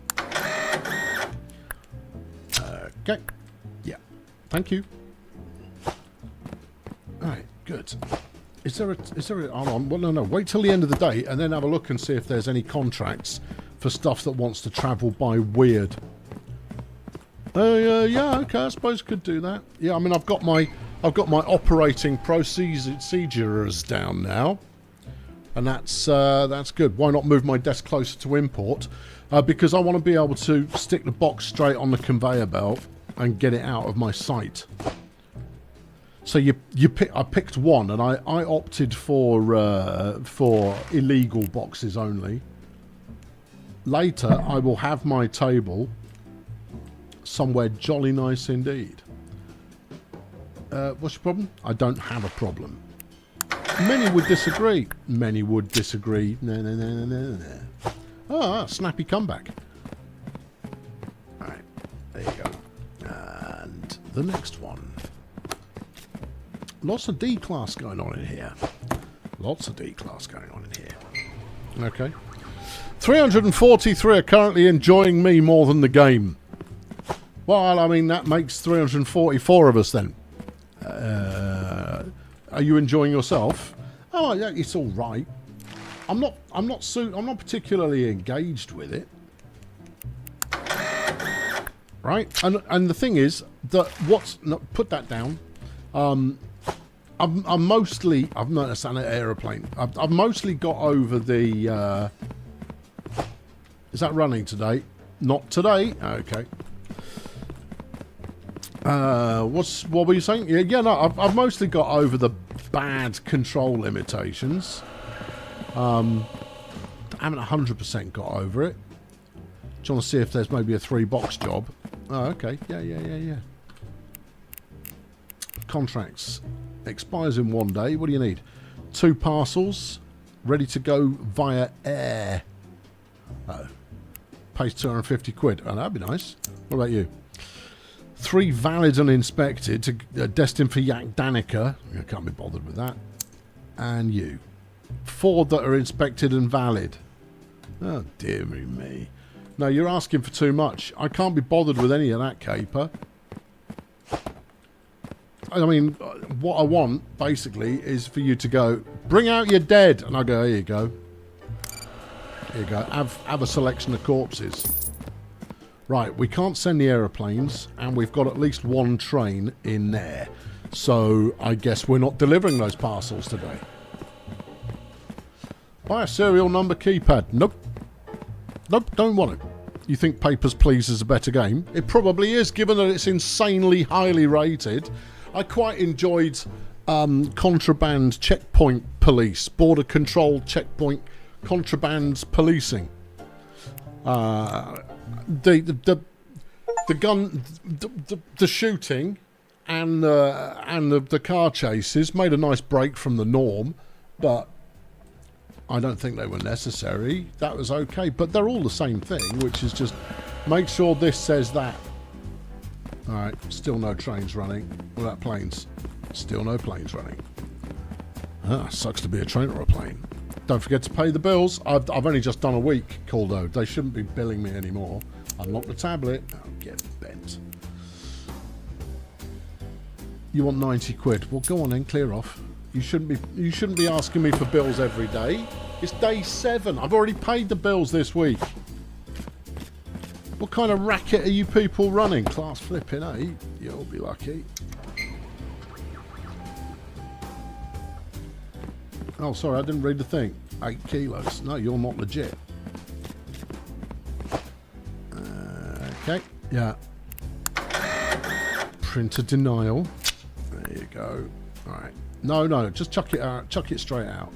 Okay. Yeah. Thank you. Alright, good. Is there a hold on, well no, wait till the end of the day and then have a look and see if there's any contracts for stuff that wants to travel by weird. Yeah, okay, I suppose could do that. Yeah, I mean I've got my operating procedures down now. And that's good. Why not move my desk closer to import? Because I want to be able to stick the box straight on the conveyor belt and get it out of my sight. So I picked one, and I opted for illegal boxes only. Later, I will have my table somewhere jolly nice indeed. What's your problem? I don't have a problem. Many would disagree. Many would disagree. No. Ah, snappy comeback. Alright, there you go. And the next one. Lots of D-class going on in here. Lots of D-class going on in here. Okay. 343 are currently enjoying me more than the game. Well, I mean, that makes 344 of us then. Are you enjoying yourself? Oh, yeah, it's all right. I'm not particularly engaged with it. Right? And the thing is that put that down. I've noticed an aeroplane. I've mostly got over the is that running today? Not today. Okay. What were you saying? Yeah, no, I've mostly got over the bad control limitations. I haven't 100% got over it. Do you want to see if there's maybe a 3-box job? Oh, okay. Yeah. Contracts. Expires in 1 day. What do you need? 2 parcels. Ready to go via air. Oh. Pays 250 quid. Oh, that'd be nice. What about you? 3 valid and inspected, destined for Yak Danica. I can't be bothered with that. And you. 4 that are inspected and valid. Oh, dear me. No, you're asking for too much. I can't be bothered with any of that caper. I mean, what I want, basically, is for you to go, bring out your dead. And I go, here you go. Here you go. Have a selection of corpses. Right, we can't send the aeroplanes, and we've got at least 1 train in there. So I guess we're not delivering those parcels today. Buy a serial number keypad. Nope, don't want it. You think Papers, Please is a better game? It probably is, given that it's insanely highly rated. I quite enjoyed contraband checkpoint police, border control checkpoint contraband policing. The gun, the shooting, and the car chases made a nice break from the norm, but I don't think they were necessary. That was okay, but they're all the same thing, which is just make sure this says that. All right, still no trains running. What about planes? Still no planes running. Sucks to be a train or a plane. Don't forget to pay the bills. I've only just done a week, Caldo. They shouldn't be billing me anymore. Unlock the tablet. Oh, get bent. You want 90 quid? Well, go on then, clear off. You shouldn't be asking me for bills every day. It's day 7. I've already paid the bills this week. What kind of racket are you people running? Class flipping, eh? You'll be lucky. Oh, sorry, I didn't read the thing. 8 kilos. No, you're not legit. Okay, yeah. Printer denial. There you go. All right. No, just chuck it out. Chuck it straight out.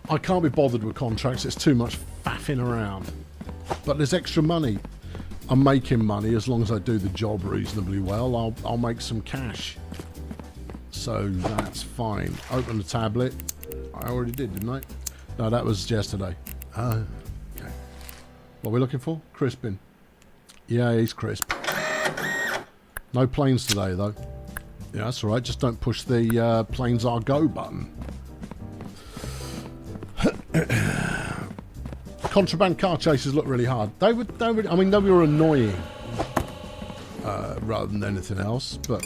I can't be bothered with contracts. It's too much faffing around. But there's extra money. I'm making money as long as I do the job reasonably well. I'll make some cash. So that's fine. Open the tablet. I already did, didn't I? No, that was yesterday. Okay. What are we looking for? Crispin. Yeah, he's crisp. No planes today, though. Yeah, that's all right. Just don't push the planes are go button. Contraband car chases look really hard. They were annoying rather than anything else, but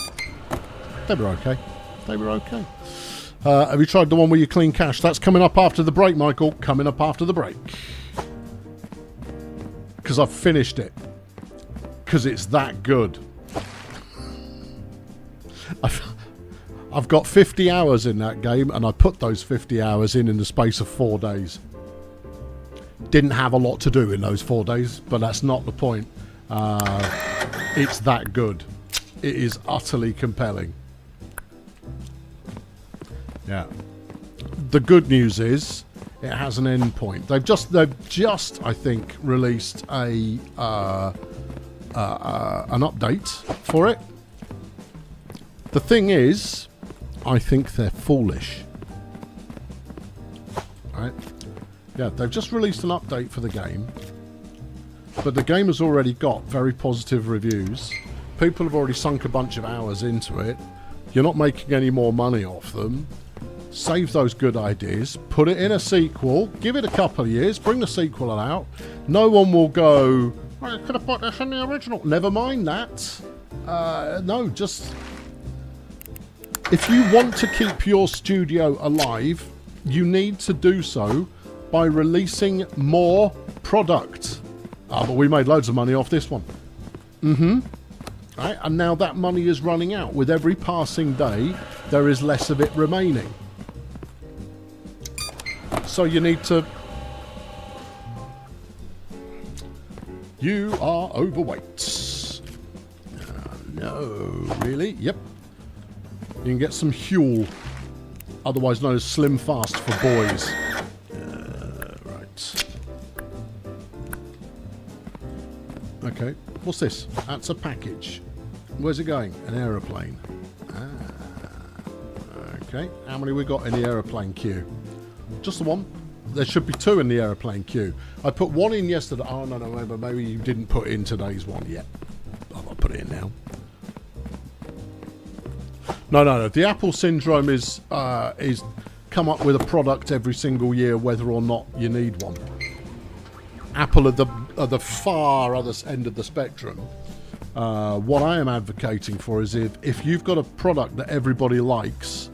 they were okay. They were okay. Have you tried the one where you clean cash? That's coming up after the break, Michael. Coming up after the break. Because I've finished it. Because it's that good. I've got 50 hours in that game, and I put those 50 hours in the space of 4 days. Didn't have a lot to do in those 4 days, but that's not the point. It's that good. It is utterly compelling. Yeah. The good news is it has an end point. They've just I think released an update for it. The thing is, I think they're foolish. Right? Yeah, they've just released an update for the game, but the game has already got very positive reviews. People have already sunk a bunch of hours into it. You're not making any more money off them. Save those good ideas, put it in a sequel, give it a couple of years, bring the sequel out. No one will go, well, you could have put this in the original. Never mind that. No, just... If you want to keep your studio alive, you need to do so by releasing more product. But we made loads of money off this one. Right, and now that money is running out. With every passing day, there is less of it remaining. So you need to... You are overweight. No, really? Yep. You can get some Huel, otherwise known as Slim Fast for boys. Right. Okay, what's this? That's a package. Where's it going? An aeroplane. Okay, how many we got in the aeroplane queue? Just the one. There should be 2 in the aeroplane queue. I put 1 in yesterday. Oh, no, maybe you didn't put in today's one yet. I'll put it in now. No. The Apple syndrome is come up with a product every single year, whether or not you need one. Apple are the far other end of the spectrum. What I am advocating for is if you've got a product that everybody likes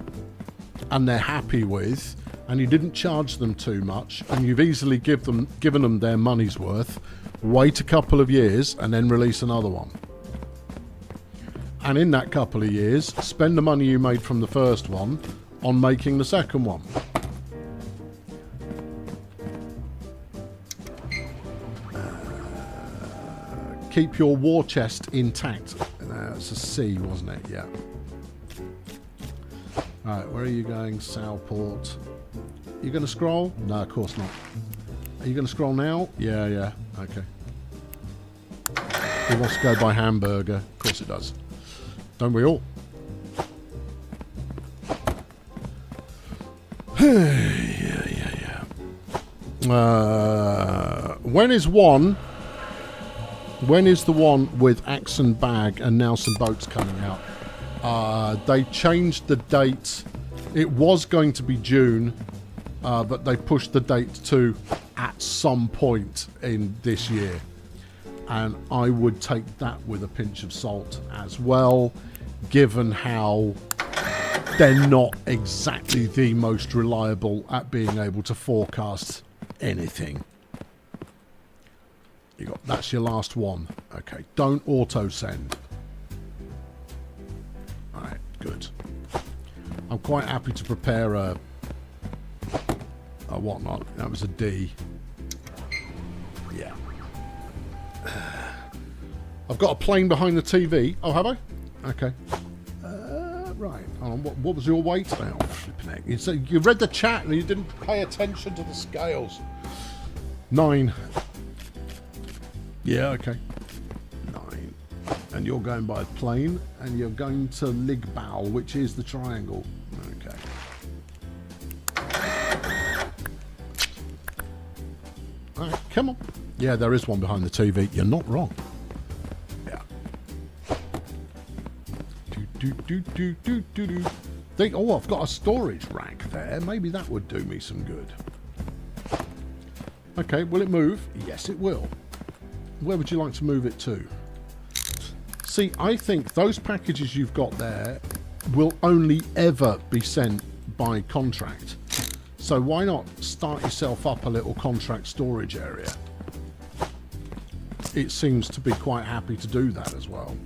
and they're happy with, and you didn't charge them too much, and you've easily given them their money's worth, wait a couple of years and then release another one. And in that couple of years, spend the money you made from the first one on making the second one. keep your war chest intact. It's a C, wasn't it? Yeah. Alright, where are you going? Southport. You going to scroll? No, of course not. Are you going to scroll now? Yeah, yeah. Okay. He wants to go by hamburger. Of course it does. Don't we all? yeah. When is the one with Axe and Bag and Now Some Boats coming out? They changed the date. It was going to be June, but they pushed the date to at some point in this year. And I would take that with a pinch of salt as well, given how they're not exactly the most reliable at being able to forecast anything. That's your last one. Okay, don't auto-send. Alright, good. I'm quite happy to prepare a whatnot. That was a D. Yeah. I've got a plane behind the TV. Oh, have I? Okay. Right. What was your weight? Oh, flipping heck. You read the chat and you didn't pay attention to the scales. 9. Yeah, okay. 9. And you're going by plane, and you're going to Ligbao, which is the triangle. Okay. Alright, come on. Yeah, there is one behind the TV. You're not wrong. Yeah. Oh, I've got a storage rack there. Maybe that would do me some good. Okay, will it move? Yes, it will. Where would you like to move it to? See, I think those packages you've got there will only ever be sent by contract. So why not start yourself up a little contract storage area? It seems to be quite happy to do that as well.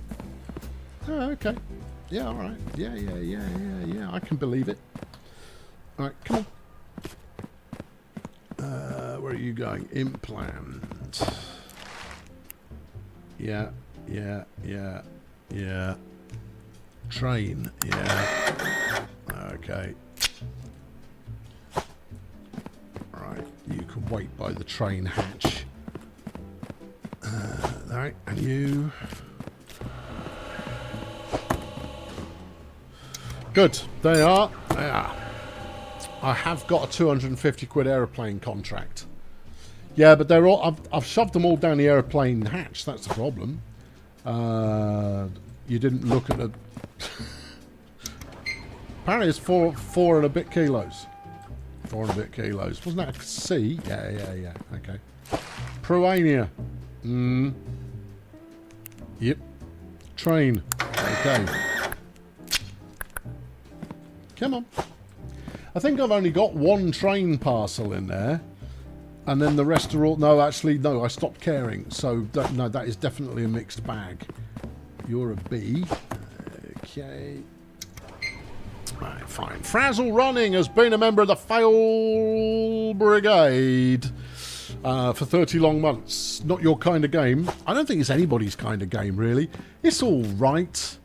Oh, okay. Yeah, all right. Yeah. I can believe it. All right, come on. Where are you going? Implant. Yeah. Train. Yeah. Okay. Right. You can wait by the train hatch. Alright, and you... Good. They are. I have got a 250 quid aeroplane contract. Yeah, but they're all... I've shoved them all down the aeroplane hatch. That's the problem. You didn't look at the... Apparently it's 4 and a bit kilos. 4 and a bit kilos. Wasn't that a C? Yeah. Okay. Pruania. Yep. Train. Okay. Come on. I think I've only got one train parcel in there. And then the rest are all... No, actually, no, I stopped caring. So, no, that is definitely a mixed bag. You're a B. Okay. Right, fine. Frazzle Running has been a member of the Fail Brigade for 30 long months. Not your kind of game. I don't think it's anybody's kind of game, really. It's all right.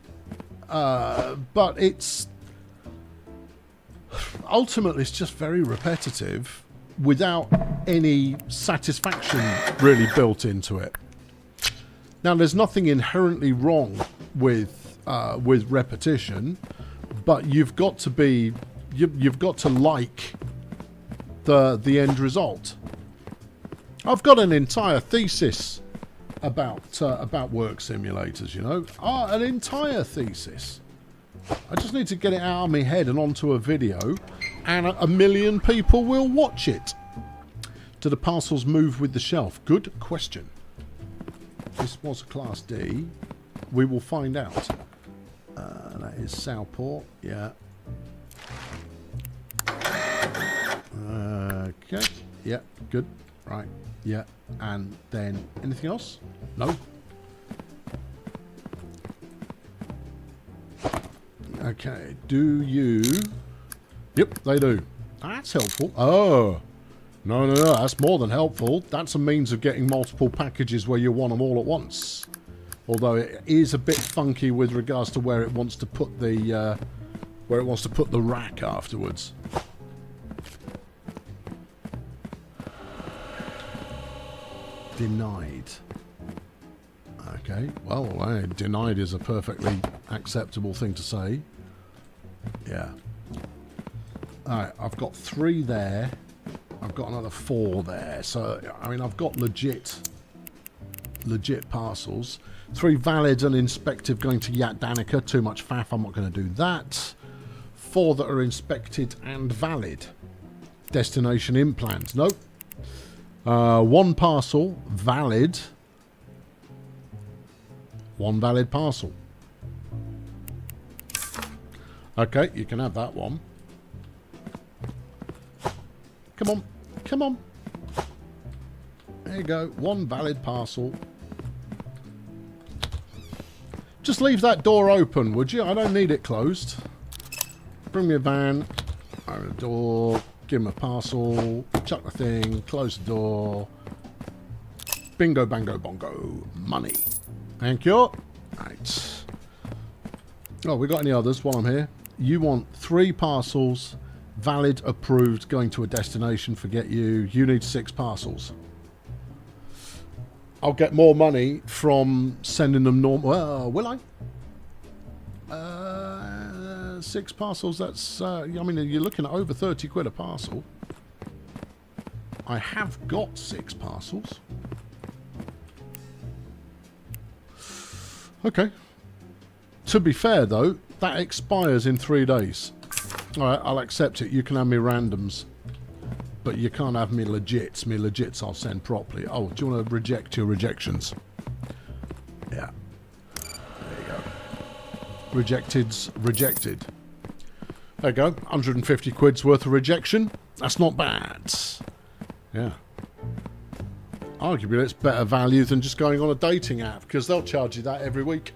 But it's... Ultimately, it's just very repetitive without any satisfaction really built into it. Now, there's nothing inherently wrong with repetition, but you've got to be, you've got to like the end result. I've got an entire thesis about work simulators, you know, an entire thesis. I just need to get it out of my head and onto a video, and a million people will watch it. Do the parcels move with the shelf? Good question. This was a Class D. We will find out. That is Southport. Yeah. Okay. Yeah. Good. Right. Yeah. And then anything else? No. Okay. Do you... Yep, they do. That's helpful. Oh. No. That's more than helpful. That's a means of getting multiple packages where you want them all at once. Although it is a bit funky with regards to where it wants to put the rack afterwards. Denied. Okay, well, denied is a perfectly acceptable thing to say. Yeah. Alright, I've got 3 there. I've got another 4 there. So, I mean, I've got legit parcels. 3 valid and inspective going to Yat Danica. Too much faff, I'm not going to do that. 4 that are inspected and valid. Destination implants. Nope. 1 parcel, valid. 1 valid parcel. Okay, you can have that one. Come on, come on. There you go, 1 valid parcel. Just leave that door open, would you? I don't need it closed. Bring me a van, open the door, give him a parcel, chuck the thing, close the door. Bingo, bango, bongo. Money. Thank you. Right. Oh, we got any others while I'm here? You want 3 parcels, valid, approved, going to a destination, forget you. You need 6 parcels. I'll get more money from sending them normal. Will I? 6 parcels, that's, I mean, you're looking at over 30 quid a parcel. I have got 6 parcels. Okay. To be fair, though, that expires in 3 days. Alright, I'll accept it. You can have me randoms. But you can't have me legits. Me legits I'll send properly. Oh, do you want to reject your rejections? Yeah. There you go. Rejected's rejected. There you go. 150 quid's worth of rejection. That's not bad. Yeah. Arguably, it's better value than just going on a dating app, because they'll charge you that every week.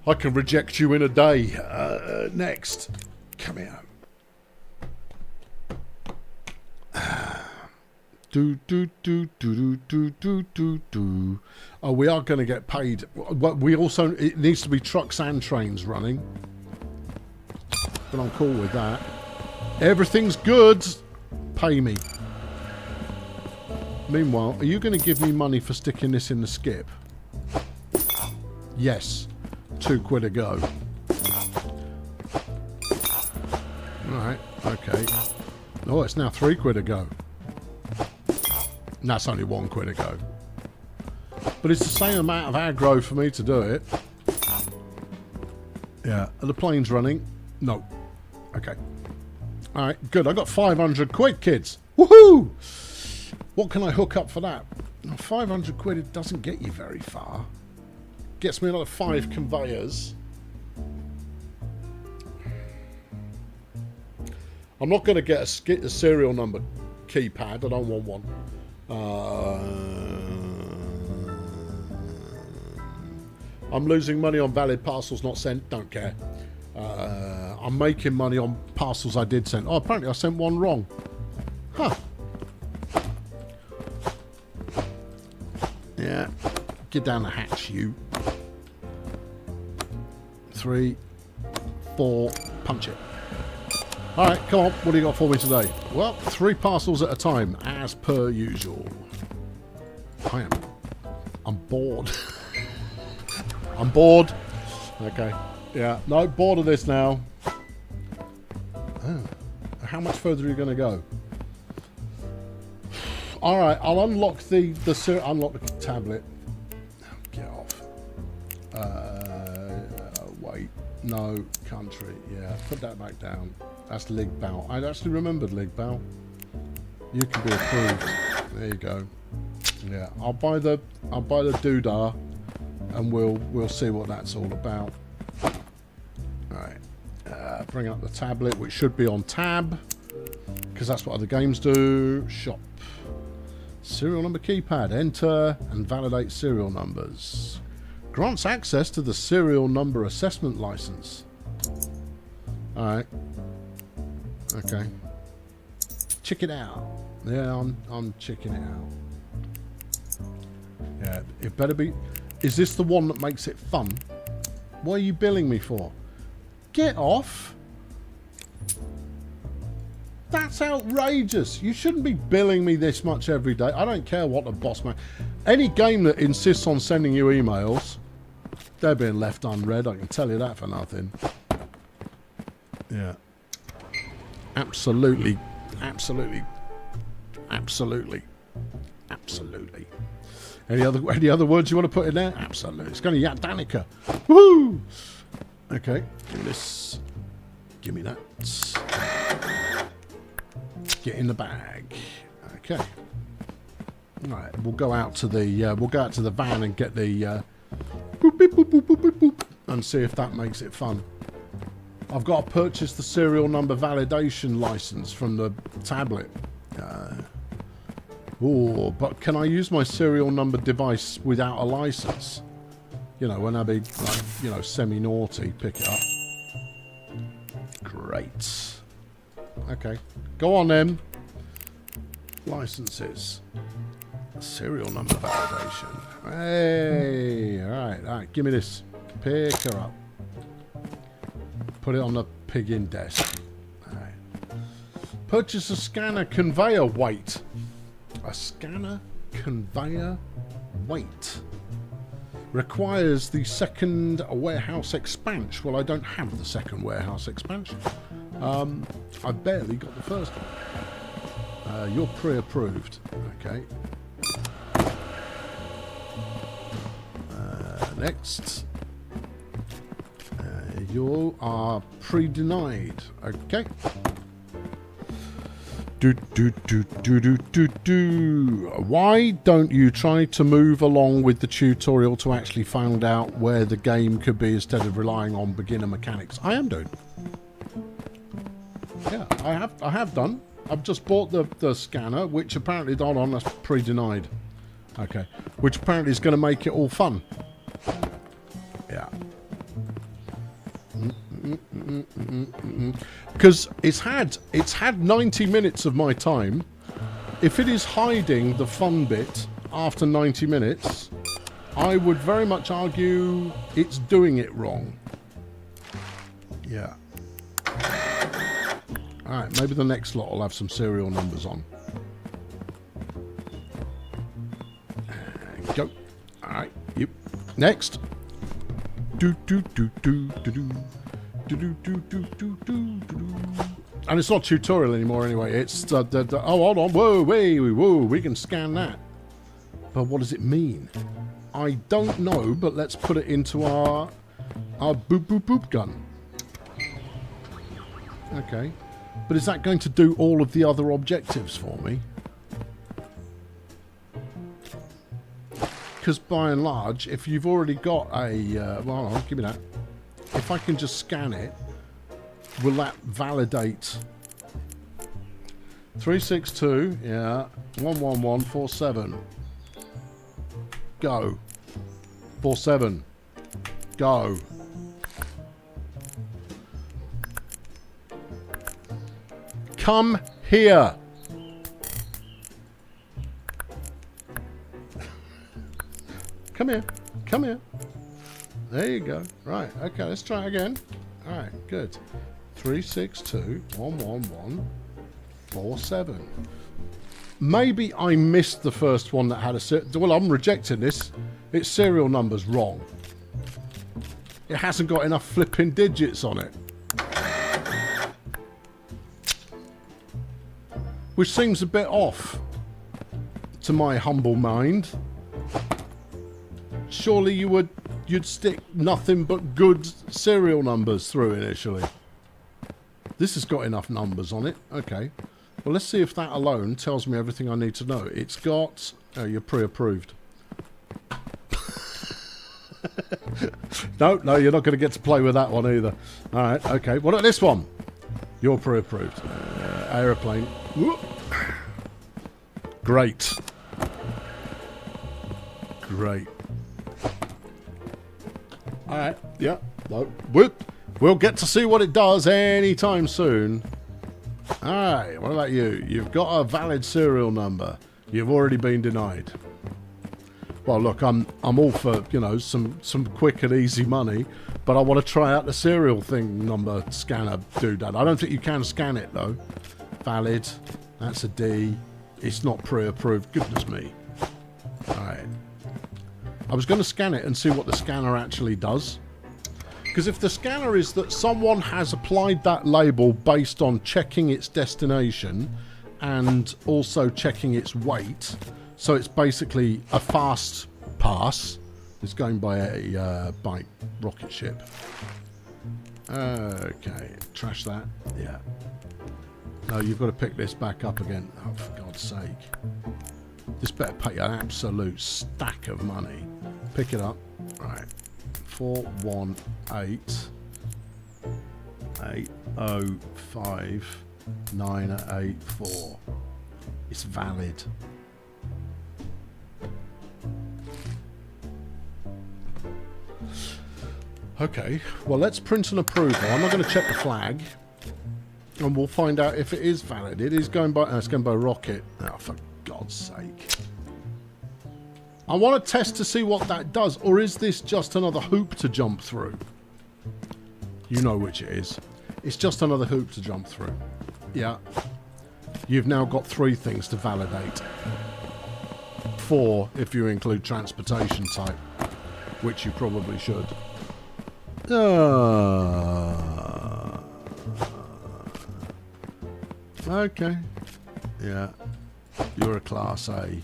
I can reject you in a day. Next. Come here. Oh, we are going to get paid. But we also, it needs to be trucks and trains running. But I'm cool with that. Everything's good. Pay me. Meanwhile, are you going to give me money for sticking this in the skip? Yes. 2 quid a go. Alright, okay. Oh, it's now 3 quid a go. And that's only 1 quid a go. But it's the same amount of aggro for me to do it. Yeah. Are the planes running? No. Okay. Alright, good. I got 500 quid, kids. Woohoo! What can I hook up for that? 500 quid, it doesn't get you very far. Gets me another 5 conveyors. I'm not going to get a serial number keypad. I don't want one. I'm losing money on valid parcels not sent. Don't care. I'm making money on parcels I did send. Oh, apparently I sent one wrong. Huh. Yeah. Get down the hatch, you. 3, 4, punch it. Alright, come on. What do you got for me today? Well, 3 parcels at a time, as per usual. I'm bored. I'm bored. Okay. Yeah. No, bored of this now. Oh. How much further are you going to go? Alright, I'll unlock unlock the tablet. Get off. Wait. No. Country. Yeah. Put that back down. That's Ligbao. I actually remembered Ligbao. You can be approved. There you go. Yeah. I'll buy the doodah, and we'll see what that's all about. Alright. Bring up the tablet, which should be on tab, because that's what other games do. Shop. Serial number keypad. Enter and validate serial numbers. Grants access to the serial number assessment license. Alright. Okay. Check it out. Yeah, I'm checking it out. Yeah, Is this the one that makes it fun? What are you billing me for? Get off. That's outrageous. You shouldn't be billing me this much every day. I don't care what the boss man... Any game that insists on sending you emails, they're being left unread. I can tell you that for nothing. Yeah. Absolutely. Absolutely. Absolutely. Absolutely. Any other words you want to put in there? Absolutely. It's going to Yat Danica. Woo! Okay. Give me this. Give me that. Get in the bag. Okay. Right. We'll go out to the van and get the boop, beep, boop, boop, boop, boop, boop, and see if that makes it fun. I've got to purchase the serial number validation license from the tablet. Oh, but can I use my serial number device without a license? You know, when I be like, you know, semi-naughty, pick it up. Great. Okay. Go on then. Licenses. Serial number validation. Hey! Alright. Give me this. Pick her up. Put it on the pig-in desk. Alright. Purchase a scanner conveyor weight. A scanner conveyor weight. Requires the second warehouse expansion. Well, I don't have the second warehouse expansion. I barely got the first one. You're pre-approved. Okay. Next. You are pre-denied. Okay. Why don't you try to move along with the tutorial to actually find out where the game could be instead of relying on beginner mechanics? I am doing. Yeah, I have done. I've just bought the scanner, which apparently, hold on, that's pre-denied. Okay. Which apparently is going to make it all fun. Yeah. Because it's had 90 minutes of my time. If it is hiding the fun bit after 90 minutes, I would very much argue it's doing it wrong. Yeah. Alright, maybe the next lot will have some serial numbers on. Go. Alright, yep. Next. And it's not tutorial anymore anyway. It's oh, hold on. Whoa, we can scan that. But what does it mean? I don't know, but let's put it into our boop boop boop gun. Okay. But is that going to do all of the other objectives for me? Because by and large, if you've already got a... well, hold on, give me that. If I can just scan it, will that validate... 362, yeah. 11147. Go. 47. Go. Come here. Come here. Come here. There you go. Right. Okay. Let's try again. All right. Good. 362 111 47. Maybe I missed the first one that had a... Well, I'm rejecting this. Its serial number's wrong. It hasn't got enough flipping digits on it. Which seems a bit off, to my humble mind. Surely you'd stick nothing but good serial numbers through initially. This has got enough numbers on it. Okay. Well, let's see if that alone tells me everything I need to know. It's got... Oh, you're pre-approved. No, you're not going to get to play with that one either. All right, okay. What about this one? You're pre-approved. Aeroplane. Whoop. Great. Great. All right. Yeah. We'll get to see what it does anytime soon. All right. What about you? You've got a valid serial number. You've already been denied. Well, look, I'm all for, you know, some quick and easy money, but I want to try out the serial thing number scanner doodad. I don't think you can scan it though. Valid. That's a D. It's not pre-approved. Goodness me. Alright. I was going to scan it and see what the scanner actually does. Because if the scanner is that someone has applied that label based on checking its destination and also checking its weight, so it's basically a fast pass. It's going by a rocket ship. Okay, trash that. Yeah. No, you've got to pick this back up again. Oh, for God's sake. This better pay an absolute stack of money. Pick it up. Right. 418 805 984. It's valid. Okay, well, let's print an approval. I'm not going to check the flag, and we'll find out if it is valid. It is going by. It's going by rocket. Oh, for God's sake! I want to test to see what that does, or is this just another hoop to jump through? You know which it is. It's just another hoop to jump through. Yeah. You've now got 3 things to validate. 4 if you include transportation type, which you probably should. Okay. Yeah. You're a Class A.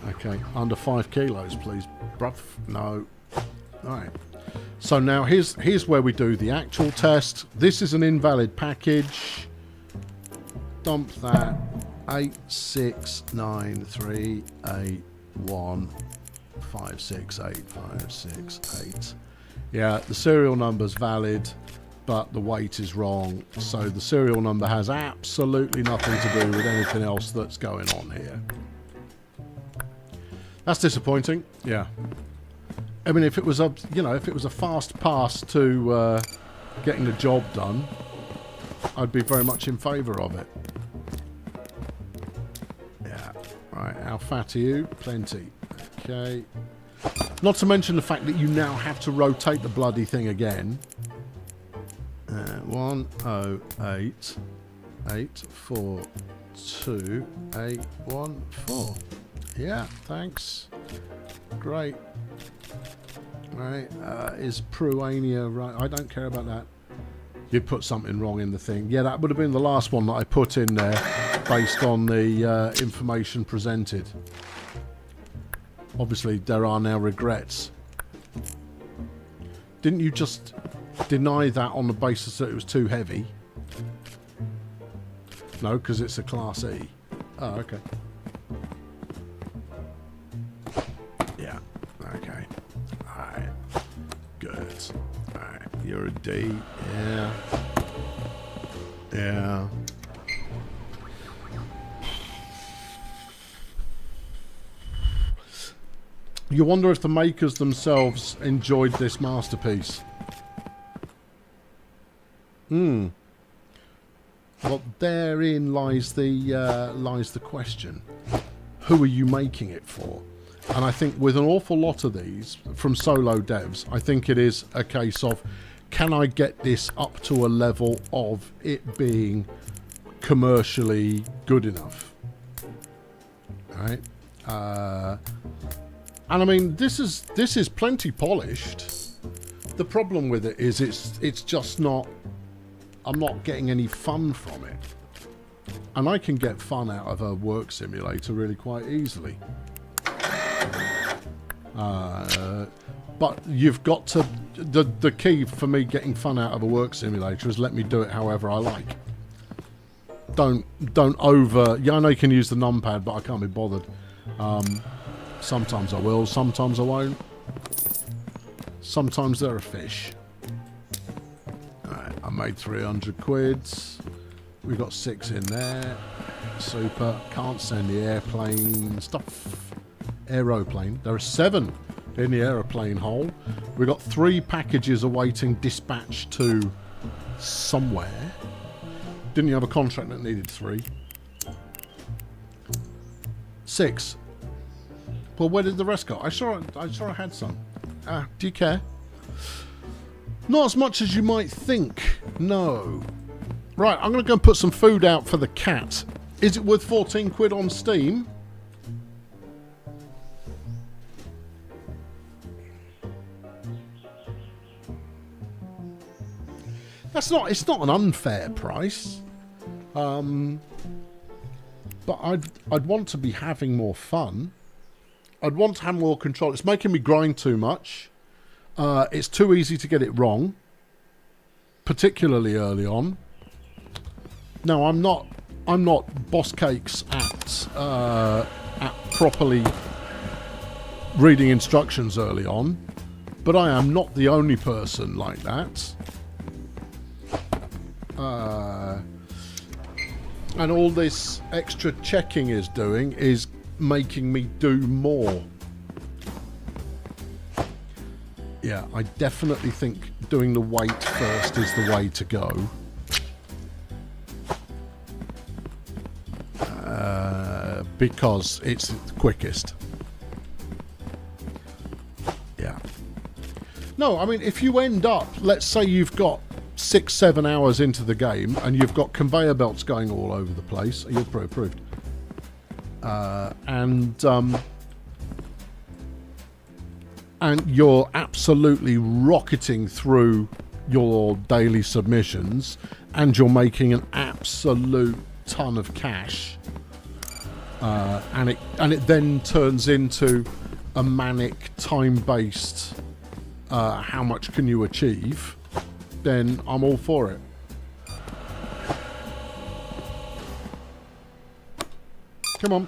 Okay. Under 5 kilos, please, bruv. No. Alright. So now here's where we do the actual test. This is an invalid package. Dump that. 8693815685668. Yeah, the serial number's valid, but the weight is wrong. So the serial number has absolutely nothing to do with anything else that's going on here. That's disappointing. Yeah. I mean, if it was a, you know, if it was a fast pass to getting the job done, I'd be very much in favour of it. Yeah. Right. How fat are you? Plenty. Okay. Not to mention the fact that you now have to rotate the bloody thing again. 108 842 814. Yeah. Thanks. Great. Right, is Pruania right? I don't care about that. You put something wrong in the thing. Yeah, that would have been the last one that I put in there based on the information presented. Obviously, there are now regrets. Didn't you just deny that on the basis that it was too heavy? No, because it's a Class E. Oh, okay. Yeah, okay. Alright. Good. Alright, you're a D. Yeah. Yeah. You wonder if the makers themselves enjoyed this masterpiece. Well, therein lies the question. Who are you making it for? And I think with an awful lot of these from solo devs, I think it is a case of, can I get this up to a level of it being commercially good enough? Right? And I mean, this is plenty polished. The problem with it is it's just not. I'm not getting any fun from it, and I can get fun out of a work simulator really quite easily. But you've got to. The key for me getting fun out of a work simulator is let me do it however I like. Don't over. Yeah, I know you can use the numpad, but I can't be bothered. Sometimes I will, sometimes I won't. Sometimes they're a fish. Alright, I made 300 quids. We've got 6 in there. Super. Can't send the airplane stuff. Aeroplane. There are 7 in the aeroplane hole. We've got 3 packages awaiting dispatch to somewhere. Didn't you have a contract that needed 3? 6. Well, where did the rest go? I saw I had some. Do you care? Not as much as you might think. No. Right, I'm going to go and put some food out for the cat. Is it worth 14 quid on Steam? It's not an unfair price. But I'd want to be having more fun. I'd want to have more control. It's making me grind too much. It's too easy to get it wrong, particularly early on. No, I'm not boss cakes at properly reading instructions early on, but I am not the only person like that. And all this extra checking is doing is making me do more. Yeah, I definitely think doing the wait first is the way to go. Because it's the quickest. Yeah. No, I mean, if you end up, let's say you've got 6-7 hours into the game and you've got conveyor belts going all over the place, you're pre-approved. And you're absolutely rocketing through your daily submissions and you're making an absolute ton of cash, and it then turns into a manic time-based how much can you achieve, then I'm all for it. Come on.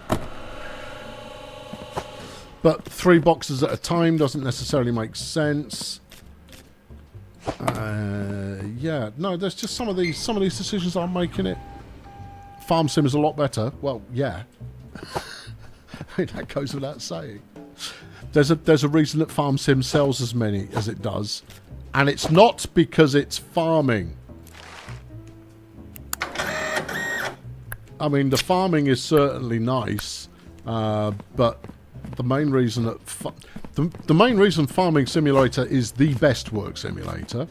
But 3 boxes at a time doesn't necessarily make sense. Yeah, no, there's just some of these decisions I'm making it. Farm Sim is a lot better. Well, yeah. I mean, that goes without saying. There's a reason that Farm Sim sells as many as it does, and it's not because it's farming. I mean, the farming is certainly nice, but the main reason that the main reason Farming Simulator is the best work simulator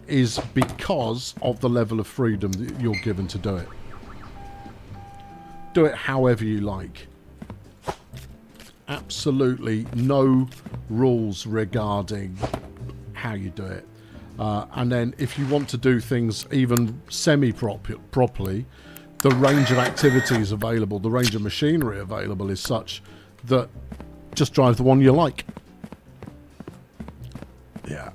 is because of the level of freedom that you're given to do it. Do it however you like. Absolutely no rules regarding how you do it. And then if you want to do things even semi-properly, the range of activities available, the range of machinery available is such that just drive the one you like. Yeah.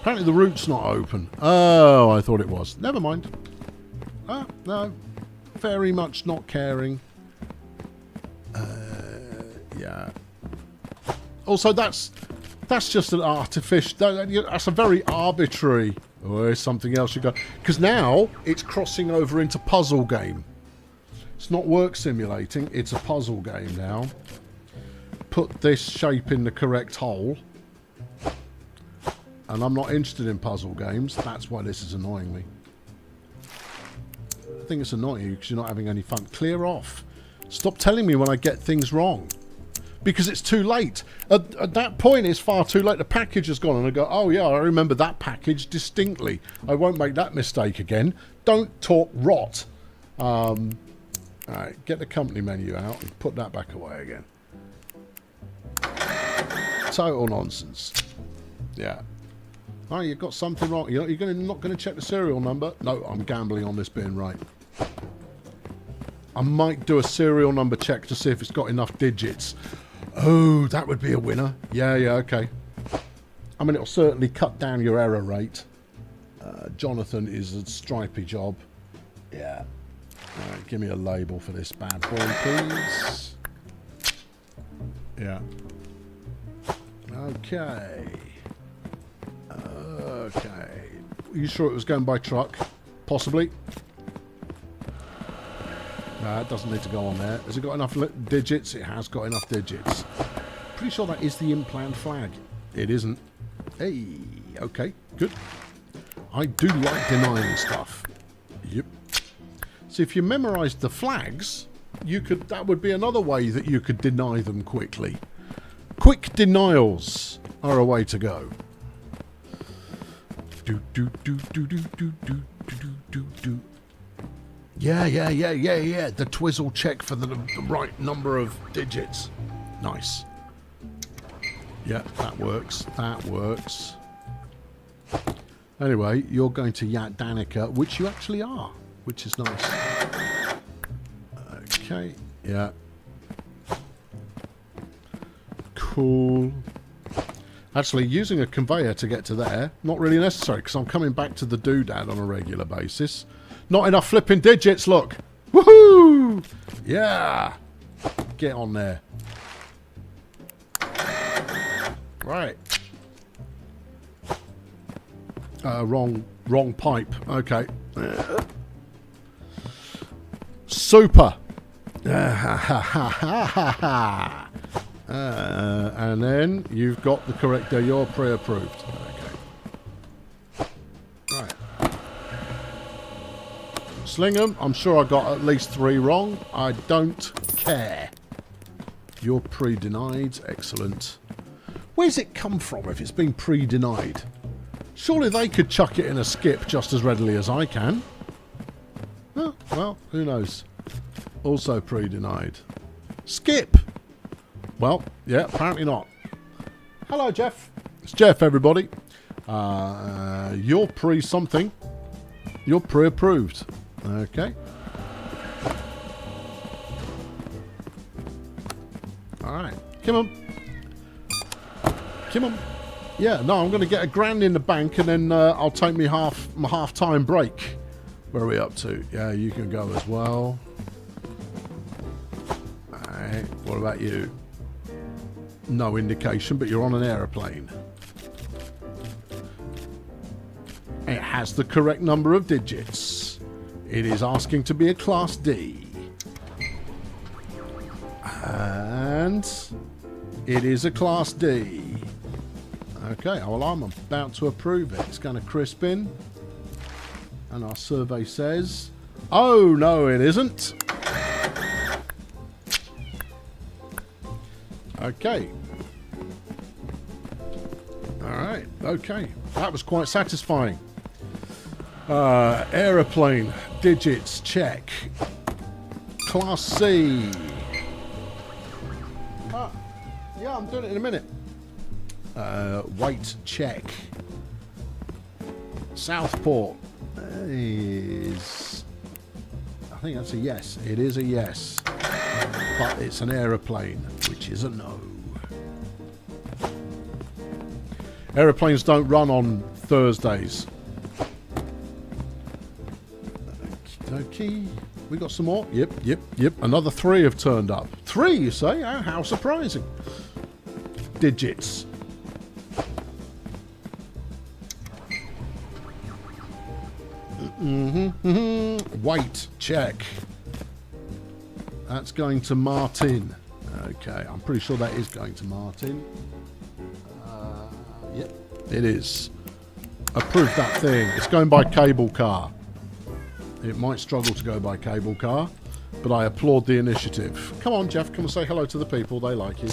Apparently the route's not open. Oh, I thought it was. Never mind. No. Very much not caring. Yeah. Also, that's just an artificial... That's a very arbitrary... Oh, there's something else you got. Because now it's crossing over into puzzle game. It's not work simulating. It's a puzzle game now. Put this shape in the correct hole. And I'm not interested in puzzle games. That's why this is annoying me. I think it's annoying you because you're not having any fun. Clear off. Stop telling me when I get things wrong. Because it's too late. At that point, it's far too late. The package has gone, and I go, oh yeah, I remember that package distinctly. I won't make that mistake again. Don't talk rot. Alright, get the company menu out and put that back away again. Total nonsense. Yeah. Oh, you've got something wrong. You're not going to check the serial number? No, I'm gambling on this being right. I might do a serial number check to see if it's got enough digits. Oh, that would be a winner. Yeah, okay. I mean, it'll certainly cut down your error rate. Jonathan is a stripy job. Yeah. All right, give me a label for this bad boy, please. Yeah. Okay. Okay. Are you sure it was going by truck? Possibly. No, it doesn't need to go on there. Has it got enough digits? It has got enough digits. Pretty sure that is the implant flag. It isn't. Hey, okay, good. I do like denying stuff. Yep. So if you memorised the flags, you could. That would be another way that you could deny them quickly. Quick denials are a way to go. Yeah. The twizzle check for the right number of digits. Nice. Yeah, that works. That works. Anyway, you're going to Yat Danica, which you actually are, which is nice. Okay, yeah. Cool. Actually, using a conveyor to get to there, not really necessary, because I'm coming back to the doodad on a regular basis. Not enough flipping digits, look! Woohoo! Yeah! Get on there. Right. Wrong pipe. Okay. Super. And then you've got the correct. You're pre-approved. Okay. Right. Sling 'em. I'm sure I got at least 3 wrong. I don't care. You're pre-denied. Excellent. Where's it come from if it's been pre-denied? Surely they could chuck it in a skip just as readily as I can. Oh, well, who knows? Also pre-denied. Skip! Well, yeah, apparently not. Hello, Jeff. It's Jeff, everybody. You're pre-something. You're pre-approved. Okay. Alright. Come on. Come on. Yeah, no, I'm going to get £1,000 in the bank and then I'll take my half-time break. Where are we up to? Yeah, you can go as well. Alright, what about you? No indication, but you're on an aeroplane. It has the correct number of digits. It is asking to be a Class D. And it is a Class D. Okay, well, I'm about to approve it. It's going to crisp in. And our survey says, oh, no, it isn't. Okay. Alright, okay. That was quite satisfying. Aeroplane, digits, check. Class C. Yeah, I'm doing it in a minute. Weight, check. Southport is... I think that's a yes. It is a yes. But it's an aeroplane, which is a no. Aeroplanes don't run on Thursdays. Okay. We got some more? Yep. Another 3 have turned up. 3, you say? Oh, how surprising. Digits. Weight, check. That's going to Martin. Okay, I'm pretty sure that is going to Martin. Yep, it is. Approve that thing. It's going by cable car. It might struggle to go by cable car, but I applaud the initiative. Come on, Jeff, come and say hello to the people. They like you.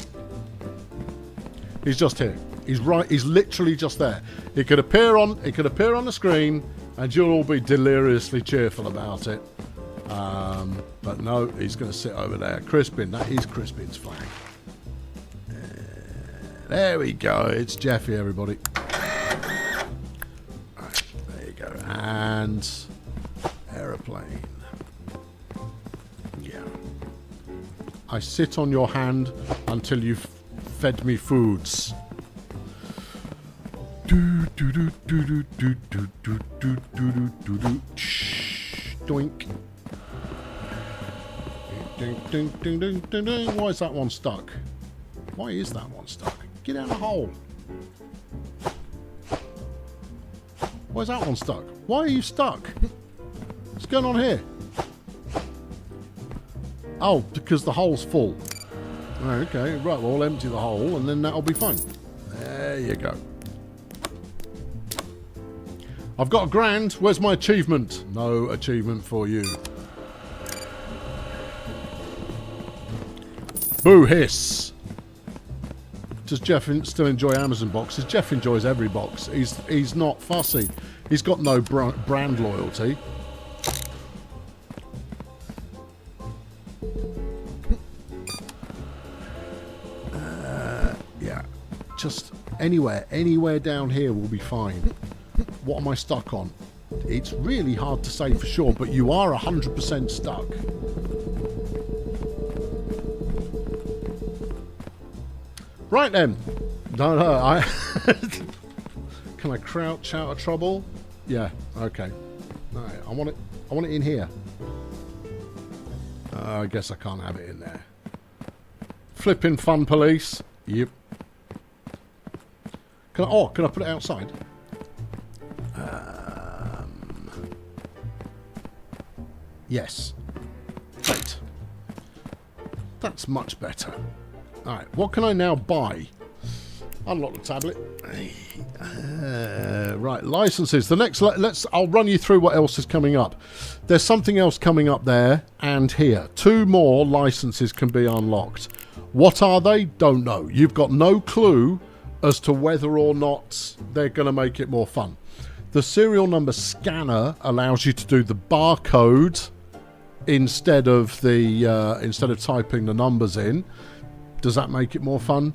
He's just here. He's right. He's literally just there. He could appear on the screen, and you'll all be deliriously cheerful about it. But no, he's going to sit over there. Crispin, that is Crispin's flag. There we go. It's Jeffy, everybody. Right, there you go. And aeroplane. Yeah. I sit on your hand until you've fed me foods. Doink. Ding, ding, ding, ding, ding. Why is that one stuck? Why is that one stuck? Get out of the hole. Why is that one stuck? Why are you stuck? What's going on here? Oh, because the hole's full. Okay, right, well, I'll empty the hole and then that'll be fine. There you go. I've got a grand. Where's my achievement? No achievement for you. Boo hiss. Does Jeff still enjoy Amazon boxes? Jeff enjoys every box. He's not fussy. He's got no brand loyalty. Yeah. Just anywhere down here will be fine. What am I stuck on? It's really hard to say for sure, but you are 100% stuck. Right then. No, can I crouch out of trouble? Yeah, okay. Alright, I want it in here. I guess I can't have it in there. Flipping fun police. Yep. Can I put it outside? Yes. Right. That's much better. Alright, what can I now buy? Unlock the tablet. Right, licenses. The next, I'll run you through what else is coming up. There's something else coming up there and here. 2 more licenses can be unlocked. What are they? Don't know. You've got no clue as to whether or not they're going to make it more fun. The serial number scanner allows you to do the barcode instead of typing the numbers in. Does that make it more fun?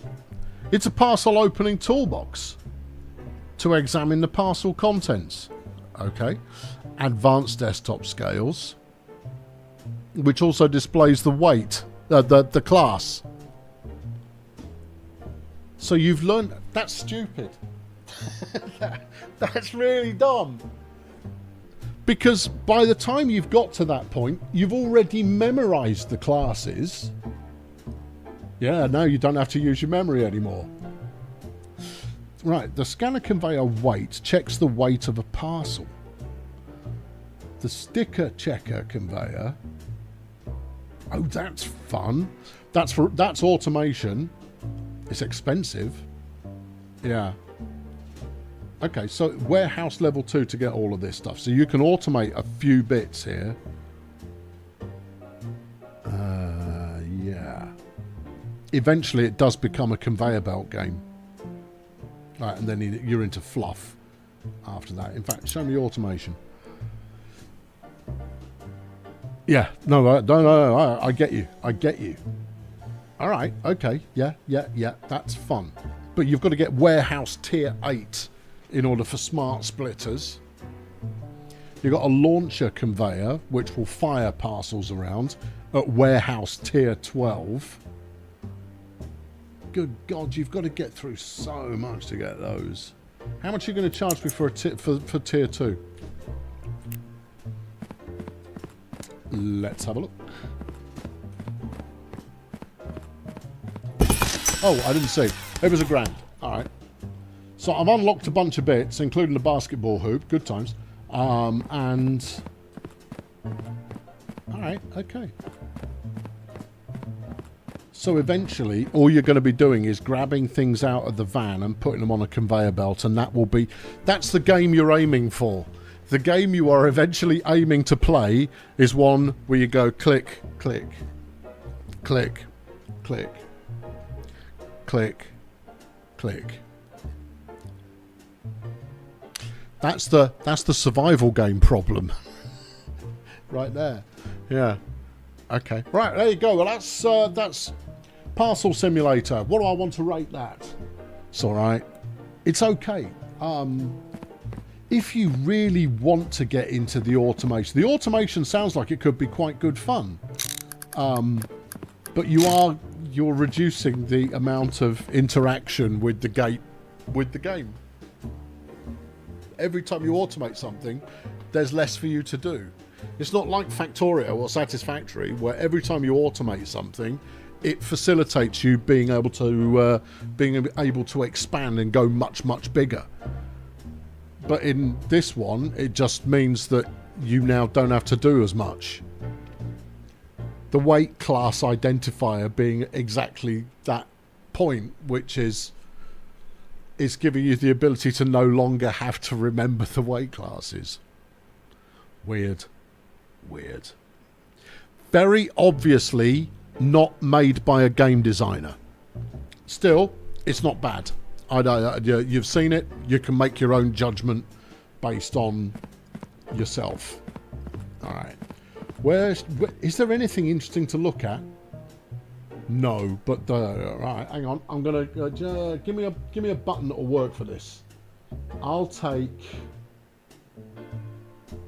It's a parcel opening toolbox to examine the parcel contents. Okay. Advanced desktop scales, which also displays the weight, the class. So you've learned... That's stupid. That's really dumb. Because by the time you've got to that point, you've already memorized the classes. Yeah, now you don't have to use your memory anymore. Right, the scanner conveyor weight checks the weight of a parcel. The sticker checker conveyor... Oh, that's fun. That's automation. It's expensive. Yeah. Okay, so warehouse level 2 to get all of this stuff. So you can automate a few bits here. Yeah. Eventually it does become a conveyor belt game. Right, and then you're into fluff after that. In fact, show me automation. Yeah, no, I get you. I get you. All right, okay, yeah, that's fun. But you've got to get warehouse tier 8 in order for smart splitters. You've got a launcher conveyor, which will fire parcels around at warehouse tier 12. Good God, you've got to get through so much to get those. How much are you going to charge me for tier 2? Let's have a look. Oh, I didn't see. It was £1,000. Alright. So I've unlocked a bunch of bits, including the basketball hoop. Good times. And... Alright, okay. So eventually, all you're going to be doing is grabbing things out of the van and putting them on a conveyor belt, and that will be... That's the game you're aiming for. The game you are eventually aiming to play is one where you go click, click, click, click, click, click. That's the survival game problem. Right there. Yeah. Okay. Right, there you go. Well, that's Parcel Simulator. What do I want to rate that? It's all right. It's okay. If you really want to get into the automation sounds like it could be quite good fun. But you're reducing the amount of interaction with the game. Every time you automate something, there's less for you to do. It's not like Factorio or Satisfactory, where every time you automate something, it facilitates you being able to expand and go much, much bigger. But in this one, it just means that you now don't have to do as much. The weight class identifier being exactly that point, which is it's giving you the ability to no longer have to remember the weight classes. Weird. Weird. Very obviously not made by a game designer. Still, it's not bad. You've seen it. You can make your own judgment based on yourself. All right. Is there anything interesting to look at? No, but right. Hang on. I'm gonna give me a button that'll work for this. I'll take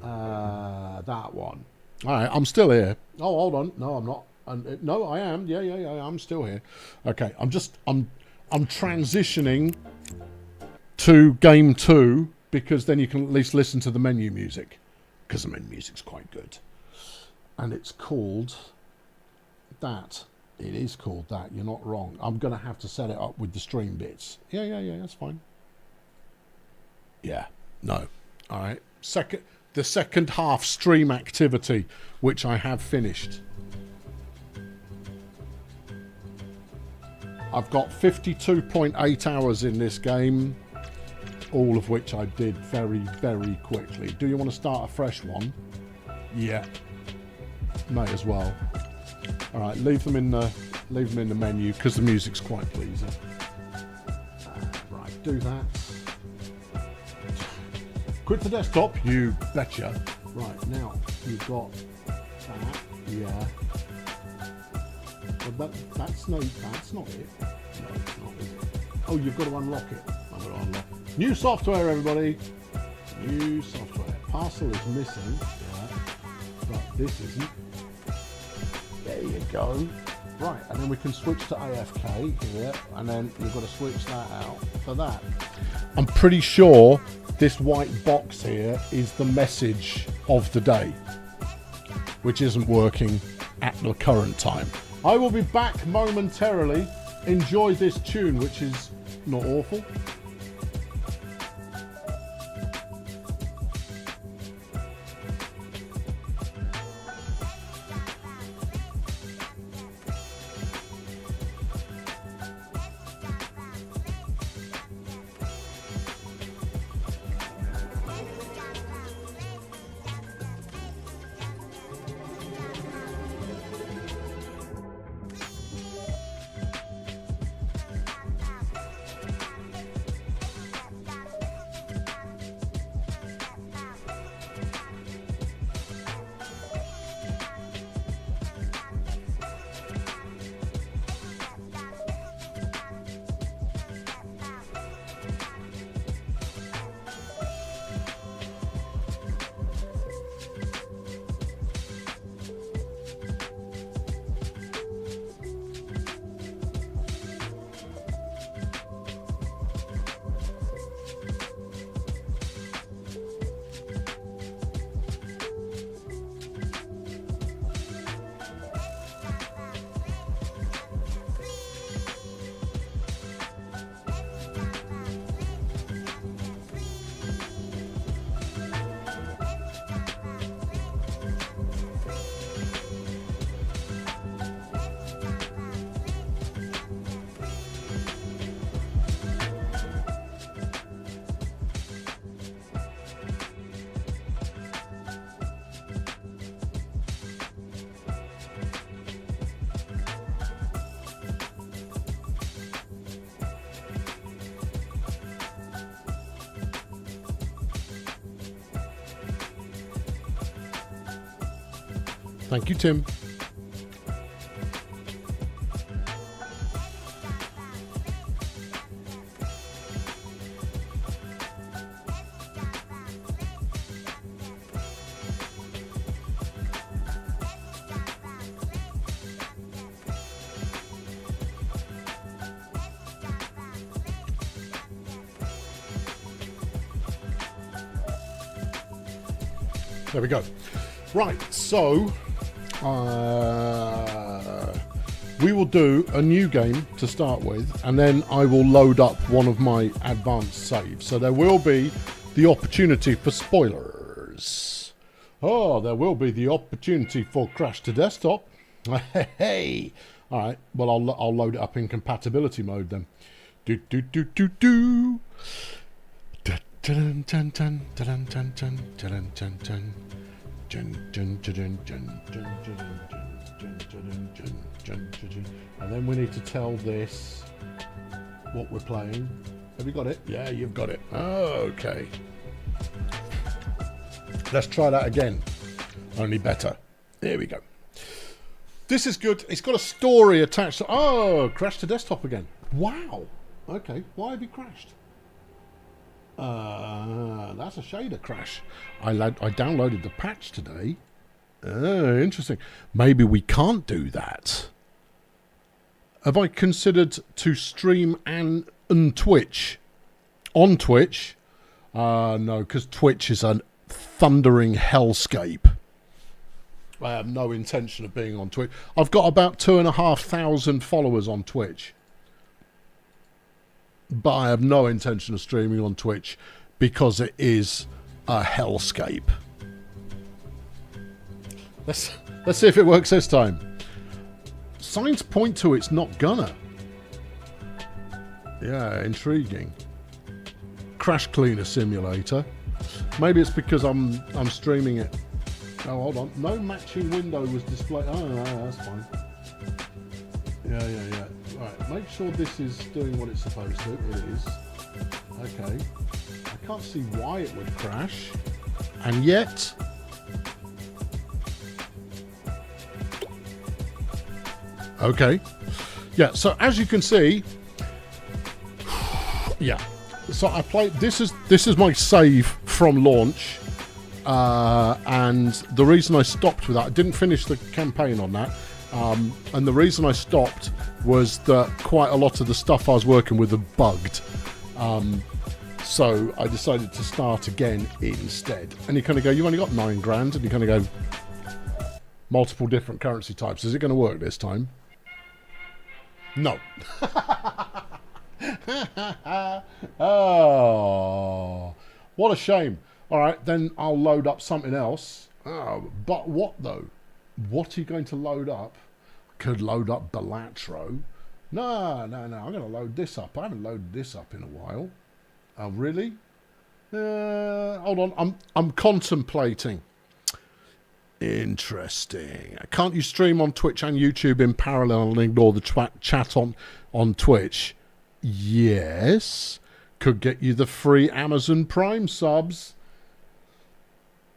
that one. All right. I'm still here. Oh, hold on. No, I'm not. No, I am. Yeah. I'm still here. Okay. I'm transitioning to game 2 because then you can at least listen to the menu music, because the menu music's quite good. And it's called that. It is called that. You're not wrong. I'm going to have to set it up with the stream bits. Yeah. That's fine. Yeah. No. All right. The second half stream activity, which I have finished. I've got 52.8 hours in this game, all of which I did very, very quickly. Do you want to start a fresh one? Yeah. May as well. All right, leave them in the menu because the music's quite pleasing. Right, do that. Quit the desktop, you betcha. Right, now you've got that. Yeah. Well, that's not it. No, it's not, is it? Oh, you've got to unlock it. I've got to unlock it. New software, everybody. New software. Parcel is missing. Yeah. But this isn't. There you go. Right, and then we can switch to AFK here, and then you've got to switch that out for that. I'm pretty sure this white box here is the message of the day, which isn't working at the current time. I will be back momentarily. Enjoy this tune, which is not awful. Thank you, Tim. There we go. Right, so we will do a new game to start with, and then I will load up one of my advanced saves. So there will be the opportunity for spoilers. Oh, there will be the opportunity for crash to desktop. Hey, all right. Well, I'll load it up in compatibility mode then. Do do do do do. Dun dun dun dun dun dun dun dun dun dun. And then we need to tell this what we're playing. Have you got it? Yeah, you've got it. Okay. Let's try that again. Only better. There we go. This is good. It's got a story attached to... Oh, crashed to desktop again. Wow. Okay. Why have you crashed? That's a shader crash. I downloaded the patch today. Interesting. Maybe we can't do that. Have I considered to stream and Twitch? On Twitch? No, because Twitch is a thundering hellscape. I have no intention of being on Twitch. I've got about 2,500 followers on Twitch. But I have no intention of streaming on Twitch because it is a hellscape. Let's see if it works this time. Signs point to it's not gonna. Yeah, intriguing. Crash Cleaner Simulator. Maybe it's because I'm streaming it. Oh, hold on. No matching window was displayed. Oh, no, that's fine. Yeah. Right, make sure this is doing what it's supposed to. It is. Okay. I can't see why it would crash. And yet... Okay. Yeah, so as you can see... Yeah. So I played... This is my save from launch. And the reason I stopped with that... I didn't finish the campaign on that. And the reason I stopped was that quite a lot of the stuff I was working with had bugged. So I decided to start again instead. And you kind of go, you only got $9,000, and you kind of go, multiple different currency types. Is it going to work this time? No. Oh, what a shame. All right, then I'll load up something else. Oh, but what though? What are you going to load up? Could load up Balatro. No, I'm going to load this up. I haven't loaded this up in a while. Oh, really? Hold on. I'm contemplating. Interesting. Can't you stream on Twitch and YouTube in parallel and ignore the chat on Twitch? Yes. Could get you the free Amazon Prime subs.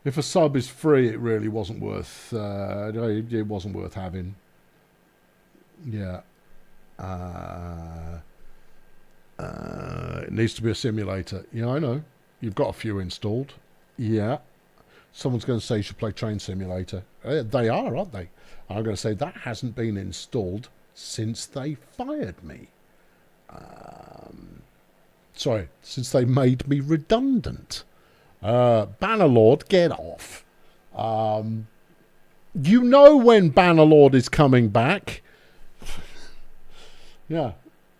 If a sub is free, it really wasn't worth. It wasn't worth having. Yeah. It needs to be a simulator. Yeah, I know. You've got a few installed. Yeah. Someone's going to say you should play Train Simulator. They are, aren't they? I'm going to say that hasn't been installed since they fired me. Sorry, since they made me redundant. Bannerlord, get off. You know when Bannerlord is coming back. Yeah,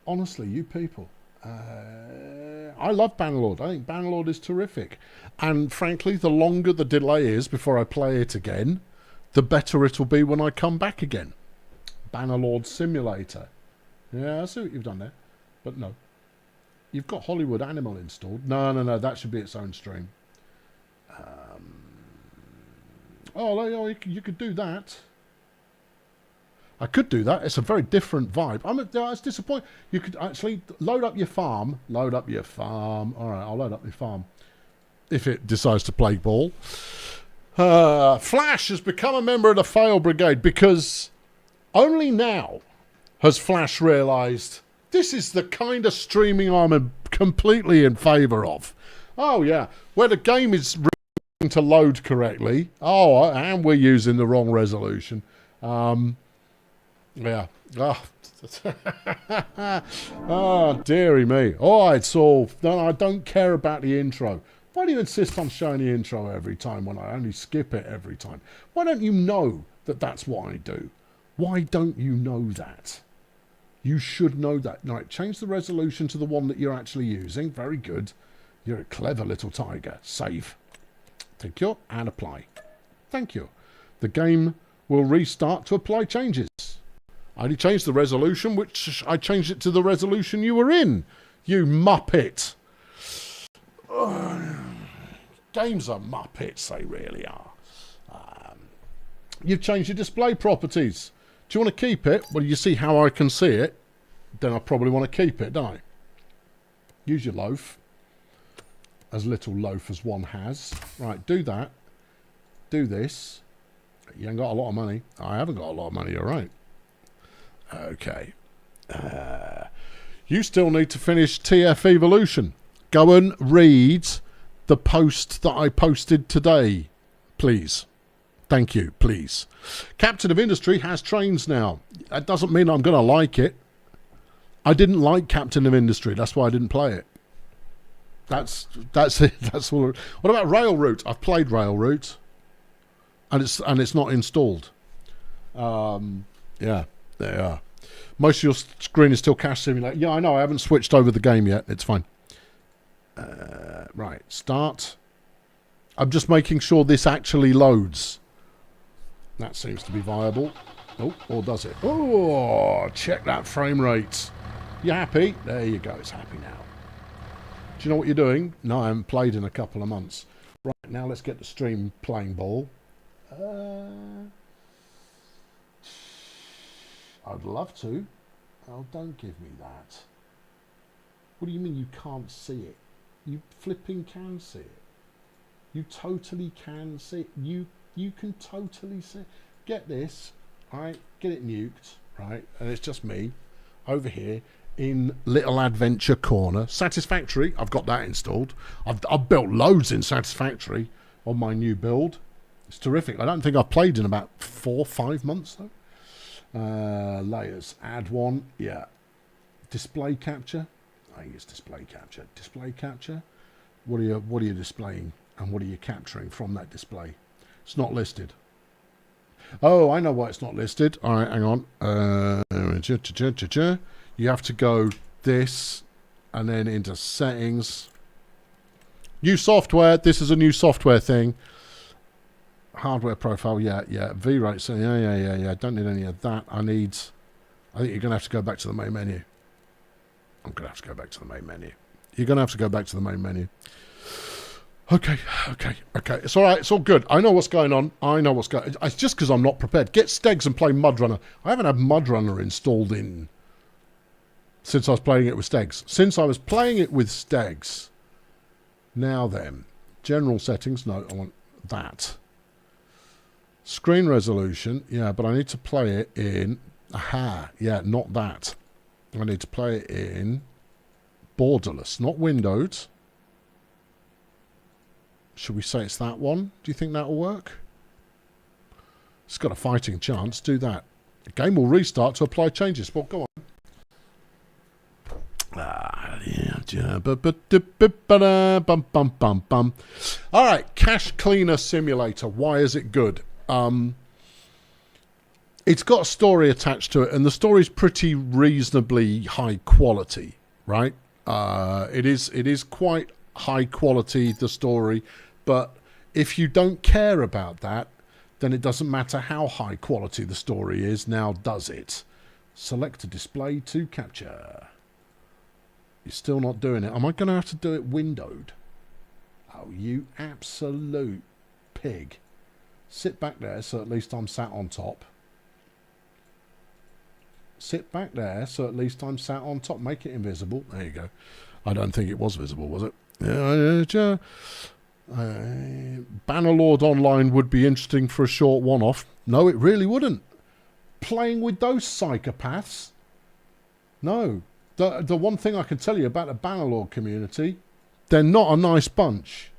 honestly, you people. I love Bannerlord. I think Bannerlord is terrific. And frankly, the longer the delay is before I play it again, the better it'll be when I come back again. Bannerlord Simulator. Yeah, I see what you've done there. But no. You've got Hollywood Animal installed. No, that should be its own stream. You could do that. I could do that. It's a very different vibe. I was disappointed. You could actually load up your farm. Load up your farm. All right, I'll load up your farm. If it decides to play ball. Flash has become a member of the Fail Brigade because only now has Flash realised this is the kind of streaming I'm completely in favour of. Oh, yeah. Where the game is to load correctly. Oh, and we're using the wrong resolution. Yeah. Oh, dearie me. Oh, it's all... No, I don't care about the intro. Why do you insist on showing the intro every time when I only skip it every time? Why don't you know that that's what I do? Why don't you know that? You should know that. Right, change the resolution to the one that you're actually using. Very good. You're a clever little tiger. Save. Thank you. And apply. Thank you. The game will restart to apply changes. I only changed the resolution, which I changed it to the resolution you were in. You muppet. Games are muppets, they really are. You've changed your display properties. Do you want to keep it? Well, you see how I can see it. Then I probably want to keep it, don't I? Use your loaf. As little loaf as one has. Right, do that. Do this. You ain't got a lot of money. I haven't got a lot of money, you're right. Okay. You still need to finish TF Evolution. Go and read the post that I posted today, please. Thank you, please. Captain of Industry has trains now. That doesn't mean I'm going to like it. I didn't like Captain of Industry. That's why I didn't play it. That's it. That's all. What about Railroute? I've played Railroute, and it's not installed. Yeah, there you are. Most of your screen is still Cash Simulator. Yeah, I know. I haven't switched over the game yet. It's fine. Right, start. I'm just making sure this actually loads. That seems to be viable. Oh, or does it? Oh, check that frame rate. You happy? There you go. It's happy now. Do you know what you're doing? No, I haven't played in a couple of months. Right, now let's get the stream playing ball. I'd love to. Oh, don't give me that. What do you mean you can't see it? You flipping can see it. You totally can see it. You can totally see it. Get this, right? Get it nuked, right? And it's just me over here in Little Adventure Corner. Satisfactory, I've got that installed. I've built loads in Satisfactory on my new build. It's terrific. I don't think I've played in about 4 or 5 months though. Layers, add one, yeah. Display capture. I think it's display capture. Display capture. What are you displaying and what are you capturing from that display? It's not listed. Oh, I know why it's not listed. All right, hang on. You have to go this and then into settings. New software. This is a new software thing. Hardware profile. Yeah. V-rate. So yeah. Don't need any of that. I think you're going to have to go back to the main menu. I'm going to have to go back to the main menu. You're going to have to go back to the main menu. Okay. It's all right. It's all good. I know what's going on. It's just because I'm not prepared. Get Stegs and play Mudrunner. I haven't had Mudrunner installed in since I was playing it with Stegs. Since I was playing it with Stegs. Now then. General settings. No, I want that. Screen resolution. Yeah, but I need to play it in... Aha. Yeah, not that. I need to play it in borderless, not windowed. Should we say it's that one? Do you think that'll work? It's got a fighting chance. Do that. The game will restart to apply changes. Well, go on. All right, Cache Cleaner Simulator. Why is it good? It's got a story attached to it, and the story's pretty reasonably high quality, right? It is quite high quality, the story, but if you don't care about that, then it doesn't matter how high quality the story is, now does it? Select a display to capture. You're still not doing it. Am I going to have to do it windowed? Oh, you absolute pig. Sit back there so at least I'm sat on top. Sit back there so at least I'm sat on top. Make it invisible. There you go. I don't think it was visible, was it? Yeah. Bannerlord Online would be interesting for a short one-off. No, it really wouldn't. Playing with those psychopaths? No. The one thing I can tell you about the Bannerlord community, they're not a nice bunch.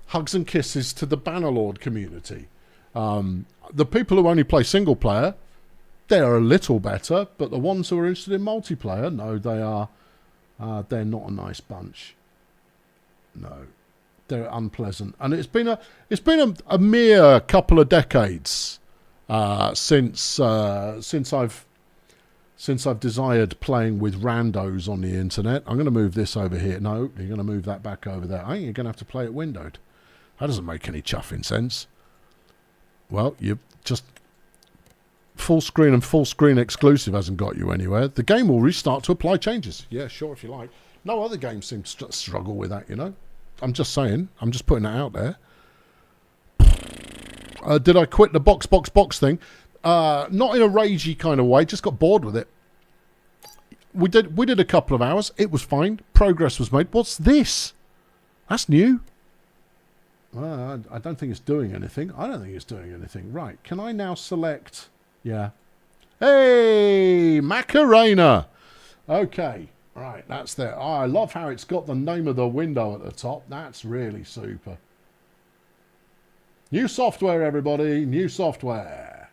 Hugs and kisses to the Bannerlord community. The people who only play single player, they're a little better, but the ones who are interested in multiplayer, no, they're not a nice bunch. No, they're unpleasant, and it's been a mere couple of decades since I've desired playing with randos on the internet. I'm going to move this over here. No, you're going to move that back over there. I think you're going to have to play it windowed. That doesn't make any chuffing sense. Well, you just full screen and full screen exclusive hasn't got you anywhere. The game will restart to apply changes. Yeah, sure, if you like. No other game seems to struggle with that, you know. I'm just saying. I'm just putting that out there. Did I quit the box thing? Not in a ragey kind of way. Just got bored with it. We did a couple of hours. It was fine. Progress was made. What's this? That's new. I don't think it's doing anything. I don't think it's doing anything. Right. Can I now select... Yeah. Hey! Macarena! Okay. Right. That's there. Oh, I love how it's got the name of the window at the top. That's really super. New software, everybody. New software.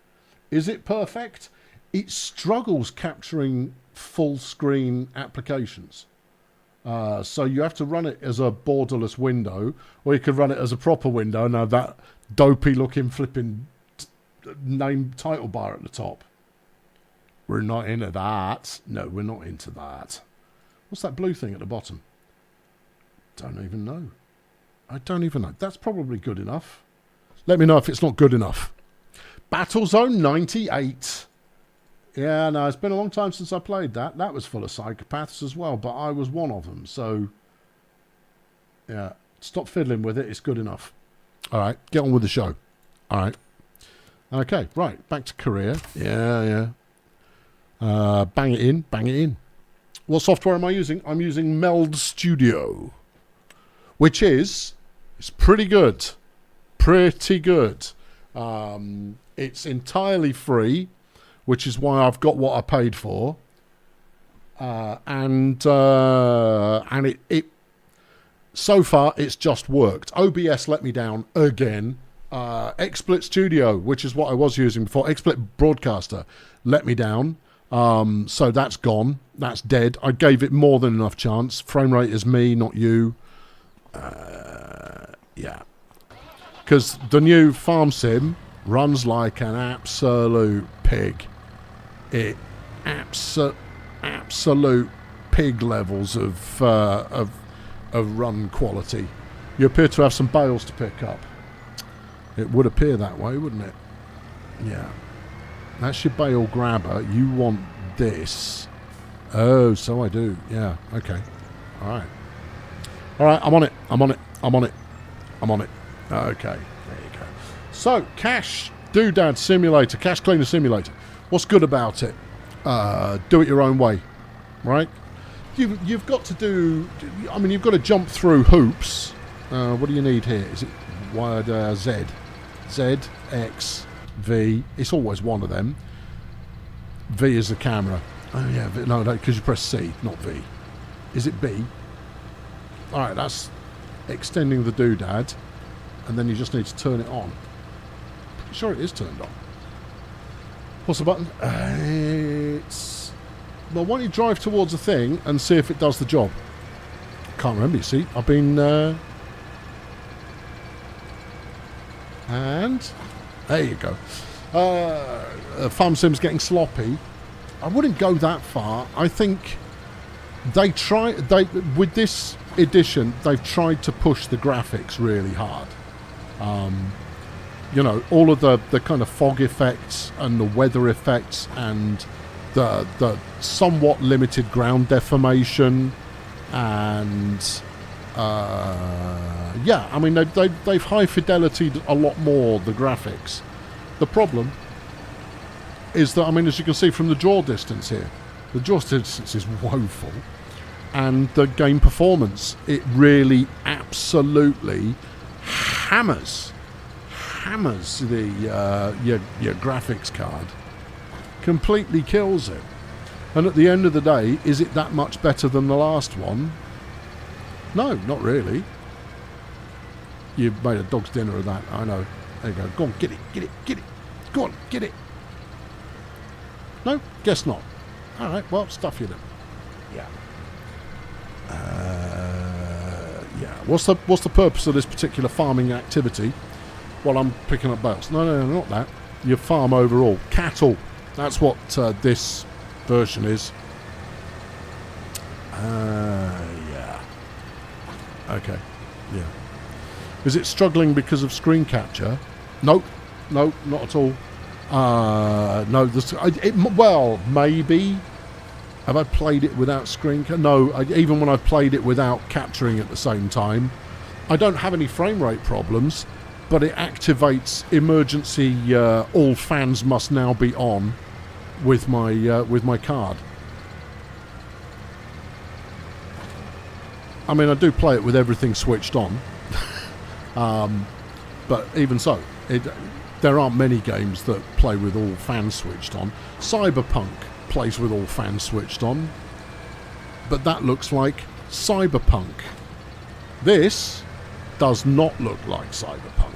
Is it perfect? It struggles capturing full screen applications. So you have to run it as a borderless window, or you could run it as a proper window and have that dopey looking flipping name title bar at the top. We're not into that. No, we're not into that. What's that blue thing at the bottom? Don't even know. I don't even know. That's probably good enough. Let me know if it's not good enough. Battlezone 98. Yeah, no, it's been a long time since I played that. That was full of psychopaths as well, but I was one of them. So, yeah, stop fiddling with it. It's good enough. All right, get on with the show. All right. Okay, right, back to Korea. Yeah. Bang it in, bang it in. What software am I using? I'm using Meld Studio, which is, it's pretty good. Pretty good. It's entirely free, which is why I've got what I paid for, and it so far it's just worked. OBS let me down again. XSplit Studio, which is what I was using before, XSplit Broadcaster, let me down. So that's gone. That's dead. I gave it more than enough chance. Frame rate is me, not you. Yeah, because the new Farm Sim runs like an absolute pig. It absolute pig levels of run quality. You appear to have some bales to pick up. It would appear that way, wouldn't it? Yeah. That's your bale grabber. You want this. Oh, so I do. Yeah. Okay. All right. All right. I'm on it. Okay. There you go. So, Cash Doodad Simulator, Cash Cleaner Simulator. What's good about it? Do it your own way, right? You've got to do... I mean, you've got to jump through hoops. What do you need here? Is it wired Z? Z, X, V. It's always one of them. V is the camera. Oh, yeah. No, because you press C, not V. Is it B? All right, that's extending the doodad. And then you just need to turn it on. Pretty sure it is turned on. What's the button? It's... Well, why don't you drive towards the thing and see if it does the job? Can't remember, you see. I've been... And... There you go. Farm Sim's getting sloppy. I wouldn't go that far. I think with this edition, they've tried to push the graphics really hard. You know, all of the kind of fog effects and the weather effects and the somewhat limited ground deformation and yeah, I mean they've high fidelity'd a lot more the graphics. The problem is that, I mean, as you can see from the draw distance here, the draw distance is woeful, and the game performance, it really absolutely hammers the your graphics card, completely kills it. And at the end of the day, is it that much better than the last one? No, not really. You've made a dog's dinner of that, I know. There you go. Go on, get it. Go on, get it. No? Guess not. Alright, well, stuff you then. Yeah. Yeah. What's the purpose of this particular farming activity? Well, I'm picking up bales. No, not that. You farm overall. Cattle. That's what this version is. Yeah. Okay. Yeah. Is it struggling because of screen capture? Nope. No, not at all. No, well, maybe. Have I played it without screen? No, even when I've played it without capturing at the same time, I don't have any frame rate problems, but it activates emergency all fans must now be on with my card. I mean, I do play it with everything switched on, but even so, there aren't many games that play with all fans switched on. Cyberpunk plays with all fans switched on, but that looks like Cyberpunk. This does not look like Cyberpunk.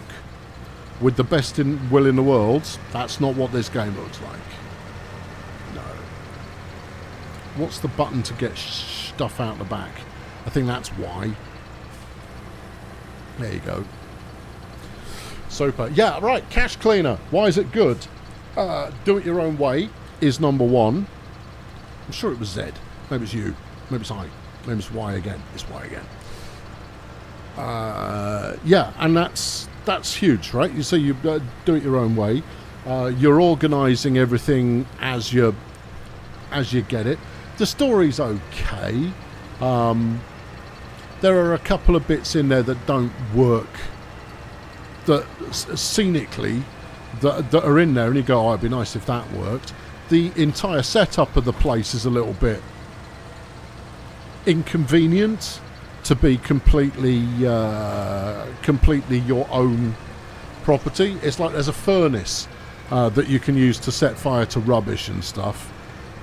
With the best will in the world, that's not what this game looks like. No. What's the button to get stuff out the back? I think that's Y. There you go. Super. Yeah, right, Cache Cleaner. Why is it good? Do it your own way is number one. I'm sure it was Z. Maybe it's U. Maybe it's I. Maybe it's Y again. It's Y again. Yeah, and that's huge, right? You say you do it your own way. You're organising everything as you get it. The story's okay. There are a couple of bits in there that don't work, that scenically that are in there, and you go, oh, it'd be nice if that worked. The entire setup of the place is a little bit inconvenient to be completely your own property. It's like there's a furnace that you can use to set fire to rubbish and stuff.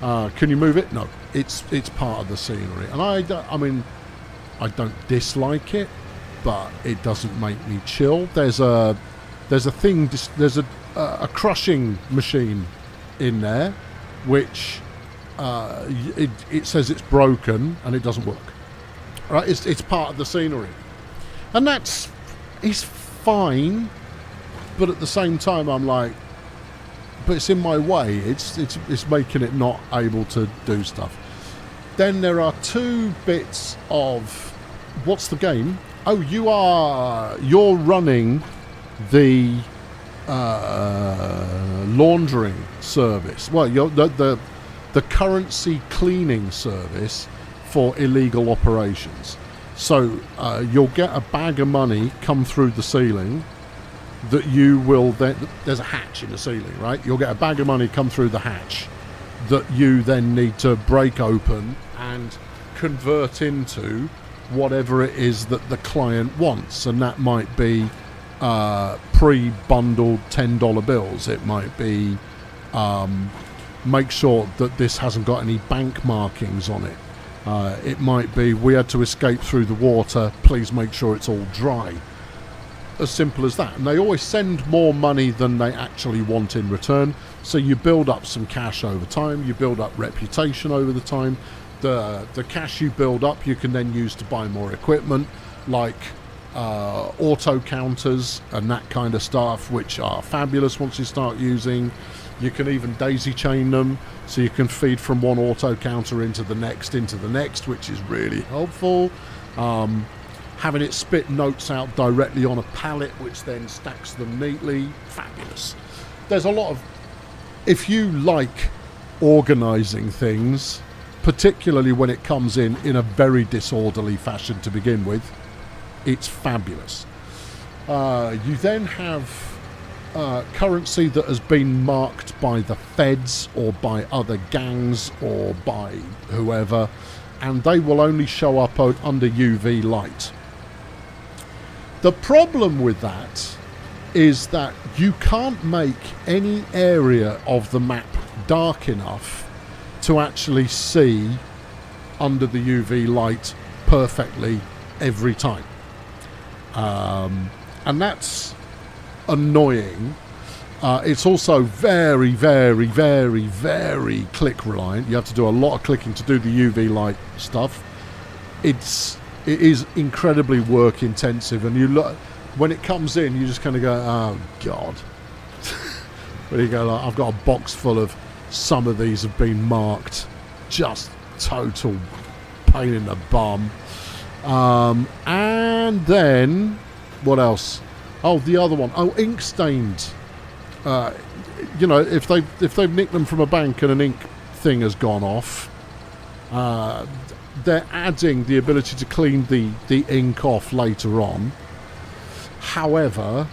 Can you move it? No, it's part of the scenery, and I mean, I don't dislike it, but it doesn't make me chill. There's a crushing machine in there, which it says it's broken and it doesn't work. Right? It's part of the scenery, and it's fine, but at the same time, I'm like, but it's in my way. It's making it not able to do stuff. Then there are two bits of what's the game? Oh, you're running the laundering service. Well, you're the currency cleaning service for illegal operations. So you'll get a bag of money come through the ceiling that you will then, there's a hatch in the ceiling, right? You'll get a bag of money come through the hatch that you then need to break open and convert into whatever it is that the client wants, and that might be pre-bundled $10 bills. It might be make sure that this hasn't got any bank markings on it. It might be we had to escape through the water, please make sure it's all dry. As simple as that. And they always send more money than they actually want in return, so you build up some cash over time, you build up reputation over the time. The cash you build up you can then use to buy more equipment, like auto counters and that kind of stuff, which are fabulous once you start using. You can even daisy chain them, so you can feed from one auto counter into the next, which is really helpful. Having it spit notes out directly on a pallet, which then stacks them neatly. Fabulous. There's a lot of... If you like organising things, particularly when it comes in a very disorderly fashion to begin with, it's fabulous. You then have currency that has been marked by the feds or by other gangs or by whoever, and they will only show up under UV light. The problem with that is that you can't make any area of the map dark enough to actually see under the UV light perfectly every time. And that's annoying. It's also very, very, very, very click reliant. You have to do a lot of clicking to do the UV light stuff. It is incredibly work intensive, and you look when it comes in, you just kind of go, oh god. When you go, like, I've got a box full of, some of these have been marked, just total pain in the bum. And then what else? Oh, the other one. Oh, ink stained You know, if they've nicked them from a bank and an ink thing has gone off, they're adding the ability to clean the ink off later on. However,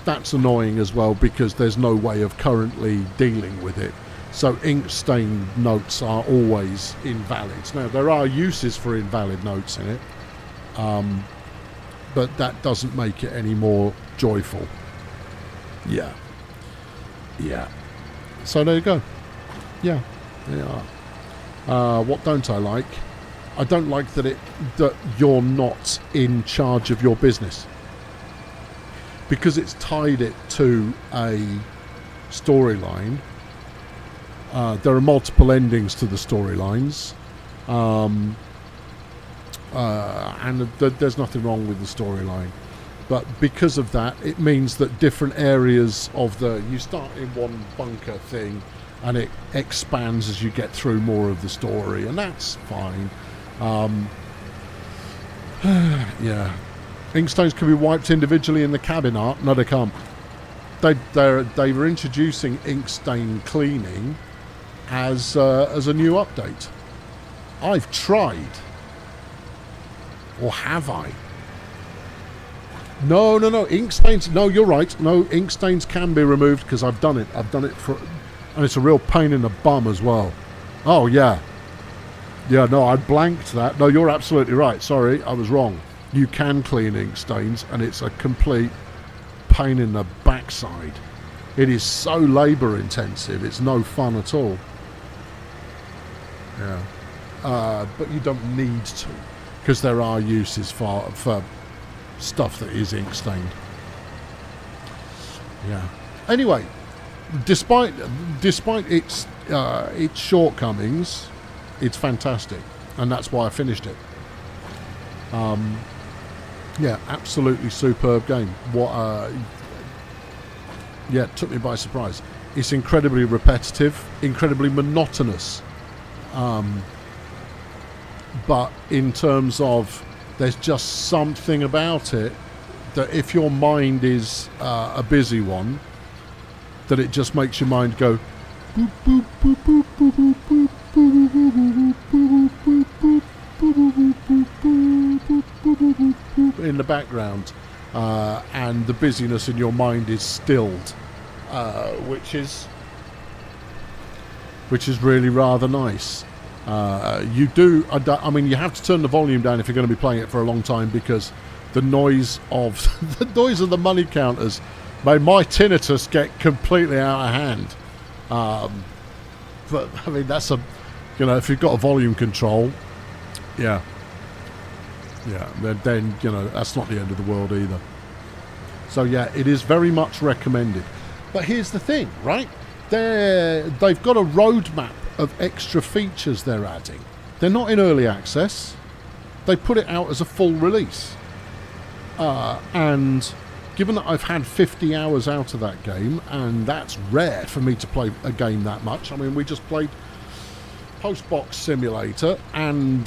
that's annoying as well because there's no way of currently dealing with it. So ink stain notes are always invalid. Now, there are uses for invalid notes in it, but that doesn't make it any more joyful. Yeah. So there you go. Yeah, they are. What don't I like? I don't like that you're not in charge of your business, because it's tied it to a storyline. There are multiple endings to the storylines, and there's nothing wrong with the storyline. But because of that, it means that different areas of you start in one bunker thing, and it expands as you get through more of the story, and that's fine. Yeah. Inkstones can be wiped individually in the cabin art. No, they can't. They were introducing ink stain cleaning as a new update. I've tried. Or have I? No. Ink stains. No, you're right. No, ink stains can be removed because I've done it. And it's a real pain in the bum as well. Oh, yeah. Yeah, no, I blanked that. No, you're absolutely right. Sorry, I was wrong. You can clean ink stains, and it's a complete pain in the backside. It is so labour intensive. It's no fun at all. Yeah. But you don't need to, because there are uses for stuff that is ink stained. Yeah. Anyway, despite its shortcomings, it's fantastic, and that's why I finished it. Yeah, absolutely superb game. Yeah, it took me by surprise. It's incredibly repetitive, incredibly monotonous. But in terms of, there's just something about it that if your mind is a busy one, that it just makes your mind go boop, boop, boop, boop, boop, boop, boop, in the background, and the busyness in your mind is stilled, which is really rather nice. You have to turn the volume down if you're going to be playing it for a long time, because the noise of the money counters made my tinnitus get completely out of hand. But I mean, that's if you've got a volume control, yeah, then that's not the end of the world either. So yeah, it is very much recommended. But here's the thing, right? They've got a roadmap of extra features they're adding. They're not in early access. They put it out as a full release. And given that I've had 50 hours out of that game, and that's rare for me to play a game that much. I mean, we just played Postbox Simulator, and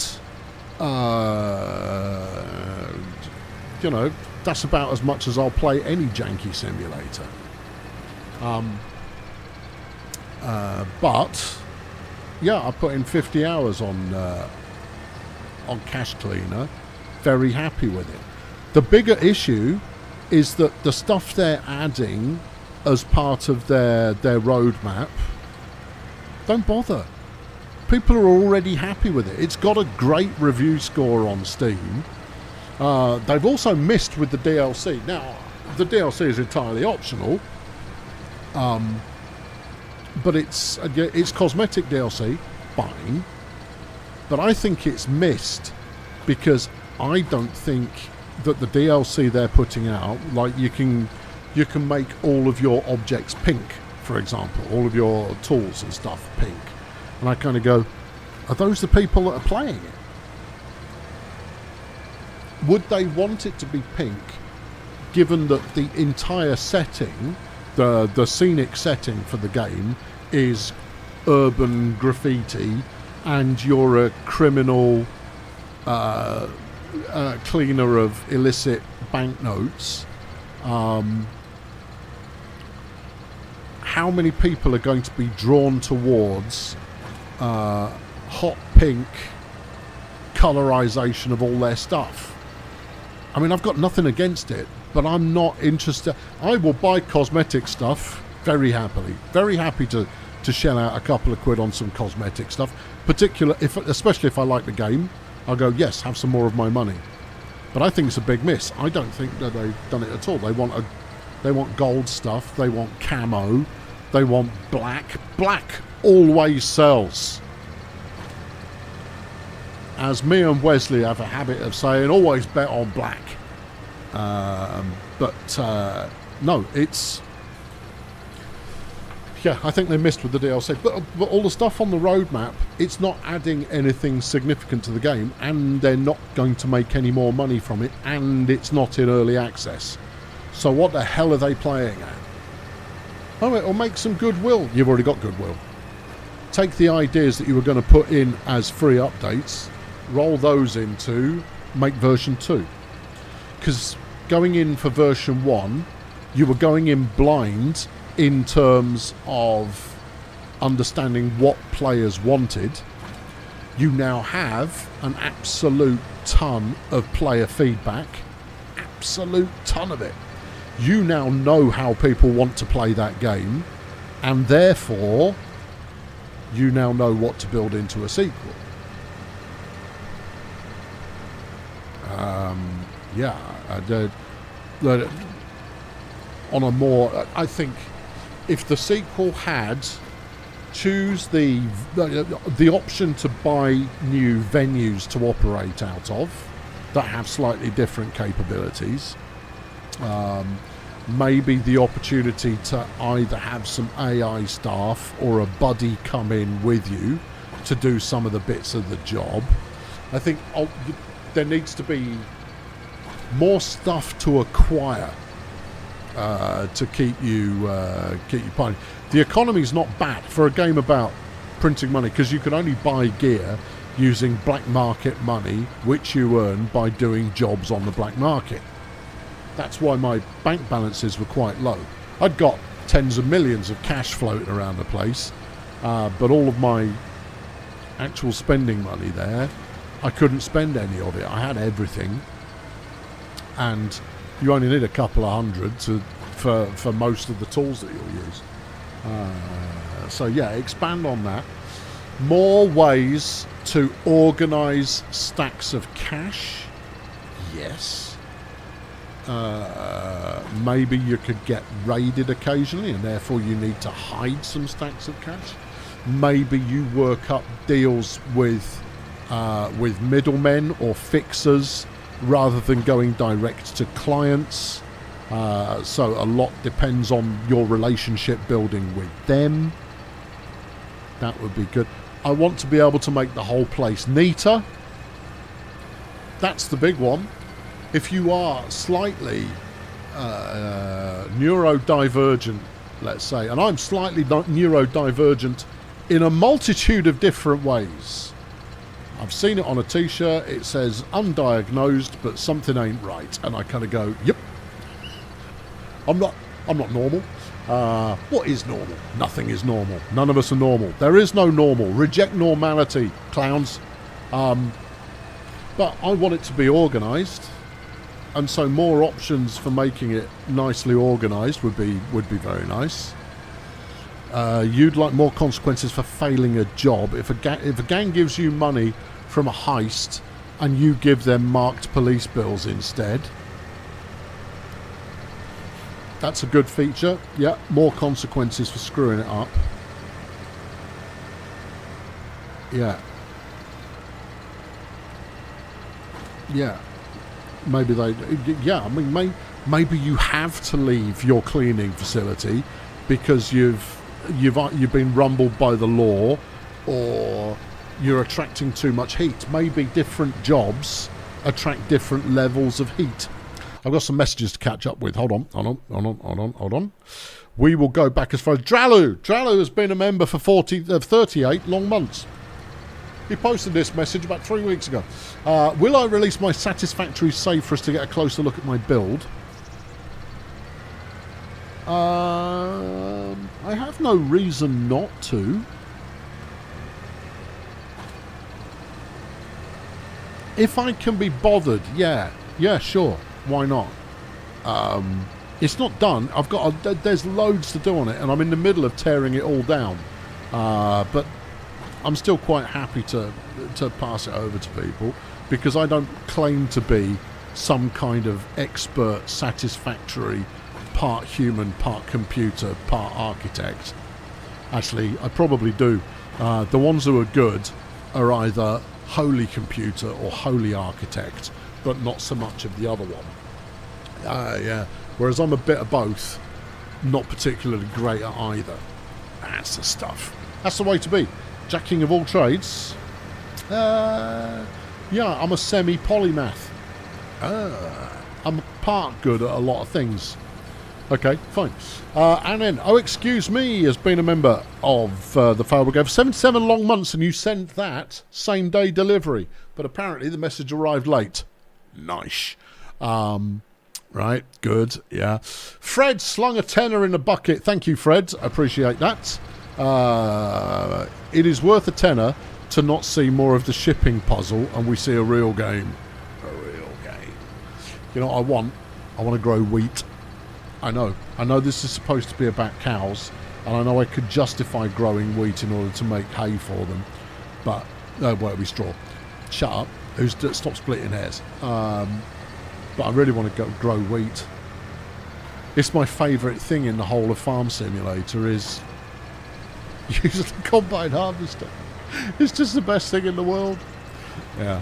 that's about as much as I'll play any janky simulator. But yeah, I put in 50 hours on Cache Cleaner. Very happy with it. The bigger issue is that the stuff they're adding as part of their roadmap, don't bother. People are already happy with it. It's got a great review score on Steam. They've also missed with the DLC. Now, the DLC is entirely optional, but it's cosmetic DLC, fine. But I think it's missed because I don't think that the DLC they're putting out, like you can make all of your objects pink, for example, all of your tools and stuff pink. And I kind of go, are those the people that are playing it? Would they want it to be pink, given that the entire setting, the scenic setting for the game, is urban graffiti, and you're a criminal cleaner of illicit banknotes? how many people are going to be drawn towards hot pink colorization of all their stuff. I mean, I've got nothing against it, but I'm not interested. I will buy cosmetic stuff very happily. Very happy to shell out a couple of quid on some cosmetic stuff. Especially if I like the game, I'll go, yes, have some more of my money. But I think it's a big miss. I don't think that they've done it at all. They want gold stuff. They want camo. They want black. Black always sells. As me and Wesley have a habit of saying, always bet on black. No, it's... Yeah, I think they missed with the DLC. But all the stuff on the roadmap, it's not adding anything significant to the game, and they're not going to make any more money from it, and it's not in early access. So what the hell are they playing at? Oh, it'll make some goodwill. You've already got goodwill. Take the ideas that you were going to put in as free updates, roll those into, make version 2. Because going in for version 1, you were going in blind in terms of understanding what players wanted. You now have an absolute ton of player feedback. Absolute ton of it. You now know how people want to play that game, and therefore you now know what to build into a sequel. On a more, I think, if the sequel had choose the option to buy new venues to operate out of that have slightly different capabilities, maybe the opportunity to either have some AI staff or a buddy come in with you to do some of the bits of the job. I think there needs to be more stuff to acquire to keep you playing. The economy's not bad for a game about printing money, because you can only buy gear using black market money, which you earn by doing jobs on the black market. That's why my bank balances were quite low. I'd got tens of millions of cash floating around the place, but all of my actual spending money there, I couldn't spend any of it. I had everything, and you only need a couple of hundred for most of the tools that you'll use. So yeah, expand on that. More ways to organise stacks of cash. Yes. Maybe you could get raided occasionally, and therefore you need to hide some stacks of cash. Maybe you work up deals with middlemen or fixers rather than going direct to clients. So a lot depends on your relationship building with them. That would be good. I want to be able to make the whole place neater. That's the big one. If you are slightly neurodivergent, let's say, and I'm slightly neurodivergent in a multitude of different ways. I've seen it on a t-shirt. It says undiagnosed, but something ain't right, and I kind of go, yep. I'm not normal. What is normal? Nothing is normal. None of us are normal. There is no normal. Reject normality, clowns. But I want it to be organised, and so more options for making it nicely organised would be very nice. You'd like more consequences for failing a job. If a gang gives you money from a heist and you give them marked police bills instead, that's a good feature. Yeah, more consequences for screwing it up. Yeah. Yeah. Maybe they... Yeah, I mean, maybe you have to leave your cleaning facility because you've been rumbled by the law, or you're attracting too much heat. Maybe different jobs attract different levels of heat. I've got some messages to catch up with. Hold on. We will go back as far as Dralu. Dralu has been a member for 38 long months. He posted this message about 3 weeks ago. Will I release my satisfactory save for us to get a closer look at my build? I have no reason not to. If I can be bothered, yeah, sure, why not? It's not done. There's loads to do on it, and I'm in the middle of tearing it all down. But I'm still quite happy to pass it over to people, because I don't claim to be some kind of expert, satisfactory, part human, part computer, part architect. Actually, I probably do. The ones who are good are either wholly computer or wholly architect, but not so much of the other one. Yeah. Whereas I'm a bit of both, not particularly great at either. That's the stuff. That's the way to be. Jacking of all trades. Yeah, I'm a semi-polymath. I'm part good at a lot of things. Okay, fine. And then, oh, excuse me, has been a member of the Fail Brigade for 77 long months, and you sent that same-day delivery. But apparently the message arrived late. Nice. Right, good, yeah. Fred slung a tenner in a bucket. Thank you, Fred. Appreciate that. It is worth a tenner to not see more of the shipping puzzle, and we see a real game. A real game. You know what I want? I want to grow wheat. I know this is supposed to be about cows, and I know I could justify growing wheat in order to make hay for them, but well, it'll be straw. Shut up. Stop splitting hairs. But I really want to grow wheat. It's my favourite thing in the whole of Farm Simulator is using a combine harvester. It's just the best thing in the world. Yeah.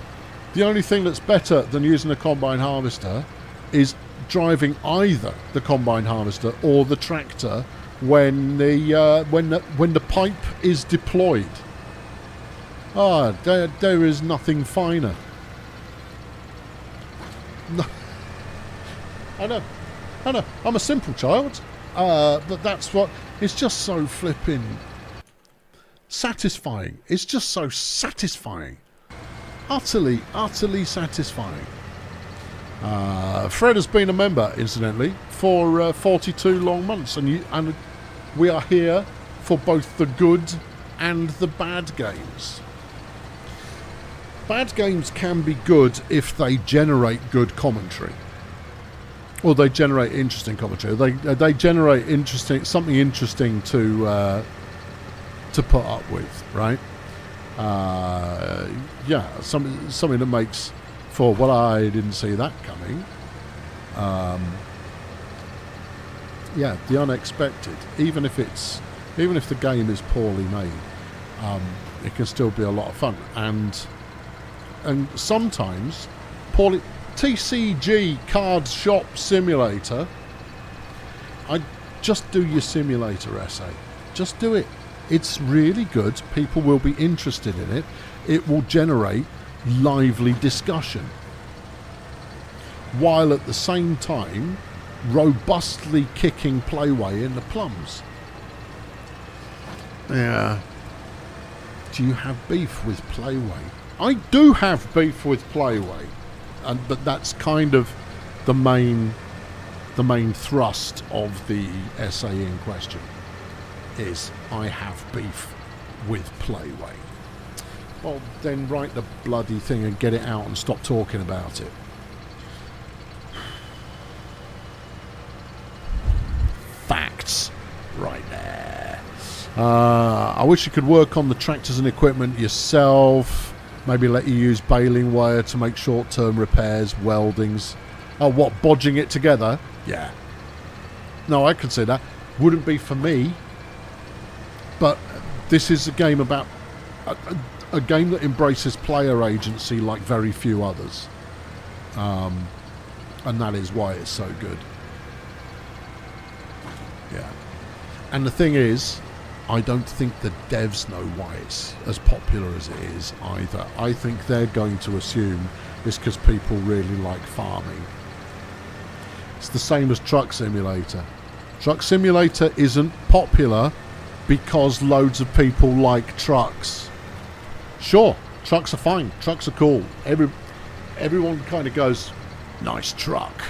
The only thing that's better than using a combine harvester is driving either the combine harvester or the tractor when the pipe is deployed. There is nothing finer. No. I know. I'm a simple child, but that's what. It's just so flipping satisfying. It's just so satisfying. Utterly satisfying. Fred has been a member, incidentally, for 42 long months, and we are here for both the good and the bad games. Bad games can be good if they generate good commentary, or they generate interesting commentary. They generate something interesting to put up with, right? Yeah, something that makes for, well, I didn't see that coming. Yeah, the unexpected. Even if the game is poorly made, it can still be a lot of fun. And sometimes TCG Card Shop Simulator. I just do your simulator essay. Just do it. It's really good. People will be interested in it. It will generate lively discussion, while at the same time robustly kicking Playway in the plums. Yeah. Do you have beef with Playway? I do have beef with Playway, but that's kind of the main thrust of the essay in question. Is I have beef with Playway. Well, then write the bloody thing and get it out and stop talking about it. Facts. Right there. I wish you could work on the tractors and equipment yourself. Maybe let you use baling wire to make short-term repairs, weldings. Oh, what, bodging it together? Yeah. No, I could say that. Wouldn't be for me. But this is a game about... A game that embraces player agency like very few others. And that is why it's so good. Yeah. And the thing is, I don't think the devs know why it's as popular as it is either. I think they're going to assume it's because people really like farming. It's the same as Truck Simulator. Truck Simulator isn't popular because loads of people like trucks. Sure, trucks are fine. Trucks are cool. Everyone kind of goes, nice truck.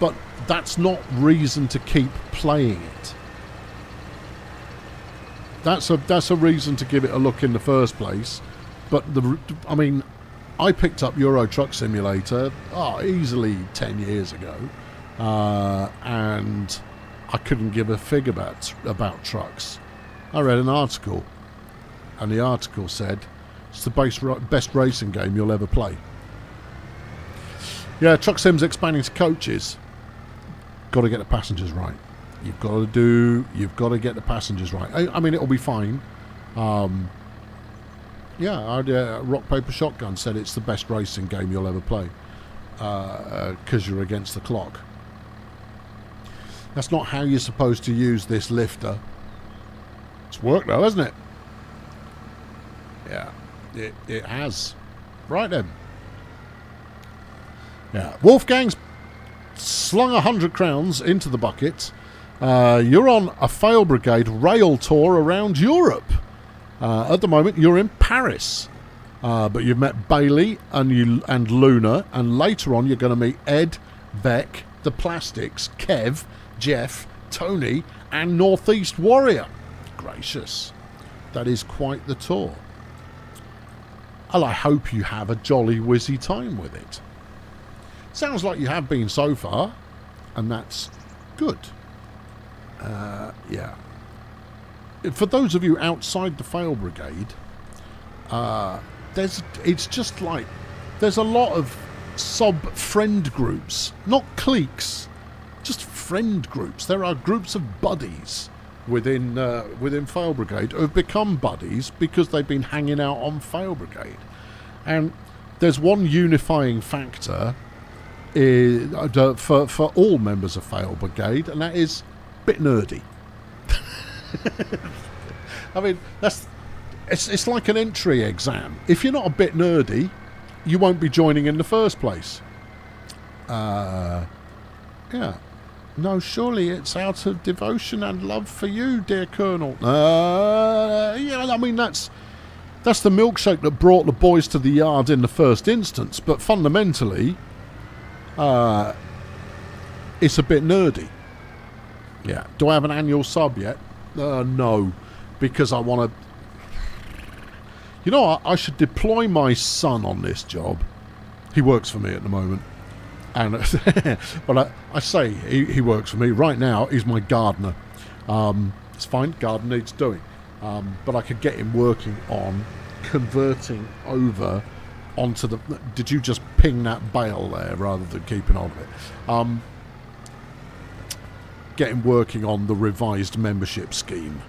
But that's not reason to keep playing it. that's a reason to give it a look in the first place. But I mean, I picked up Euro Truck Simulator easily 10 years ago, and I couldn't give a fig about trucks. I read an article, and the article said it's the best racing game you'll ever play. Yeah, Truck Sim's expanding to coaches. Got to get the passengers right. You've got to get the passengers right. I mean, it'll be fine. Rock Paper Shotgun said it's the best racing game you'll ever play because you're against the clock. That's not how you're supposed to use this lifter. It's worked though, hasn't it? Yeah, it has. Right then. Yeah, Wolfgang's slung 100 crowns into the bucket. You're on a Fail Brigade rail tour around Europe. At the moment, you're in Paris. But you've met Bailey and Luna, and later on you're going to meet Ed, Beck, The Plastics, Kev, Jeff, Tony, and Northeast Warrior. Gracious. That is quite the tour. Well, I hope you have a jolly whizzy time with it. Sounds like you have been so far, and that's good. Yeah. For those of you outside the Fail Brigade, it's just like there's a lot of sub-friend groups, not cliques, just friend groups. There are groups of buddies within Fail Brigade who have become buddies because they've been hanging out on Fail Brigade. And there's one unifying factor for all members of Fail Brigade, and that is a bit nerdy. I mean, it's like an entry exam. If you're not a bit nerdy, you won't be joining in the first place. Yeah. No, surely it's out of devotion and love for you, dear Colonel. Yeah, I mean, that's the milkshake that brought the boys to the yard in the first instance, but fundamentally, it's a bit nerdy. Yeah. Do I have an annual sub yet? No, because I want to... You know what? I should deploy my son on this job. He works for me at the moment. And but I say he works for me. Right now, he's my gardener. It's fine. Garden needs doing. But I could get him working on converting over onto the... Did you just ping that bale there rather than keeping on of it? Get him working on the revised membership scheme.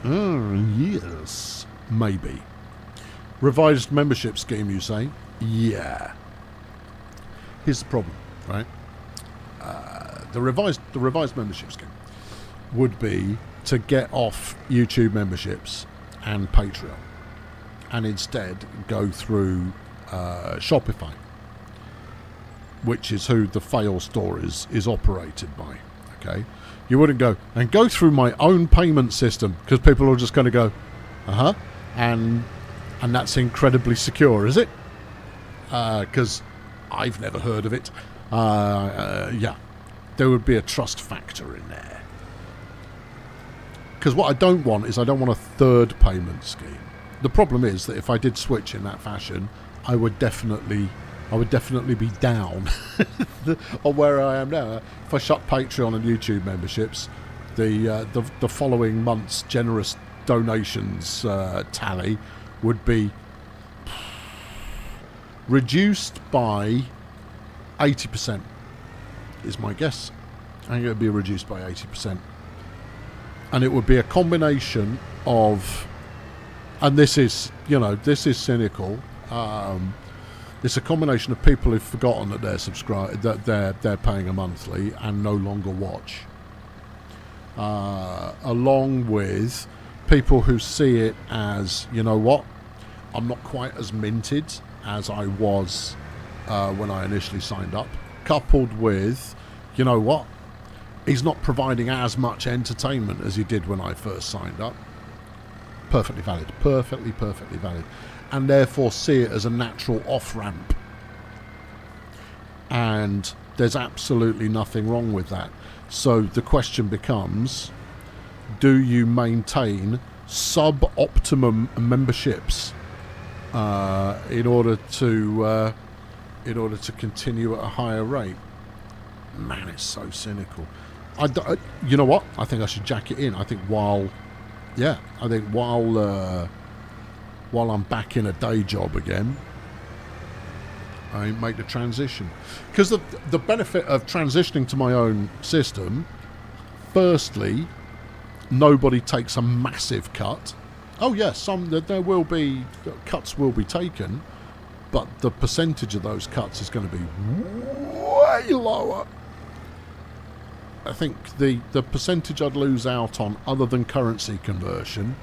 Yes. Maybe. Revised membership scheme, you say? Yeah. Here's the problem, right? The revised membership scheme would be to get off YouTube memberships and Patreon, and instead go through Shopify, which is who the Fail store is operated by. Okay, you wouldn't go through my own payment system, because people are just going to go, and that's incredibly secure, is it? Because I've never heard of it. Yeah, there would be a trust factor in there. Because what I don't want is a third payment scheme. The problem is that if I did switch in that fashion, I would definitely be down on where I am now. If I shut Patreon and YouTube memberships, the following month's generous donations tally would be reduced by 80%, is my guess. I think it would be reduced by 80%. And it would be a combination of, and this is cynical, it's a combination of people who've forgotten that they're paying a monthly and no longer watch, along with people who see it as, you know what, I'm not quite as minted as I was when I initially signed up, coupled with, you know what, he's not providing as much entertainment as he did when I first signed up. Perfectly valid. Perfectly valid. And therefore see it as a natural off-ramp. And there's absolutely nothing wrong with that. So the question becomes, do you maintain sub-optimum memberships in order to continue at a higher rate? Man, it's so cynical. You know what? I think I should jack it in. I think while I'm back in a day job again, I make the transition. Because the benefit of transitioning to my own system, firstly, nobody takes a massive cut. Oh yes, there will be cuts will be taken, but the percentage of those cuts is going to be way lower. I think the percentage I'd lose out on, other than currency conversion,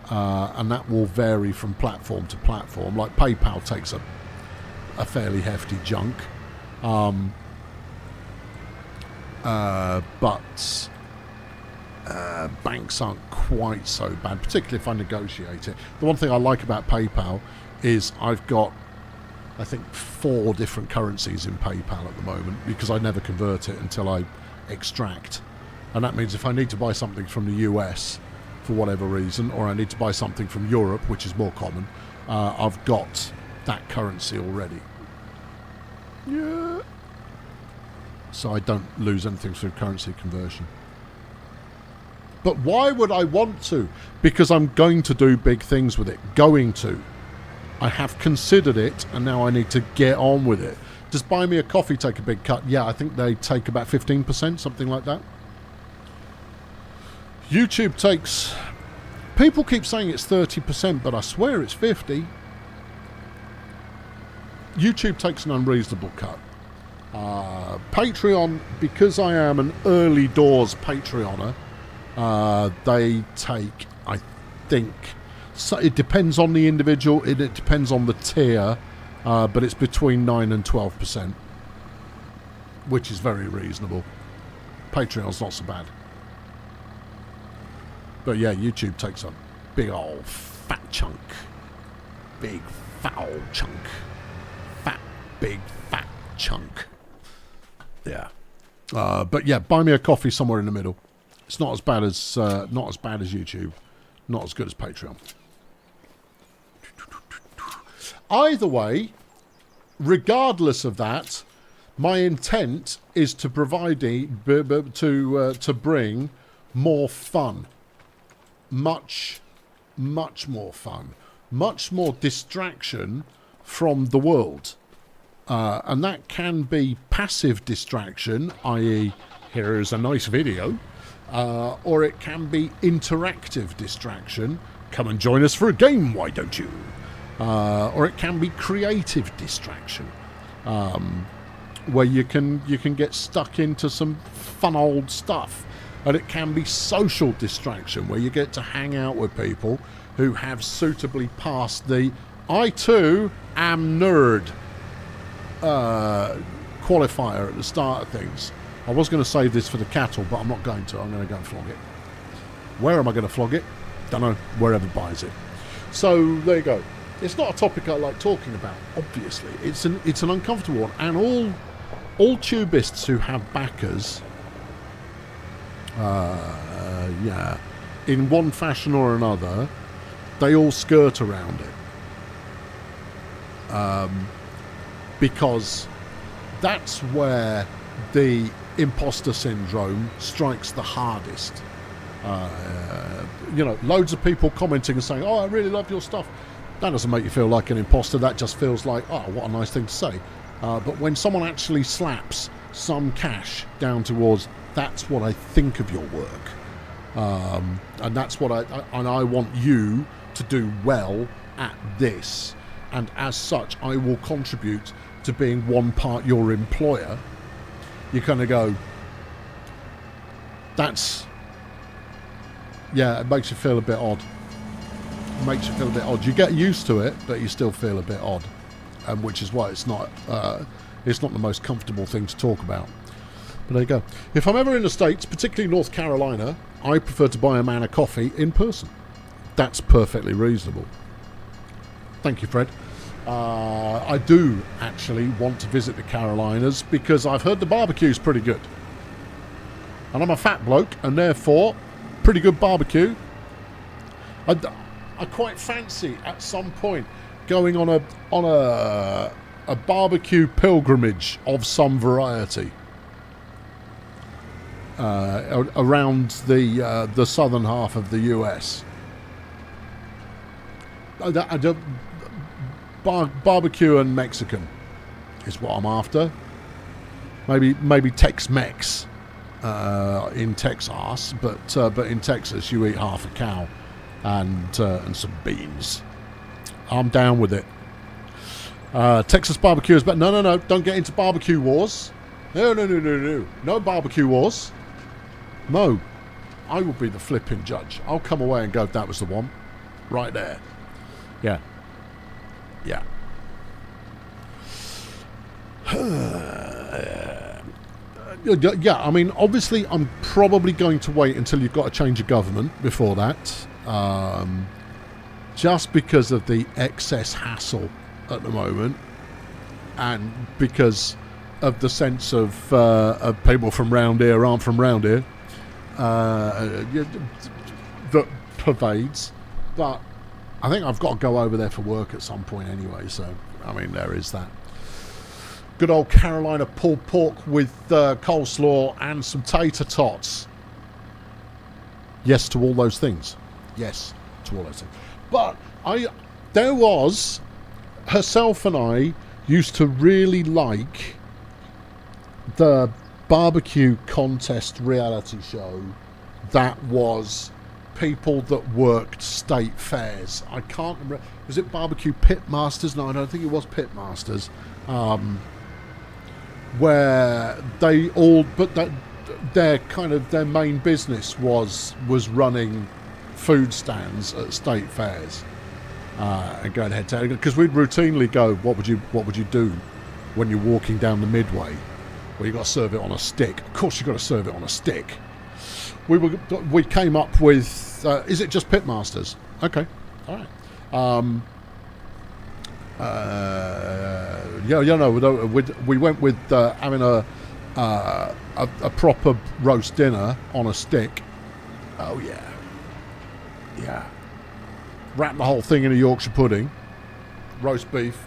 and that will vary from platform to platform. Like PayPal takes a fairly hefty chunk, but banks aren't quite so bad, particularly if I negotiate it. The one thing I like about PayPal is I've got, I think, 4 different currencies in PayPal at the moment, because I never convert it until I extract. And that means if I need to buy something from the US for whatever reason, or I need to buy something from Europe, which is more common, I've got that currency already. Yeah. So I don't lose anything through currency conversion. But why would I want to? Because I'm going to do big things with it. Going to. I have considered it, and now I need to get on with it. Does Buy Me a Coffee take a big cut? Yeah, I think they take about 15%, something like that. YouTube takes... People keep saying it's 30%, but I swear it's 50%. YouTube takes an unreasonable cut. Patreon, because I am an early doors Patreoner, they take, I think, so it depends on the individual, it depends on the tier, but it's between 9 and 12%, which is very reasonable. Patreon's not so bad. But yeah, YouTube takes a big old fat chunk. Big fat old chunk. Big fat chunk. Yeah. But yeah, Buy Me a Coffee somewhere in the middle. It's not as bad as YouTube. Not as good as Patreon. Either way, regardless of that, my intent is to provide to bring more fun. Much more fun. Much more distraction from the world. And that can be passive distraction, i.e. here is a nice video, or it can be interactive distraction. Come and join us for a game, why don't you? Or it can be creative distraction, where you can get stuck into some fun old stuff. And it can be social distraction, where you get to hang out with people who have suitably passed the I too am nerd qualifier at the start of things. I was going to save this for the cattle, but I'm not going to. I'm going to go and flog it. Where am I going to flog it? Don't know. Wherever buys it. So there you go. It's not a topic I like talking about. Obviously, it's an uncomfortable one, and all tubists who have backers, in one fashion or another, they all skirt around it. Because that's where the imposter syndrome strikes the hardest. Loads of people commenting and saying, "Oh, I really love your stuff." That doesn't make you feel like an imposter. That just feels like, oh, what a nice thing to say. But when someone actually slaps some cash down towards, that's what I think of your work, and that's what I want you to do well at this, and as such, I will contribute to being one part your employer. You kind of go, it makes you feel a bit odd. You get used to it, but you still feel a bit odd, which is why it's not the most comfortable thing to talk about. But there you go. If I'm ever in the States, particularly North Carolina, I prefer to buy a man a coffee in person. That's perfectly reasonable. Thank you, Fred. I do actually want to visit the Carolinas because I've heard the barbecue's pretty good. And I'm a fat bloke, and therefore pretty good barbecue. I quite fancy at some point going on a barbecue pilgrimage of some variety around the southern half of the US. Barbecue and Mexican is what I'm after. Maybe Tex-Mex in Texas, but in Texas you eat half a cow and some beans. I'm down with it. Texas barbecue is, but no, don't get into barbecue wars. No barbecue wars. No, I will be the flipping judge. I'll come away and go, that was the one, right there. Yeah. Yeah, I mean, obviously I'm probably going to wait until you've got a change of government before that, just because of the excess hassle at the moment, and because of the sense of people from round here aren't from round here that pervades. But I think I've got to go over there for work at some point anyway, so I mean, there is that. Good old Carolina pulled pork with coleslaw and some tater tots. Yes to all those things. Yes to all those things. But there was, herself and I used to really like the barbecue contest reality show that was people that worked state fairs. I can't remember. Was it Barbecue Pitmasters? No, I don't think it was Pitmasters. Where they all, but their main business was running food stands at state fairs and going head to head, because we'd routinely go, what would you do when you're walking down the Midway? Well, you got to serve it on a stick. Of course, you got to serve it on a stick. We came up with, is it just Pitmasters? Okay, all right. We went with having a proper roast dinner on a stick. Oh yeah. Wrap the whole thing in a Yorkshire pudding, roast beef,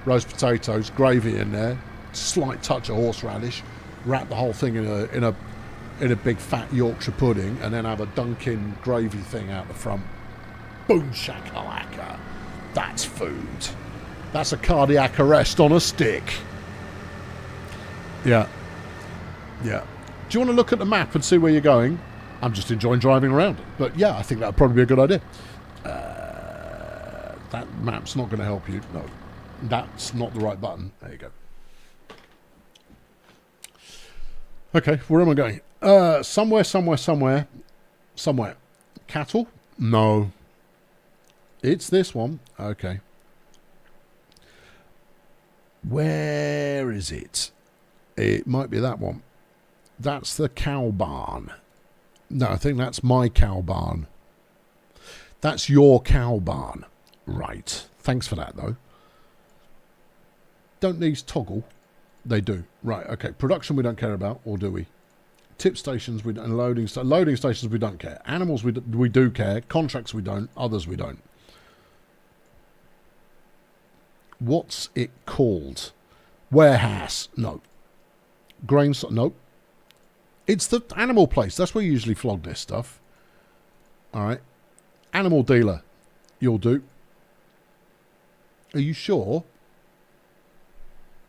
roast potatoes, gravy in there, slight touch of horseradish. Wrap the whole thing in a big fat Yorkshire pudding, and then have a Dunkin' gravy thing out the front. Boom shakalaka. That's food. That's a cardiac arrest on a stick. Yeah. Do you want to look at the map and see where you're going? I'm just enjoying driving around. But yeah, I think that would probably be a good idea. That map's not going to help you. No. That's not the right button. There you go. Okay, where am I going? Somewhere. Cattle? No. It's this one. Okay. Where is it? It might be that one. That's the cow barn. No, I think that's my cow barn. That's your cow barn. Right. Thanks for that, though. Don't these toggle? They do. Right, okay. Production we don't care about, or do we? Tip stations and loading stations we don't care. Animals we do care. Contracts we don't. Others we don't. What's it called? Warehouse? No. Grain? No. It's the animal place. That's where you usually flog this stuff. All right. Animal dealer. You'll do. Are you sure?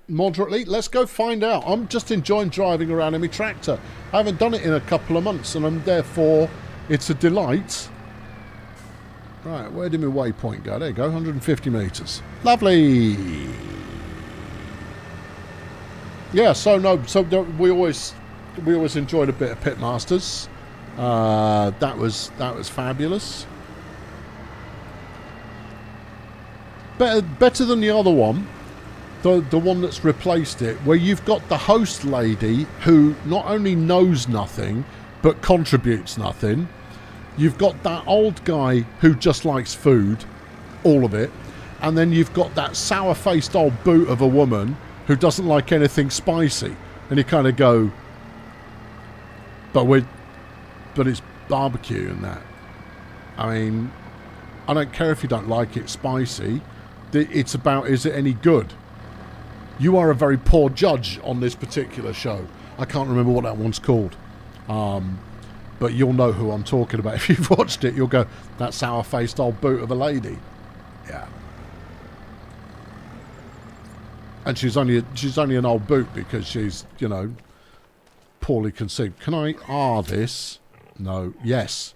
Moderately? Let's go find out. I'm just enjoying driving around in my tractor. I haven't done it in a couple of months, and therefore it's a delight. Right, where did my waypoint go? There you go, 150 metres. Lovely! Yeah, so we always enjoyed a bit of Pitmasters. That was fabulous. Better than the other one, the one that's replaced it, where you've got the host lady who not only knows nothing but contributes nothing. You've got that old guy who just likes food, all of it, and then you've got that sour-faced old boot of a woman who doesn't like anything spicy, and you kind of go, but barbecue and that. I mean, I don't care if you don't like it spicy. It's about, is it any good? You are a very poor judge on this particular show. I can't remember what that one's called. But you'll know who I'm talking about. If you've watched it, you'll go, that sour-faced old boot of a lady. Yeah. And she's only an old boot because she's, you know, poorly conceived. Can I this? No. Yes.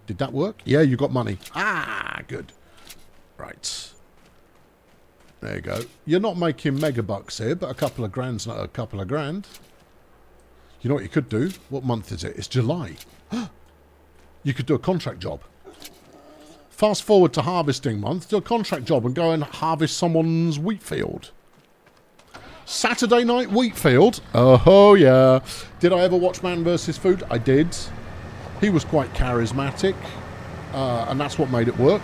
Did that work? Yeah, you got money. Ah, good. Right. There you go. You're not making mega bucks here, but a couple of grand's not a couple of grand. You know what you could do? What month is it? It's July. You could do a contract job. Fast forward to harvesting month, do a contract job and go and harvest someone's wheat field. Saturday night wheat field? Oh, yeah. Did I ever watch Man vs. Food? I did. He was quite charismatic, and that's what made it work.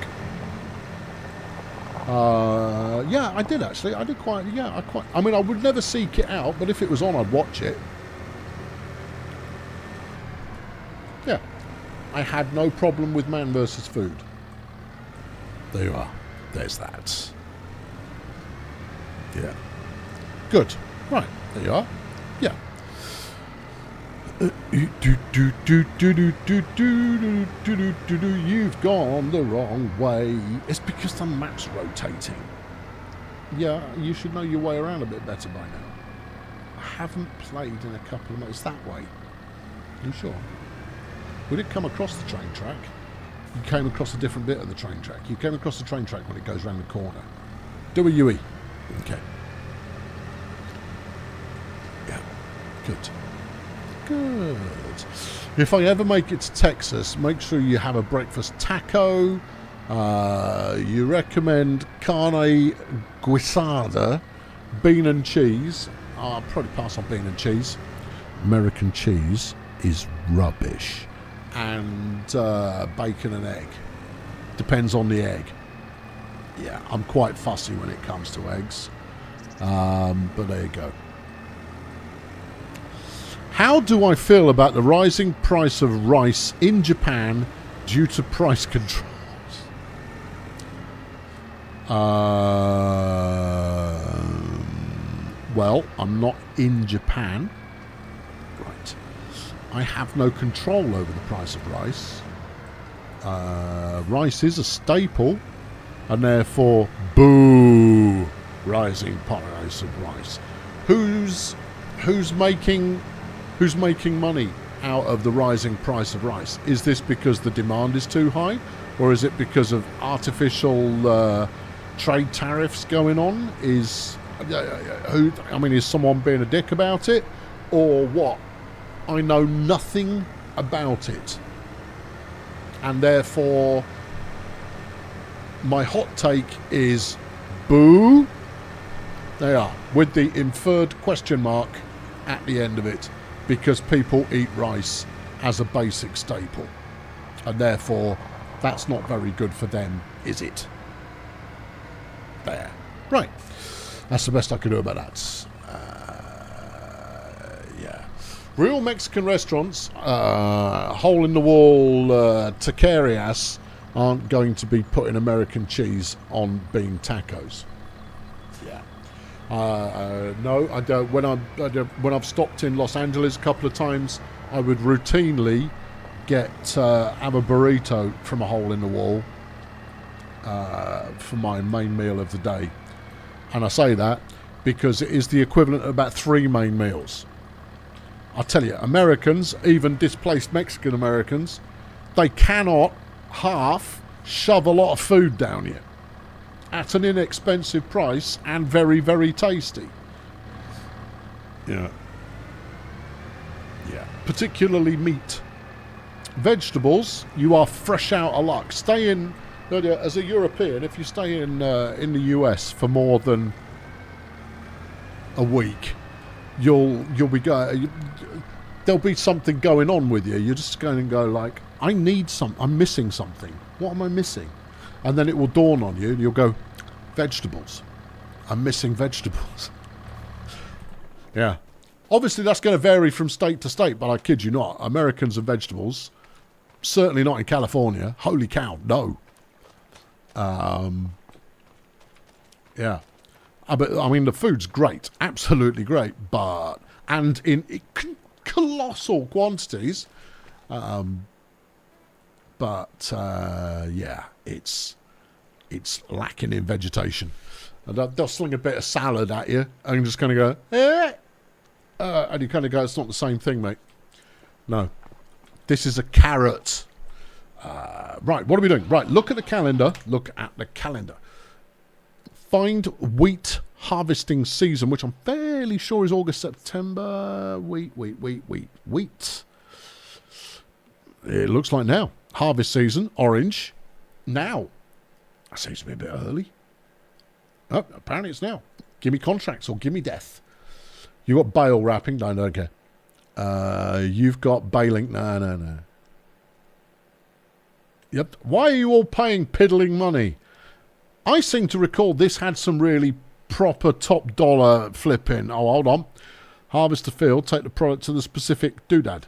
Yeah, I did actually. I did quite, yeah, I mean, I would never seek it out, but if it was on, I'd watch it. Yeah. I had no problem with Man vs. Food. There you are. There's that. Yeah. Good. Right. There you are. Yeah. You've gone the wrong way. It's because the map's rotating. Yeah, you should know your way around a bit better by now. I haven't played in a couple of months. It's that way. Are you sure? We didn't come across the train track. You came across a different bit of the train track. You came across the train track when it goes round the corner. Do a UE. Okay. Yeah. Good. Good. If I ever make it to Texas, make sure you have a breakfast taco. You recommend carne guisada, bean and cheese. I'll probably pass on bean and cheese. American cheese is rubbish. And bacon and egg. Depends on the egg. Yeah, I'm quite fussy when it comes to eggs. But there you go. How do I feel about the rising price of rice in Japan due to price controls? Well, I'm not in Japan. Right. I have no control over the price of rice. Rice is a staple, and therefore, boo, rising price of rice. Who's making money out of the rising price of rice? Is this because the demand is too high, or is it because of artificial trade tariffs going on? Is someone being a dick about it, or what? I know nothing about it, and therefore my hot take is boo. They are, with the inferred question mark at the end of it, because people eat rice as a basic staple, and therefore that's not very good for them, is it? There. Right. That's the best I can do about that. Yeah. Real Mexican restaurants, hole-in-the-wall taquerias aren't going to be putting American cheese on bean tacos. Yeah. No, I don't. When I've stopped in Los Angeles a couple of times, I would routinely have a burrito from a hole-in-the-wall for my main meal of the day. And I say that because it is the equivalent of about 3 main meals. I'll tell you, Americans, even displaced Mexican Americans, they cannot shove a lot of food down you at an inexpensive price and very, very tasty. Yeah. Yeah. Particularly meat. Vegetables, you are fresh out of luck. As a European, if you stay in the US for more than a week, you'll be going. There'll be something going on with you. You're just going to go like, I'm missing something. What am I missing? And then it will dawn on you, and you'll go, vegetables. I'm missing vegetables. Yeah. Obviously, that's going to vary from state to state, but I kid you not. Americans and vegetables, certainly not in California. Holy cow, no. Yeah. But, I mean, the food's great. Absolutely great. And in colossal quantities. Yeah, it's lacking in vegetation. And they'll sling a bit of salad at you and you're just kind of go, eh? And you kind of go, it's not the same thing, mate. No. This is a carrot. Right, what are we doing? Right, look at the calendar. Look at the calendar. Find wheat harvesting season, which I'm fairly sure is August, September. Wheat. It looks like now. Harvest season, orange. Now. That seems to be a bit early. Oh, apparently it's now. Give me contracts or give me death. You got bale wrapping? No, I don't care. You've got baling. No. Yep. Why are you all paying piddling money? I seem to recall this had some really proper top dollar flipping. Oh, hold on. Harvest the field. Take the product to the specific doodad.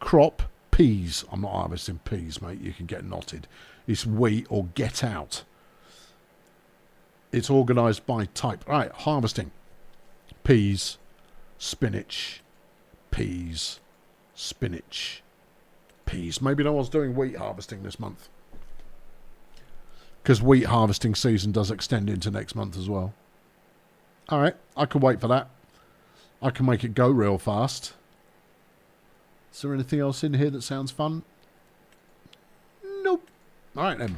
Crop peas. I'm not harvesting peas, mate. You can get knotted. It's wheat or get out. It's organised by type. Right, harvesting. Peas, spinach, peas, spinach, peas. Maybe no one's doing wheat harvesting this month. Because wheat harvesting season does extend into next month as well. Alright, I can wait for that. I can make it go real fast. Is there anything else in here that sounds fun? Nope. Alright then.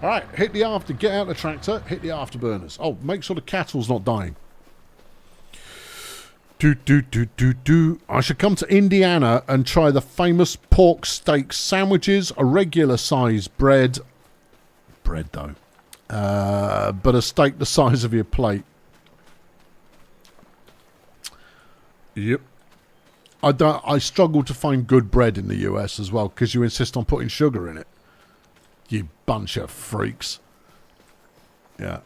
Alright, get out the tractor, hit the afterburners. Oh, make sure the cattle's not dying. I should come to Indiana and try the famous pork steak sandwiches, a regular size bread. Bread, though. But a steak the size of your plate. Yep. I struggle to find good bread in the US as well, because you insist on putting sugar in it. You bunch of freaks. Yeah.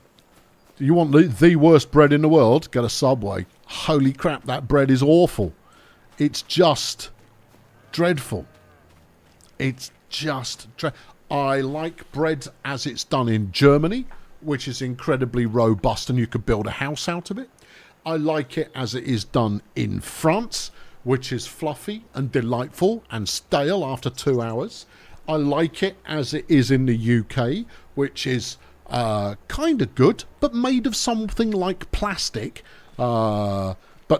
You want the worst bread in the world? Get a Subway. Holy crap, that bread is awful. It's just dreadful. It's just I like bread as it's done in Germany, which is incredibly robust and you could build a house out of it. I like it as it is done in France, which is fluffy and delightful and stale after 2 hours. I like it as it is in the UK, which is kind of good, but made of something like plastic. But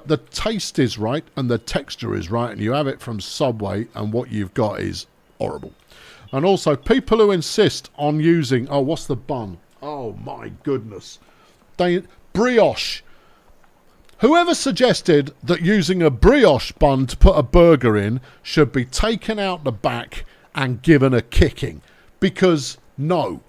the taste is right and the texture is right, and you have it from Subway, and what you've got is horrible. And also, people who insist on using... Oh, what's the bun? Oh, my goodness. Brioche. Whoever suggested that using a brioche bun to put a burger in should be taken out the back and given a kicking. Because no.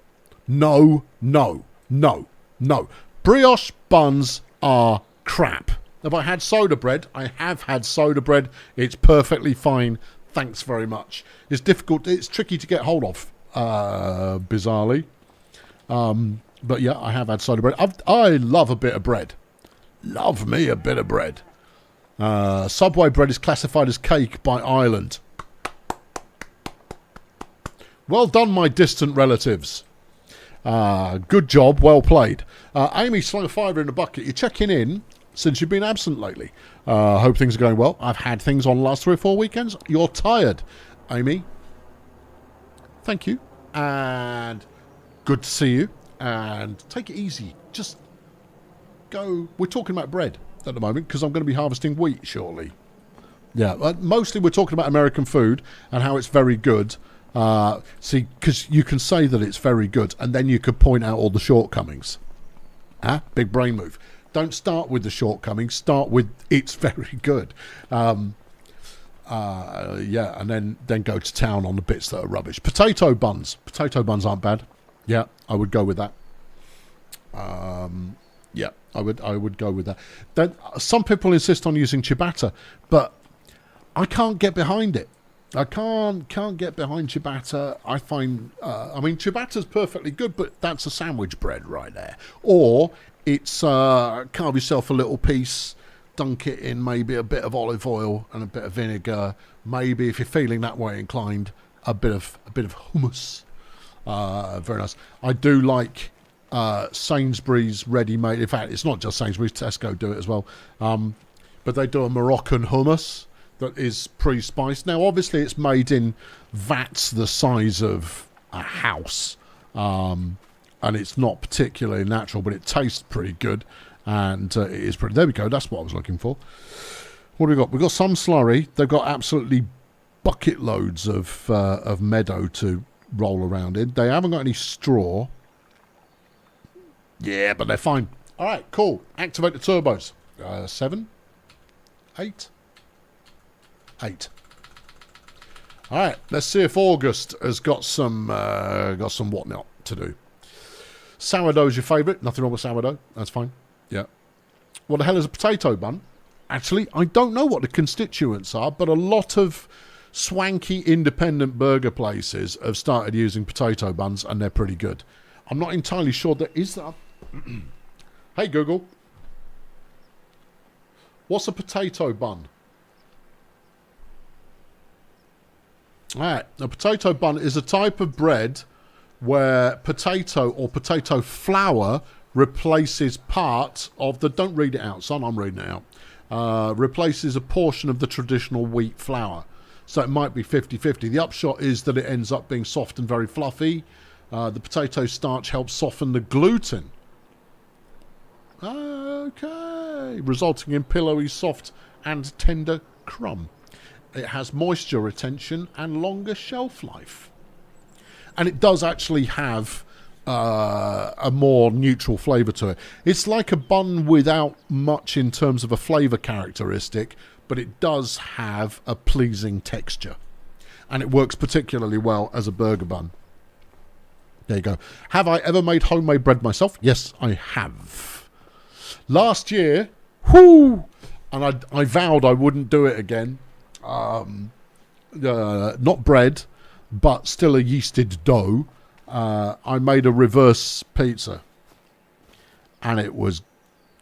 Brioche buns are crap. Have I had soda bread? I have had soda bread. It's perfectly fine. Thanks very much. It's difficult. It's tricky to get hold of, bizarrely. But yeah, I have had soda bread. I love a bit of bread. Love me a bit of bread. Subway bread is classified as cake by Ireland. Well done, my distant relatives. Good job. Well played. Amy slung a fiver in the bucket. You're checking in since you've been absent lately. Hope things are going well. I've had things on the last 3 or 4 weekends. You're tired, Amy. Thank you. And good to see you. And take it easy. Just go. We're talking about bread at the moment because I'm going to be harvesting wheat shortly. Yeah, mostly we're talking about American food and how it's very good. See, because you can say that it's very good and then you could point out all the shortcomings. Big brain move. Don't start with the shortcomings. Start with it's very good. Yeah, and then go to town on the bits that are rubbish. Potato buns. Potato buns aren't bad. Yeah, I would go with that. Yeah, I would go with that. Then some people insist on using ciabatta, but I can't get behind it. I can't get behind ciabatta. I find, I mean, ciabatta's perfectly good, but that's a sandwich bread right there. Or it's carve yourself a little piece, dunk it in maybe a bit of olive oil and a bit of vinegar. Maybe if you're feeling that way inclined, a bit of hummus. Very nice. I do like Sainsbury's ready-made. In fact, it's not just Sainsbury's. Tesco do it as well. But they do a Moroccan hummus that is pre-spiced. Now, obviously, it's made in vats the size of a house. And it's not particularly natural, but it tastes pretty good. And it is pretty... There we go. That's what I was looking for. What do we got? We've got some slurry. They've got absolutely bucket loads of meadow to roll around in. They haven't got any straw. Yeah, but they're fine. All right, cool. Activate the turbos. 7, 8, 8. All right, let's see if August has got some whatnot to do. Sourdough's your favourite. Nothing wrong with sourdough. That's fine. Yeah. What the hell is a potato bun? Actually, I don't know what the constituents are, but a lot of swanky independent burger places have started using potato buns, and they're pretty good. I'm not entirely sure that is that. Hey Google, what's a potato bun? Alright, a potato bun is a type of bread where potato or potato flour replaces part of the... Don't read it out, son, I'm reading it out. Replaces a portion of the traditional wheat flour. So it might be 50-50. The upshot is that it ends up being soft and very fluffy. The potato starch helps soften the gluten. Okay. Resulting in pillowy, soft and tender crumb. It has moisture retention and longer shelf life. And it does actually have a more neutral flavour to it. It's like a bun without much in terms of a flavour characteristic, but it does have a pleasing texture. And it works particularly well as a burger bun. There you go. Have I ever made homemade bread myself? Yes, I have. Last year, whoo, and I vowed I wouldn't do it again. Not bread, but still a yeasted dough. I made a reverse pizza, and it was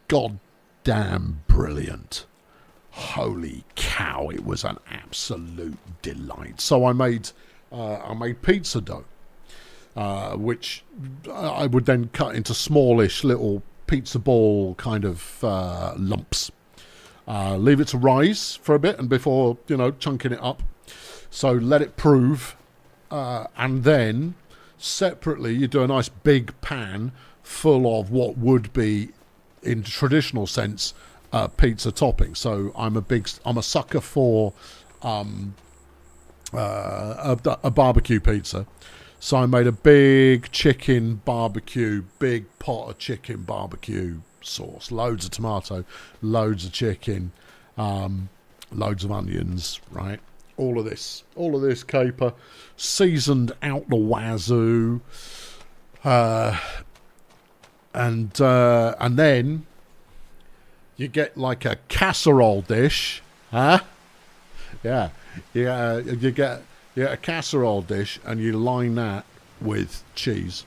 goddamn brilliant. Holy cow, it was an absolute delight. So I made pizza dough, which I would then cut into smallish little pizza ball kind of lumps. Leave it to rise for a bit and before, chunking it up. So let it prove. And then separately you do a nice big pan full of what would be, in traditional sense, pizza topping. So I'm a sucker for a barbecue pizza. So I made a big chicken barbecue, big pot of chicken barbecue sauce, loads of tomato, loads of chicken, loads of onions, right? All of this caper, seasoned out the wazoo, and then you get like a casserole dish, huh? Yeah, you get a casserole dish, and you line that with cheese,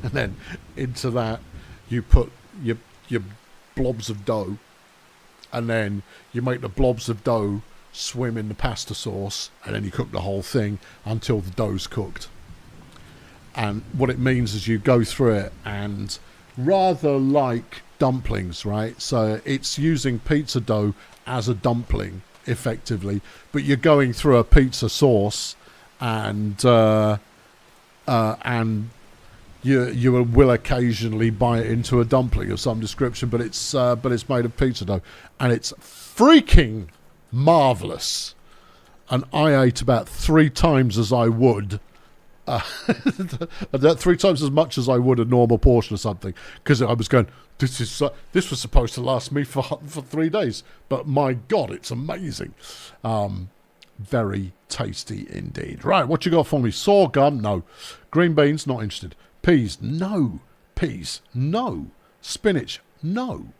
and then into that you put your blobs of dough, and then you make the blobs of dough swim in the pasta sauce, and then you cook the whole thing until the dough's cooked. And what it means is you go through it, and rather like dumplings, right? So it's using pizza dough as a dumpling, effectively, but you're going through a pizza sauce, and you will occasionally bite it into a dumpling of some description, but it's made of pizza dough, and it's freaking marvellous. And I ate about 3 times as I would, 3 times as much as I would a normal portion of something, because I was going, this was supposed to last me for 3 days, but my God, it's amazing. Very tasty indeed. Right, what you got for me? Sorghum? No. Green beans? Not interested. Peas? No. Peas? No. Spinach? No.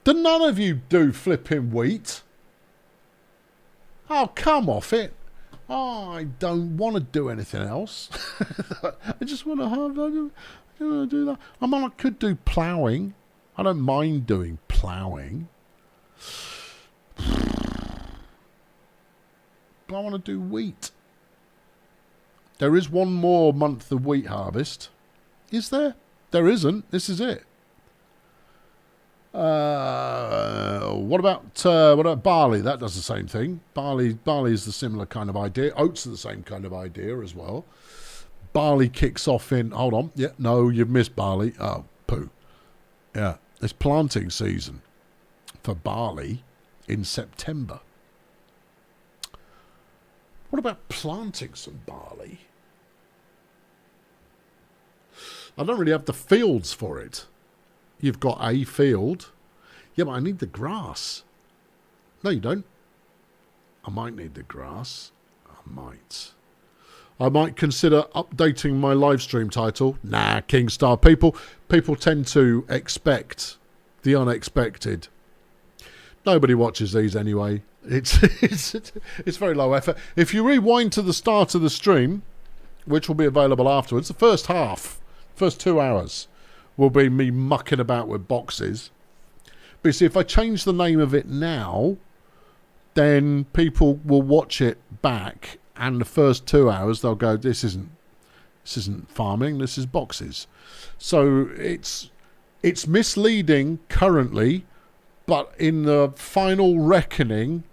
Do none of you do flipping wheat? Oh, come off it. Oh, I don't want to do anything else. I just want to do that. I could do ploughing. I don't mind doing ploughing. But I want to do wheat. There is one more month of wheat harvest. Is there? There isn't. This is it. What about barley? That does the same thing. Barley is the similar kind of idea. Oats are the same kind of idea as well. Barley kicks off in... Hold on. Yeah, no, you've missed barley. Oh, poo. Yeah, it's planting season for barley in September. What about planting some barley? I don't really have the fields for it. You've got a field. Yeah, but I need the grass. No, you don't. I might need the grass. I might consider updating my live stream title. Nah, Kingstar. People tend to expect the unexpected. Nobody watches these anyway. It's very low effort. If you rewind to the start of the stream, which will be available afterwards, the first 2 hours will be me mucking about with boxes. But you see, if I change the name of it now, then people will watch it back, and the first 2 hours they'll go, this isn't farming, this is boxes. So it's misleading currently, but in the final reckoning,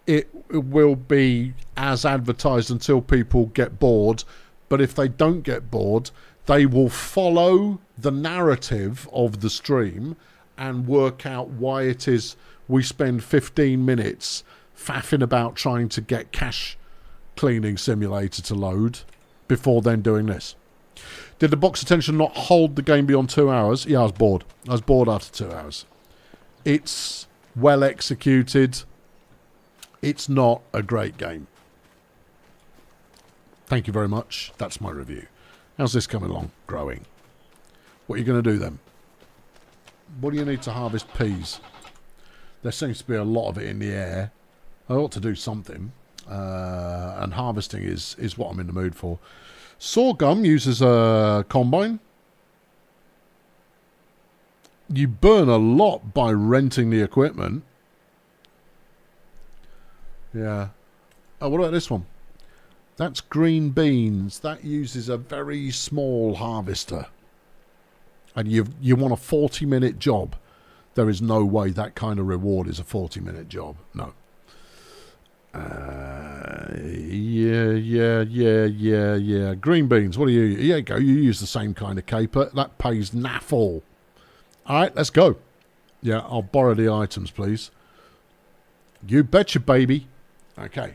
it will be as advertised until people get bored. But if they don't get bored, they will follow the narrative of the stream and work out why it is we spend 15 minutes faffing about trying to get Cash Cleaning Simulator to load before then doing this. Did the box attention not hold the game beyond 2 hours? Yeah, I was bored. I was bored after 2 hours. It's well executed. It's not a great game. Thank you very much. That's my review. How's this coming along? Growing. What are you going to do then? What do you need to harvest peas? There seems to be a lot of it in the air. I ought to do something. And harvesting is what I'm in the mood for. Sorghum uses a combine. You burn a lot by renting the equipment. Yeah. Oh, what about this one? That's green beans. That uses a very small harvester. And you want a 40-minute job. There is no way that kind of reward is a 40-minute job. No. Yeah. Green beans. What do you... There you go. You use the same kind of caper. That pays naff all. All right, let's go. Yeah, I'll borrow the items, please. You betcha, baby. Okay.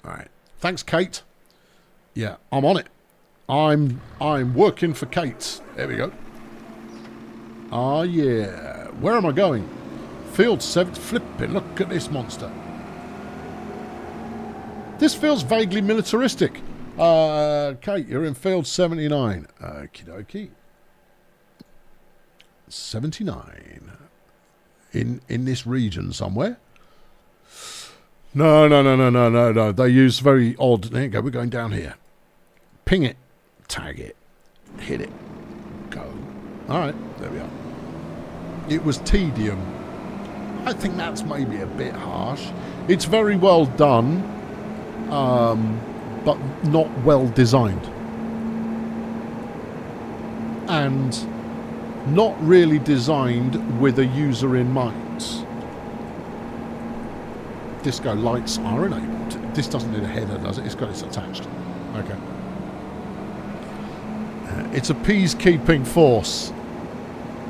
All right. Thanks, Kate. Yeah, I'm on it. I'm working for Kate. There we go. Oh, yeah. Where am I going? Field 7. Flipping. Look at this monster. This feels vaguely militaristic. Kate, you're in field 79. Okie dokie. 79. In this region somewhere. No. They use very odd... There you go. We're going down here. Ping it. Tag it. Hit it. Go. All right. There we are. It was tedium. I think that's maybe a bit harsh. It's very well done, but not well designed. And not really designed with a user in mind. Disco lights are enabled. This doesn't need a header, does it? It's got it attached. Okay. It's a peacekeeping force.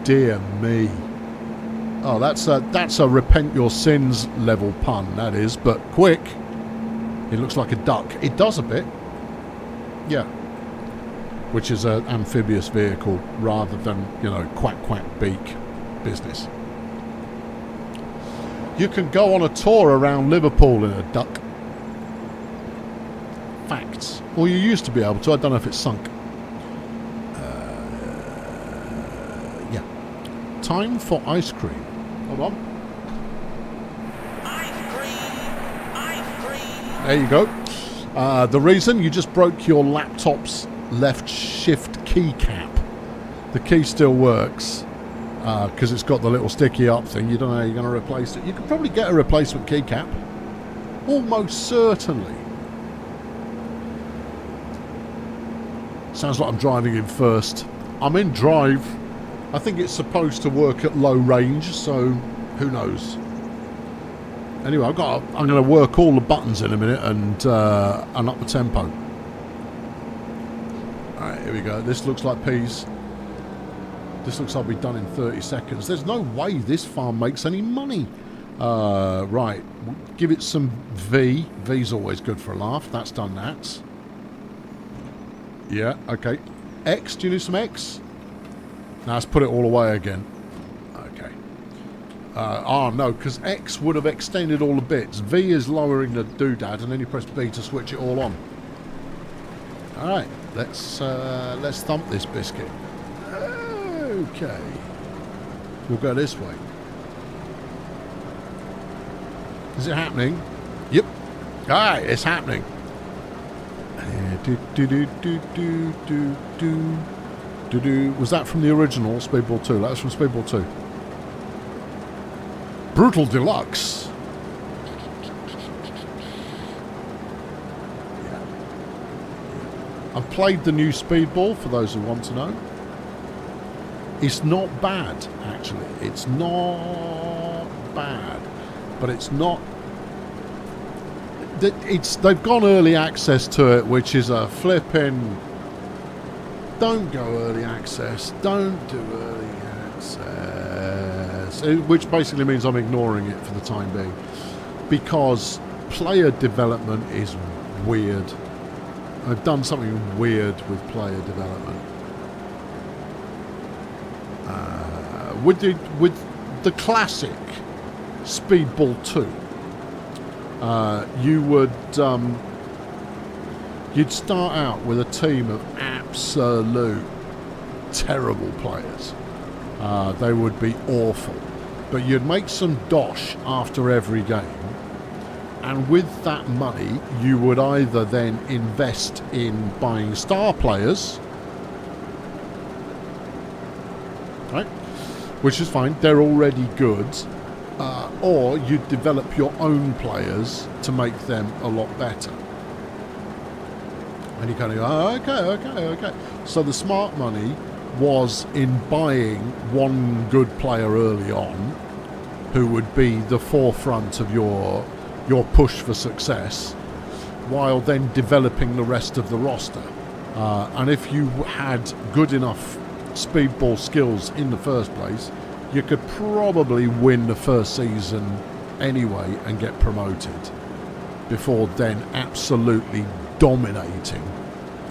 Dear me. Oh, that's a repent your sins level pun, that is. But quick. It looks like a duck. It does a bit. Yeah. Which is an amphibious vehicle rather than, quack beak business. You can go on a tour around Liverpool in a duck. Facts. Well, you used to be able to. I don't know if it's sunk. Yeah. Time for ice cream. Hold on. Ice cream. There you go. The reason you just broke your laptop's left shift keycap. The key still works. because it's got the little sticky up thing. You don't know how you're going to replace it. You could probably get a replacement keycap. Almost certainly. Sounds like I'm driving in first. I'm in drive. I think it's supposed to work at low range, so who knows. Anyway, I'm going to work all the buttons in a minute and up the tempo. Alright, here we go. This looks like peas. This looks like we've done in 30 seconds. There's no way this farm makes any money. Right, give it some V. V's always good for a laugh. That's done that. Yeah, okay. X, do you need some X? Now let's put it all away again. Okay. No, because X would have extended all the bits. V is lowering the doodad, and then you press B to switch it all on. Alright, let's thump this biscuit. Okay. We'll go this way. Is it happening? Yep. Alright, it's happening. Was that from the original Speedball 2? That was from Speedball 2. Brutal Deluxe. Yeah. I've played the new Speedball, for those who want to know. It's not bad, actually. It's not bad. But it's not... They've gone early access to it, which is a flipping... Don't go early access. Don't do early access. Which basically means I'm ignoring it for the time being. Because player development is weird. I've done something weird with player development. With the classic Speedball 2, you'd start out with a team of absolute terrible players. They would be awful, but you'd make some dosh after every game, and with that money you would either then invest in buying star players, right, which is fine, they're already good, or you develop your own players to make them a lot better. And you kind of go, oh, okay. So the smart money was in buying one good player early on who would be the forefront of your push for success, while then developing the rest of the roster. And if you had good enough Speedball skills in the first place, you could probably win the first season anyway and get promoted, before then absolutely dominating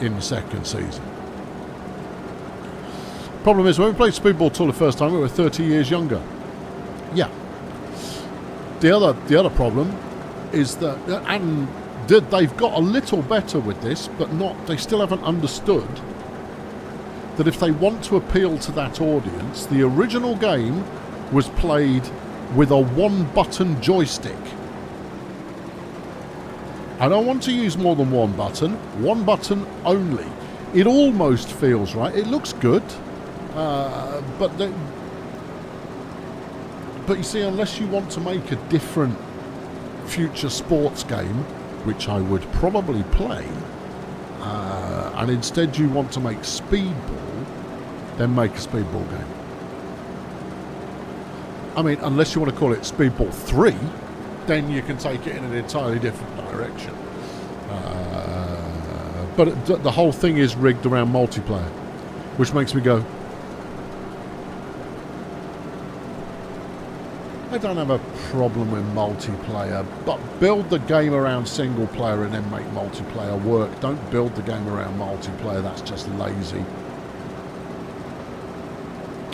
in the second season. Problem is, when we played Speedball 2 the first time, we were 30 years younger. Yeah. The other problem is that, and they've got a little better with this, but they still haven't understood that if they want to appeal to that audience, the original game was played with a one-button joystick. I don't want to use more than one button only. It almost feels right. It looks good, but you see, unless you want to make a different future sports game, which I would probably play, and instead you want to make Speedball, then make a Speedball game. I mean, unless you want to call it Speedball 3, then you can take it in an entirely different direction. But the whole thing is rigged around multiplayer, which makes me go, I don't have a problem with multiplayer, but build the game around single player and then make multiplayer work. Don't build the game around multiplayer. That's just lazy.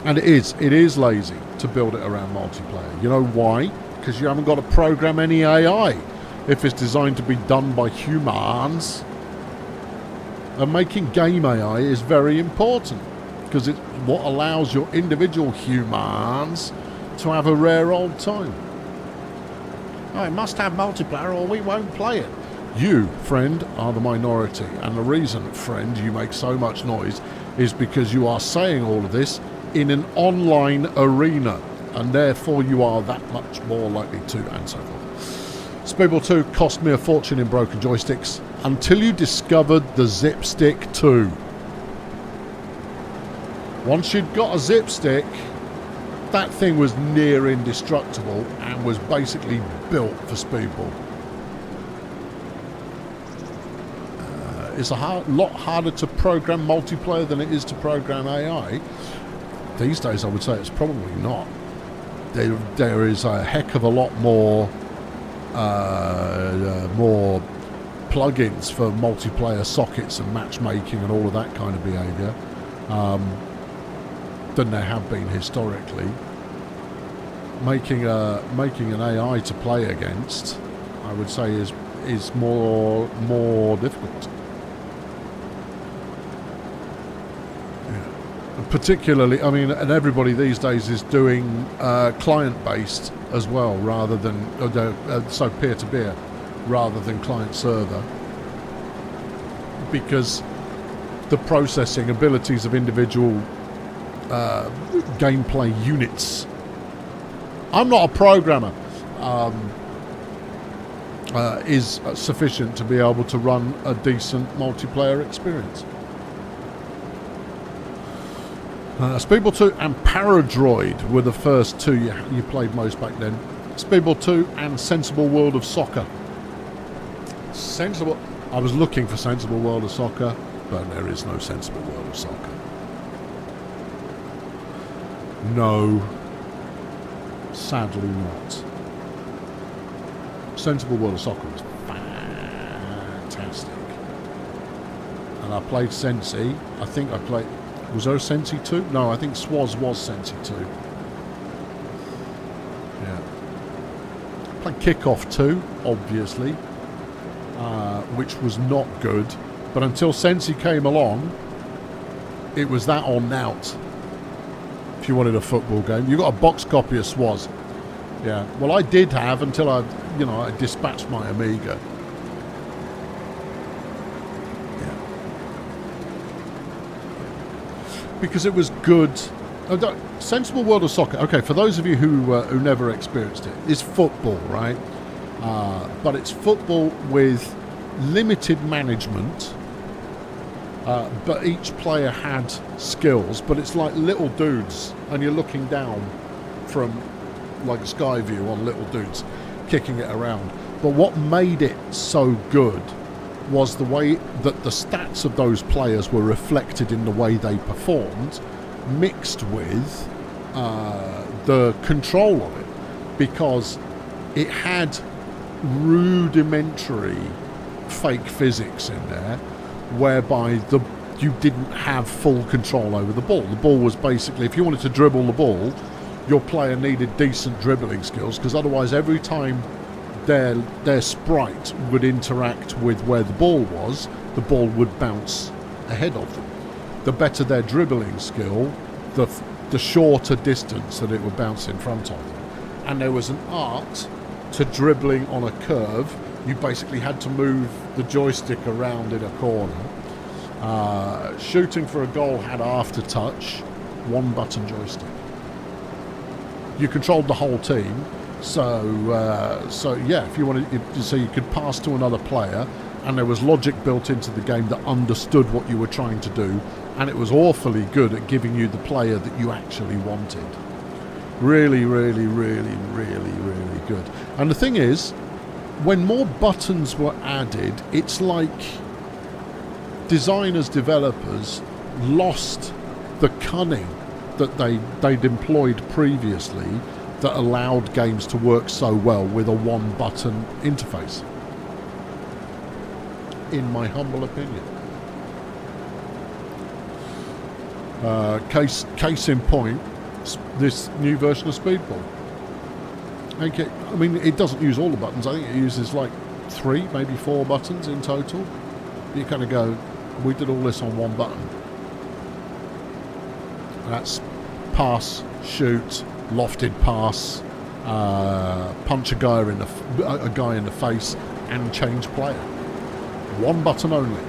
And it is lazy to build it around multiplayer. You know why? Because you haven't got to program any AI if it's designed to be done by humans. And making game AI is very important, because it's what allows your individual humans to have a rare old time. Oh, it must have multiplayer or we won't play it. You, friend, are the minority, and the reason, friend, you make so much noise is because you are saying all of this in an online arena, and therefore you are that much more likely to, and so forth. Speedball 2 cost me a fortune in broken joysticks until you discovered the Zip Stick 2. Once you'd got a Zip Stick, that thing was near indestructible and was basically built for Speedball. It's a lot harder to program multiplayer than it is to program AI. These days I would say it's probably not. There is a heck of a lot more plugins for multiplayer sockets and matchmaking and all of that kind of behaviour than there have been historically. Making an AI to play against, I would say, is more difficult. Particularly, I mean, and everybody these days is doing client-based as well, rather than so peer-to-peer, rather than client-server, because the processing abilities of individual gameplay units. I'm not a programmer. Is sufficient to be able to run a decent multiplayer experience. Speedball 2 and Paradroid were the first two you played most back then. Speedball 2 and Sensible World of Soccer. I was looking for Sensible World of Soccer, but there is no Sensible World of Soccer. No. Sadly not. Sensible World of Soccer was fantastic. And I played Sensi. I think I played... Was there a Sensi 2? No, I think Swaz was Sensi 2. Yeah. Played Kickoff 2, obviously, which was not good. But until Sensi came along, it was that or Nout. If you wanted a football game, you got a box copy of Swaz. Yeah. Well, I did have until I dispatched my Amiga. Because it was good. Sensible World of Soccer. Okay, for those of you who never experienced it, is football, right? But it's football with limited management. But each player had skills. But it's like little dudes, and you're looking down from like a sky view on little dudes kicking it around. But what made it so good was the way that the stats of those players were reflected in the way they performed, mixed with the control of it, because it had rudimentary fake physics in there, whereby you didn't have full control over the ball. The ball was basically, if you wanted to dribble the ball, your player needed decent dribbling skills, because otherwise every time their sprite would interact with where the ball was, the ball would bounce ahead of them. The better their dribbling skill, the shorter distance that it would bounce in front of them. And there was an art to dribbling on a curve. You basically had to move the joystick around in a corner. Shooting for a goal had aftertouch, one button joystick. You controlled the whole team. So yeah, if you wanted, so you could pass to another player, and there was logic built into the game that understood what you were trying to do, and it was awfully good at giving you the player that you actually wanted. Really, really, really, really, really good. And the thing is, when more buttons were added, it's like designers, developers lost the cunning that they'd employed previously, that allowed games to work so well with a one-button interface, in my humble opinion. Case in point, this new version of Speedball. Okay, I mean, it doesn't use all the buttons. I think it uses like 3, maybe 4 buttons in total. You kind of go, we did all this on one button. That's pass, shoot, lofted pass, punch a guy in the face, and change player. One button only.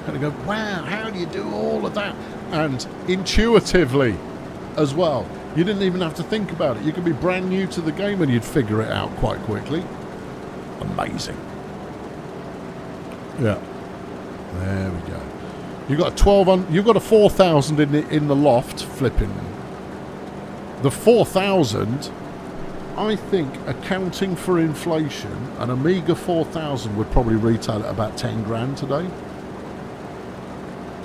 kind of go, wow, how do you do all of that? And intuitively as well. You didn't even have to think about it. You could be brand new to the game and you'd figure it out quite quickly. Amazing. Yeah. There we go. You've got a 12. You've got a 4,000 in the loft. Flipping. The 4,000. I think, accounting for inflation, an Amiga 4000 would probably retail at about 10 grand today.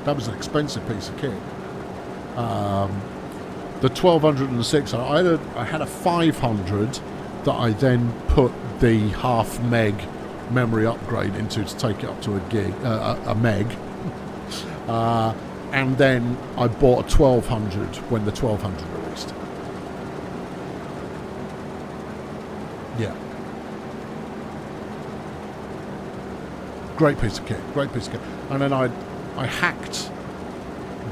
That was an expensive piece of kit. The 1206, I had a 500 that I then put the half meg memory upgrade into to take it up to a meg. And then I bought a 1200 when the 1200 released. Yeah. Great piece of kit. And then I hacked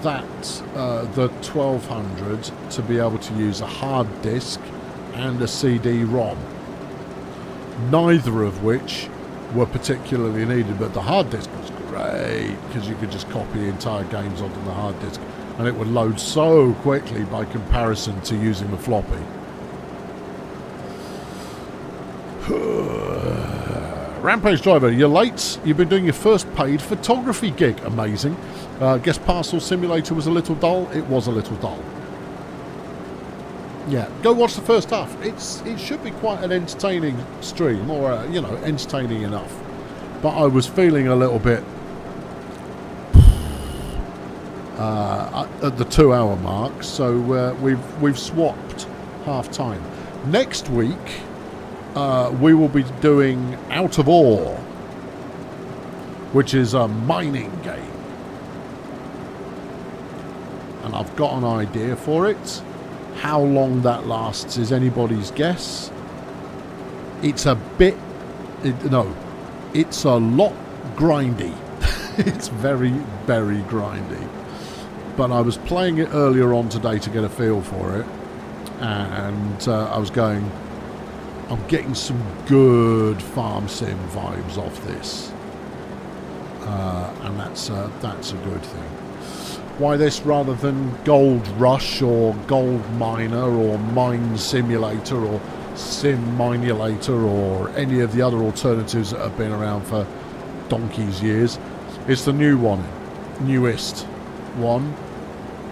that the 1200 to be able to use a hard disk and a CD-ROM. Neither of which were particularly needed, but the hard disk was great because you could just copy entire games onto the hard disk and it would load so quickly by comparison to using the floppy. Rampage Driver, you're late. You've been doing your first paid photography gig. Amazing. Guess Parcel Simulator was a little dull. It was a little dull. Yeah, go watch the first half. It should be quite an entertaining stream, or entertaining enough. But I was feeling a little bit at the 2 hour mark, so we've swapped half time. Next week we will be doing Out of Ore, which is a mining game. And I've got an idea for it. How long that lasts is anybody's guess. It's a bit... it's a lot grindy. It's very, very grindy. But I was playing it earlier on today to get a feel for it. And I was going... I'm getting some good farm sim vibes off this. And that's a good thing. Why this rather than Gold Rush or Gold Miner or Mine Simulator or Sim Minulator or any of the other alternatives that have been around for donkey's years? It's the new one, newest one,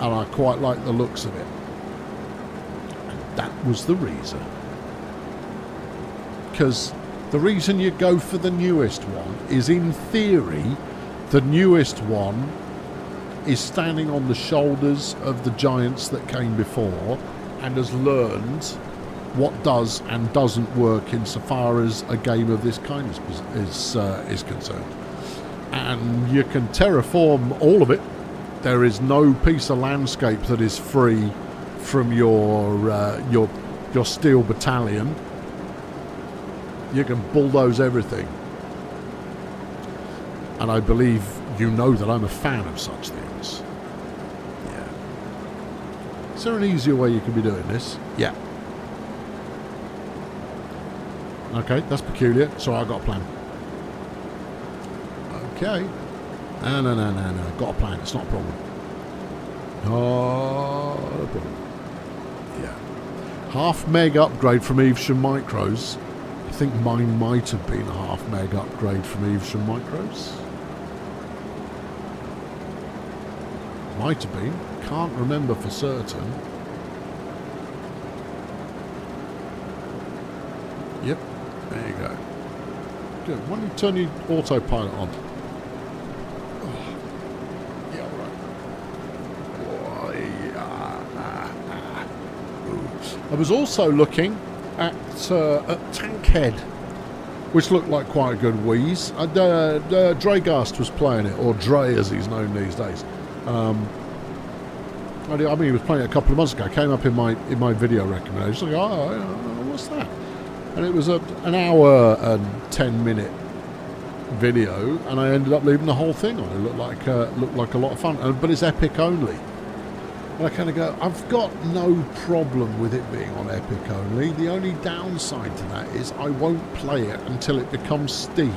and I quite like the looks of it. And that was the reason. Because the reason you go for the newest one is, in theory, the newest one is standing on the shoulders of the giants that came before and has learned what does and doesn't work insofar as a game of this kind is concerned. And you can terraform all of it. There is no piece of landscape that is free from your steel battalion. You can bulldoze everything. And I believe you know that I'm a fan of such things. Yeah. Is there an easier way you can be doing this? Yeah. Okay, that's peculiar. So I got a plan. Okay. No. Got a plan. It's not a problem. Not a problem. Yeah. Half meg upgrade from Evesham Micros. I think mine might have been a half meg upgrade from Evesham Micros. Might have been. Can't remember for certain. Yep. There you go. Good. Why don't you turn your autopilot on? Oh. Yeah, all right. I was also looking at Tankhead, which looked like quite a good wheeze. Dragast was playing it, or Dre as he's known these days. I mean, he was playing it a couple of months ago. It came up in my video recommendation. Like, what's that? And it was an hour and 10-minute video, and I ended up leaving the whole thing on. It looked like a lot of fun, but it's Epic only. And I kind of go, I've got no problem with it being on Epic only. The only downside to that is I won't play it until it becomes Steam.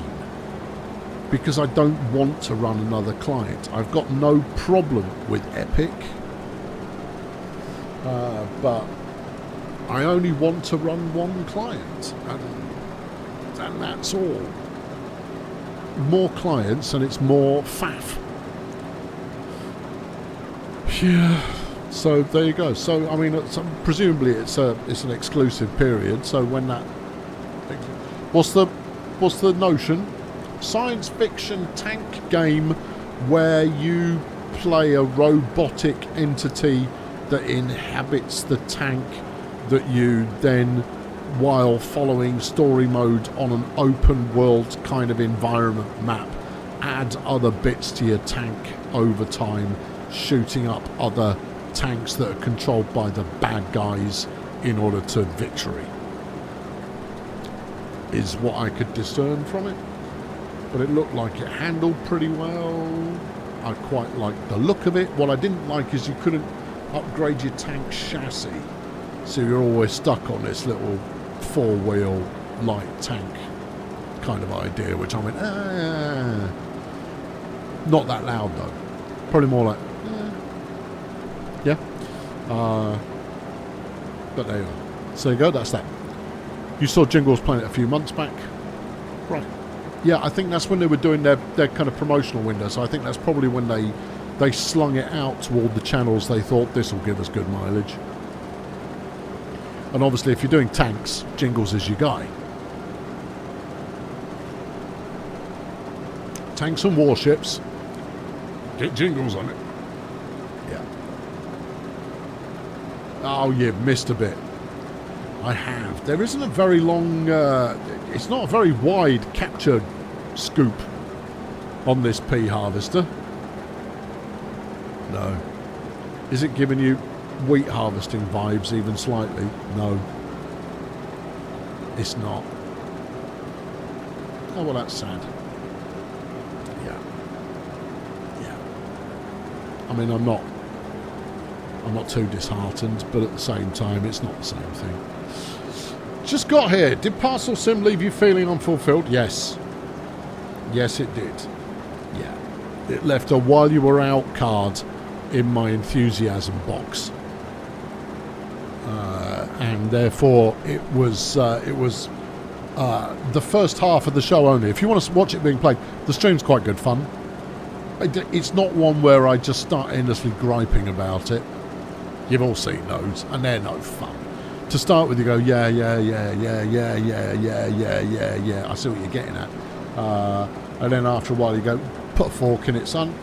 because I don't want to run another client. I've got no problem with Epic, but I only want to run one client, and that's all. More clients and it's more faff. Yeah. So there you go. So I mean, presumably it's an exclusive period. So when that, what's the notion? Science fiction tank game where you play a robotic entity that inhabits the tank that you then, while following story mode on an open world kind of environment map, add other bits to your tank over time, shooting up other tanks that are controlled by the bad guys in order to victory, is what I could discern from it. But it looked like it handled pretty well. I quite liked the look of it. What I didn't like is you couldn't upgrade your tank chassis, so you're always stuck on this little four-wheel light tank kind of idea, which I went, not that loud though, probably more like yeah, but there you are. So there you go, that's that. You saw Jingles playing it a few months back, right? Yeah, I think that's when they were doing their kind of promotional window, so I think that's probably when they slung it out to all the channels they thought this will give us good mileage. And obviously if you're doing tanks, Jingles is your guy. Tanks and warships, get Jingles on it. Yeah. Oh, you've missed a bit. I have. There isn't a very long, it's not a very wide capture scoop on this pea harvester. No. Is it giving you wheat harvesting vibes even slightly? No. It's not. Oh, well, that's sad. Yeah. Yeah. I mean, I'm not too disheartened, but at the same time, it's not the same thing. Just got here. Did Parcel Sim leave you feeling unfulfilled? Yes. Yes, it did. Yeah. It left a while you were out card in my enthusiasm box. And therefore, it was the first half of the show only. If you want to watch it being played, the stream's quite good fun. It's not one where I just start endlessly griping about it. You've all seen those, and they're no fun. To start with, you go, yeah. I see what you're getting at. And then after a while, you go, put a fork in it, son.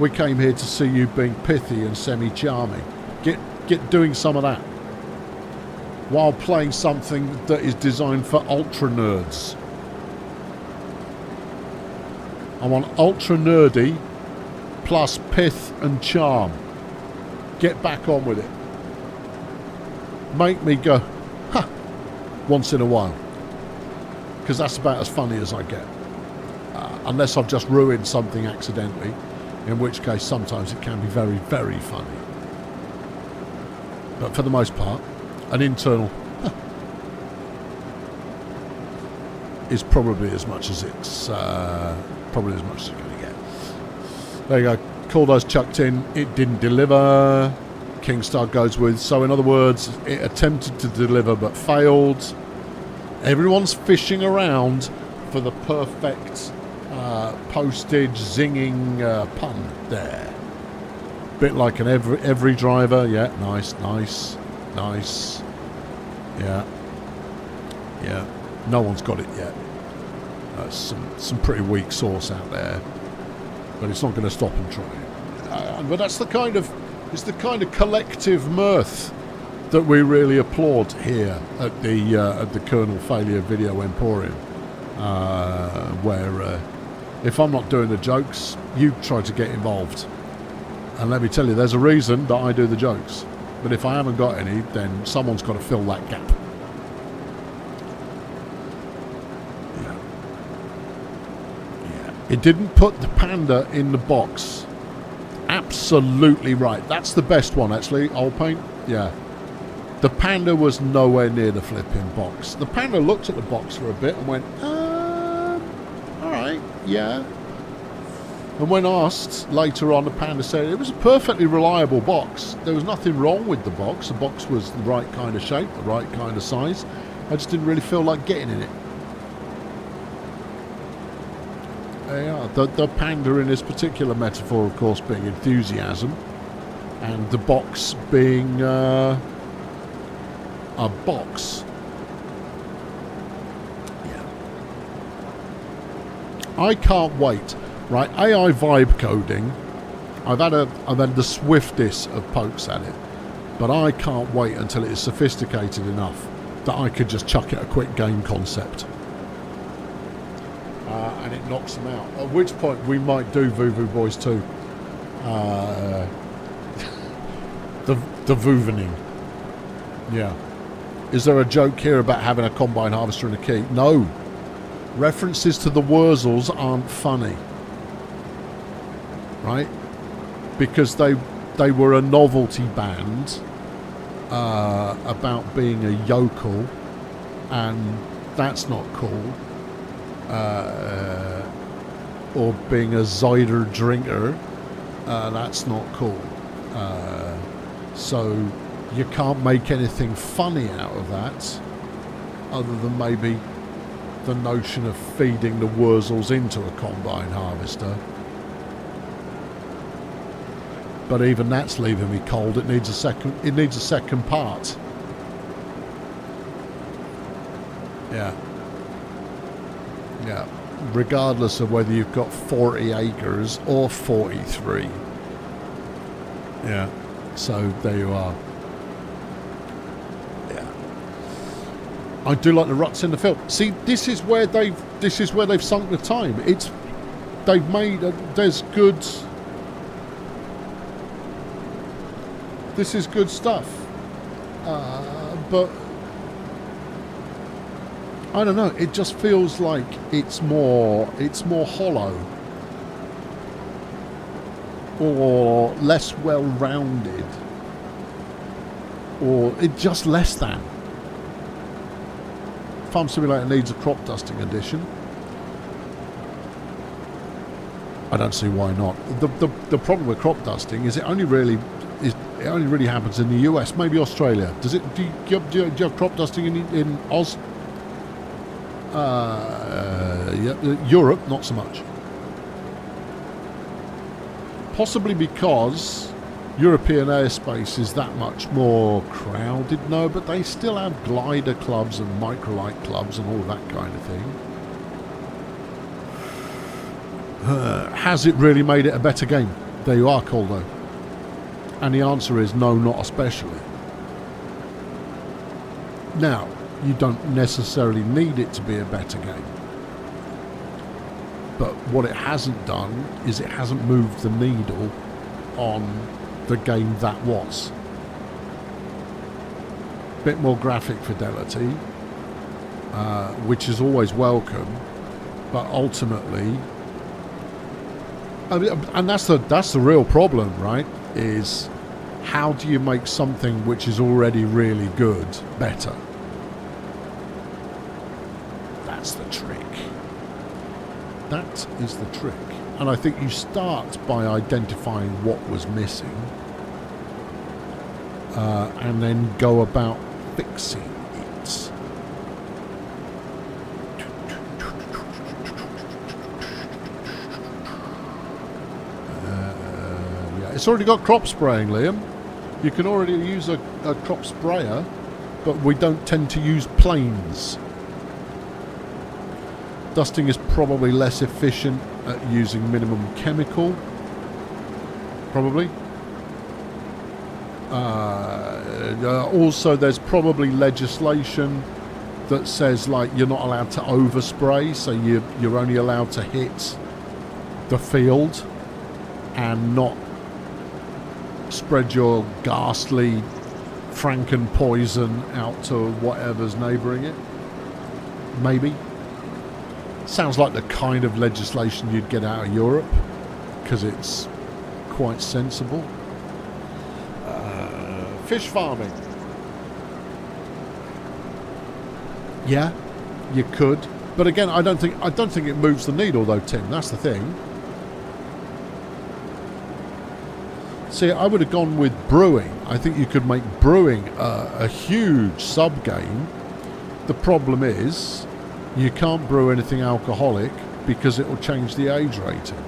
We came here to see you being pithy and semi-charming. Get doing some of that while playing something that is designed for ultra nerds. I want ultra nerdy plus pith and charm. Get back on with it. Make me go, ha, once in a while. Because that's about as funny as I get. Unless I've just ruined something accidentally, in which case sometimes it can be very, very funny. But for the most part, an internal is probably as much as it's going to get. There you go. Cordo's chucked in. It didn't deliver. Kingstar goes with. So in other words, it attempted to deliver but failed. Everyone's fishing around for the perfect postage zinging pun there. Bit like an every driver. Yeah, nice. Yeah. No one's got it yet. Some pretty weak sauce out there, but it's not going to stop them trying. But that's the kind of collective mirth that we really applaud here at the Kernel Failure Video Emporium, where if I'm not doing the jokes, you try to get involved. And let me tell you, there's a reason that I do the jokes. But if I haven't got any, then someone's got to fill that gap. Yeah. It didn't put the panda in the box. Absolutely right. That's the best one, actually. Old paint. Yeah. The panda was nowhere near the flipping box. The panda looked at the box for a bit and went, all right. Yeah. And when asked later on, the panda said it was a perfectly reliable box. There was nothing wrong with the box. The box was the right kind of shape, the right kind of size. I just didn't really feel like getting in it. Yeah, the panda in this particular metaphor, of course, being enthusiasm, and the box being a box. Yeah. I can't wait. Right, AI vibe coding. I've had the swiftest of pokes at it, but I can't wait until it is sophisticated enough that I could just chuck it a quick game concept, and it knocks them out. At which point we might do Voo Boys 2. The Voovening. Yeah. Is there a joke here about having a combine harvester and a key? No. References to the Wurzels aren't funny. Right? Because they were a novelty band about being a yokel, and that's not cool. Or being a cider drinker, that's not cool. So you can't make anything funny out of that, other than maybe the notion of feeding the Wurzels into a combine harvester. But even that's leaving me cold. It needs a second. It needs a second part. Yeah. Yeah. Regardless of whether you've got 40 acres or 43. Yeah. So there you are. Yeah. I do like the ruts in the field. See, this is where they've sunk the time. They've made there's good. This is good stuff, but I don't know. It just feels like it's more hollow, or less well-rounded, or it's just less than. Farm Simulator needs a crop dusting edition. I don't see why not. The problem with crop dusting is it only really happens in the US, maybe Australia. Does it? Do you have crop dusting in Oz? Yeah, Europe, not so much. Possibly because European airspace is that much more crowded. No, but they still have glider clubs and microlight clubs and all that kind of thing. Has it really made it a better game? There you are, Caldo. And the answer is no, not especially. Now, you don't necessarily need it to be a better game. But what it hasn't done is it hasn't moved the needle on the game that was. Bit more graphic fidelity, which is always welcome, but ultimately, and that's the real problem, right? Is how do you make something which is already really good better? That's the trick. That is the trick. And I think you start by identifying what was missing, and then go about fixing it. It's already got crop spraying, Liam. You can already use a crop sprayer, but we don't tend to use planes. Dusting is probably less efficient at using minimum chemical. Probably. Also, there's probably legislation that says like you're not allowed to overspray, so you're only allowed to hit the field and not spread your ghastly Franken poison out to whatever's neighbouring it. Maybe. Sounds like the kind of legislation you'd get out of Europe, because it's quite sensible. Fish farming. Yeah, you could. But again, I don't think it moves the needle though, Tim. That's the thing. See, I would have gone with brewing. I think you could make brewing a huge sub-game. The problem is you can't brew anything alcoholic because it will change the age rating.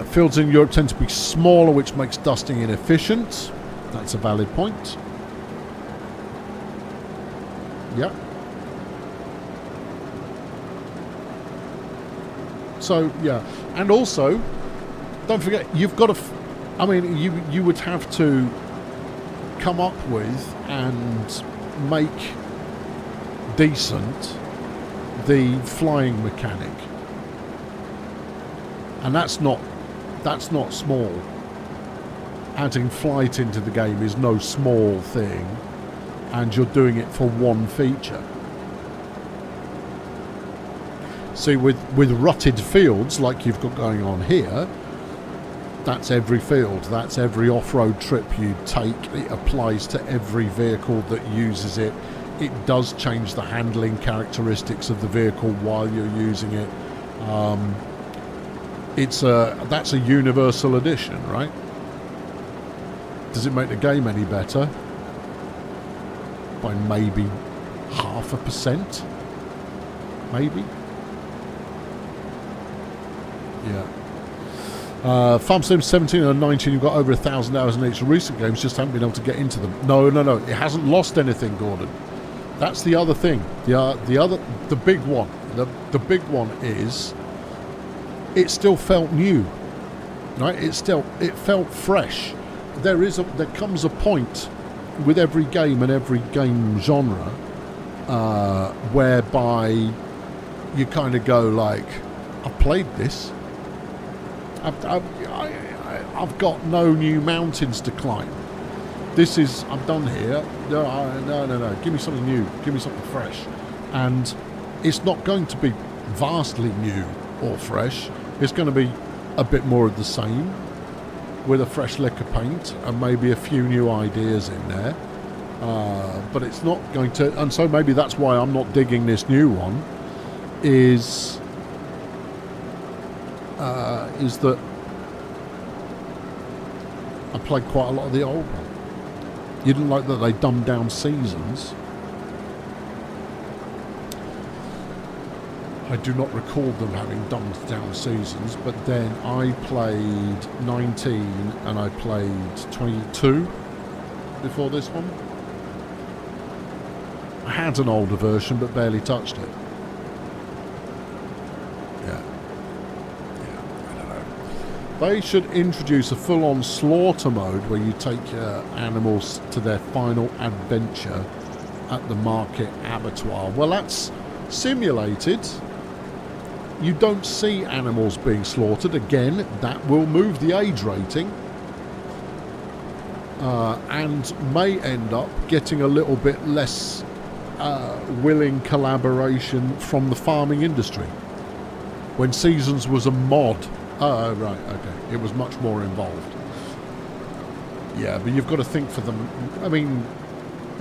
Fields in Europe tend to be smaller, which makes dusting inefficient. That's a valid point. Yeah. So, yeah. And also, don't forget, you've got to... I mean, you would have to come up with and make decent the flying mechanic. And that's not small. Adding flight into the game is no small thing, and you're doing it for one feature. See, with rutted fields like you've got going on here, that's every field, that's every off-road trip you take. It applies to every vehicle that uses it. It does change the handling characteristics of the vehicle while you're using it. That's a universal edition, right? Does it make the game any better? By maybe 0.5%? Maybe? Yeah. Farm Sim 17 and 19, you've got over 1,000 hours in each. Recent games just haven't been able to get into them. No. It hasn't lost anything, Gordon. That's the other thing. The big one. The big one is it still felt new, right? It felt fresh. There comes a point with every game and every game genre whereby you kind of go like, I've played this. I've got no new mountains to climb. I'm done here. No. Give me something new. Give me something fresh. And it's not going to be vastly new or fresh. It's going to be a bit more of the same with a fresh lick of paint and maybe a few new ideas in there. But it's not going to... And so maybe that's why I'm not digging this new one, is that I played quite a lot of the old one. You didn't like that they dumbed down seasons. I do not recall them having dumbed down seasons, but then I played 19 and I played 22 before this one. I had an older version but barely touched it. They should introduce a full-on slaughter mode where you take your animals to their final adventure at the market abattoir. Well, that's simulated. You don't see animals being slaughtered. Again, that will move the age rating and may end up getting a little bit less willing collaboration from the farming industry. When Seasons was a mod... Oh, right, okay. It was much more involved. Yeah, but you've got to think for them. I mean,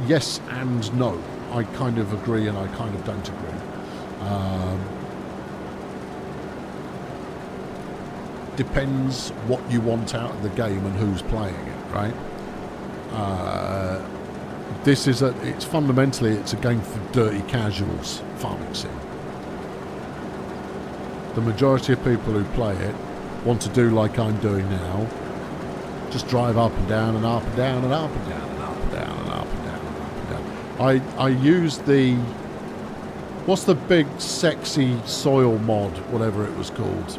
yes and no. I kind of agree and I kind of don't agree. Depends what you want out of the game and who's playing it, right? It's fundamentally, it's a game for dirty casuals, farming sim. The majority of people who play it want to do like I'm doing now, just drive up and down and up and down and up and down and up and down and up and down and up and down. I used the, what's the big sexy soil mod, whatever it was called,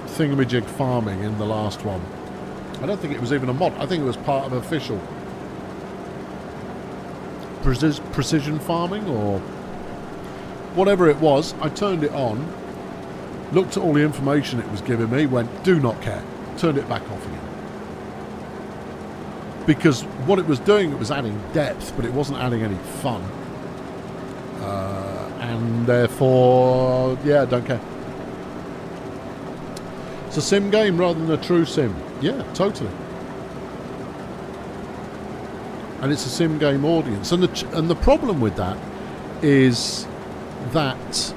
thingamajig farming in the last one. I don't think it was even a mod. I think it was part of official precision farming or whatever it was. I turned it on, looked at all the information it was giving me, went, do not care, turned it back off again. Because what it was doing, it was adding depth, but it wasn't adding any fun. And therefore, yeah, don't care. It's a sim game rather than a true sim. Yeah, totally. and it's a sim game audience. And the problem with that is that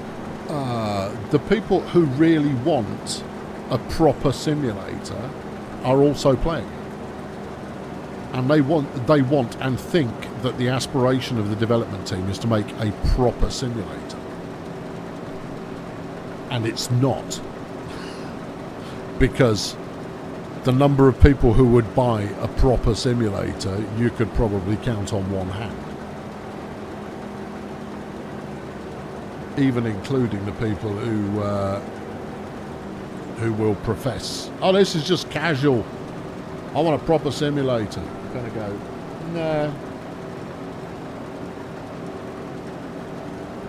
the people who really want a proper simulator are also playing, and they want and think that the aspiration of the development team is to make a proper simulator, and it's not, because the number of people who would buy a proper simulator you could probably count on one hand, even including the people who will profess, oh, this is just casual, I want a proper simulator. I'm going to go, nah.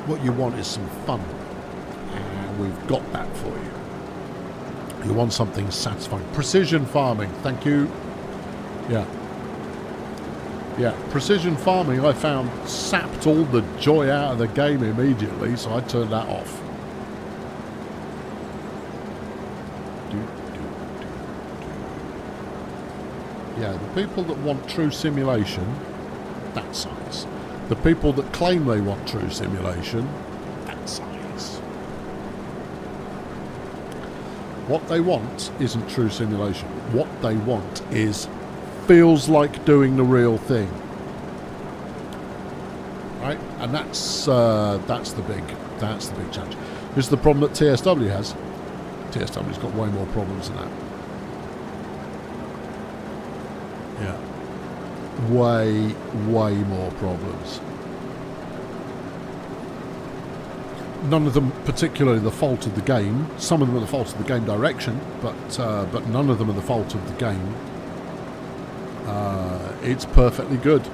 What you want is some fun, and we've got that for you. You want something satisfying. Precision farming, thank you. Yeah, precision farming I found sapped all the joy out of the game immediately, so I turned that off. Yeah, the people that want true simulation, that size. The people that claim they want true simulation, that size. What they want isn't true simulation. What they want is feels like doing the real thing, right? And that's the big challenge. This is the problem that TSW has. TSW's got way more problems than that. Yeah, way more problems. None of them particularly the fault of the game. Some of them are the fault of the game direction, but none of them are the fault of the game. It's perfectly good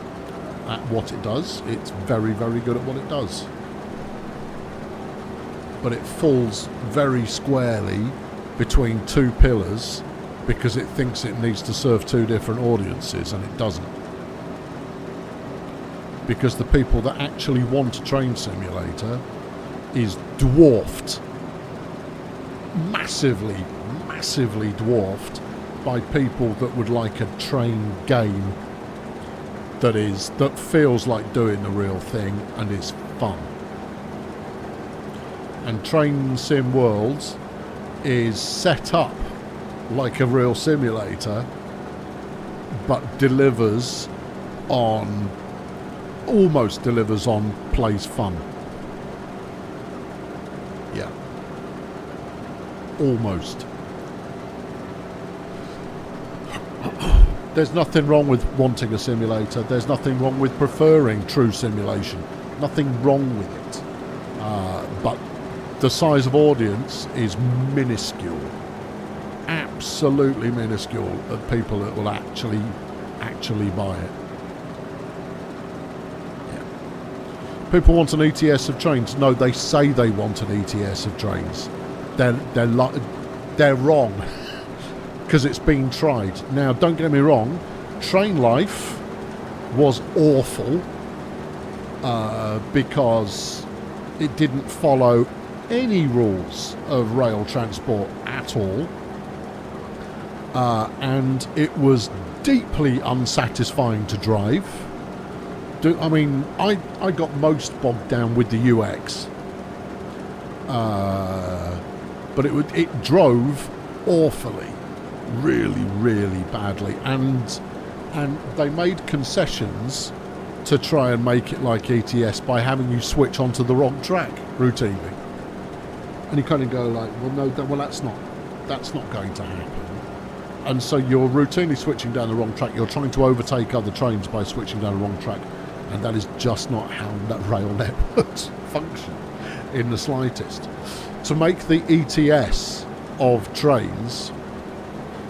at what it does. It's very, very good at what it does. But it falls very squarely between two pillars because it thinks it needs to serve two different audiences, and it doesn't. Because the people that actually want a train simulator is dwarfed, massively dwarfed, by people that would like a train game that feels like doing the real thing and is fun. And Train Sim Worlds is set up like a real simulator, but almost delivers on plays fun. Yeah, almost. There's nothing wrong with wanting a simulator. There's nothing wrong with preferring true simulation. Nothing wrong with it. But the size of audience is minuscule. Absolutely minuscule of people that will actually buy it. Yeah. People want an ETS of trains. No, they say they want an ETS of trains. They're wrong. Because it's been tried. Now, don't get me wrong, Train Life was awful because it didn't follow any rules of rail transport at all, and it was deeply unsatisfying to drive. I got most bogged down with the UX, but it drove awfully. Really badly, and they made concessions to try and make it like ETS by having you switch onto the wrong track routinely, and you kind of go like, that's not going to happen, and so you're routinely switching down the wrong track. You're trying to overtake other trains by switching down the wrong track, and that is just not how rail networks function in the slightest. To make the ETS of trains,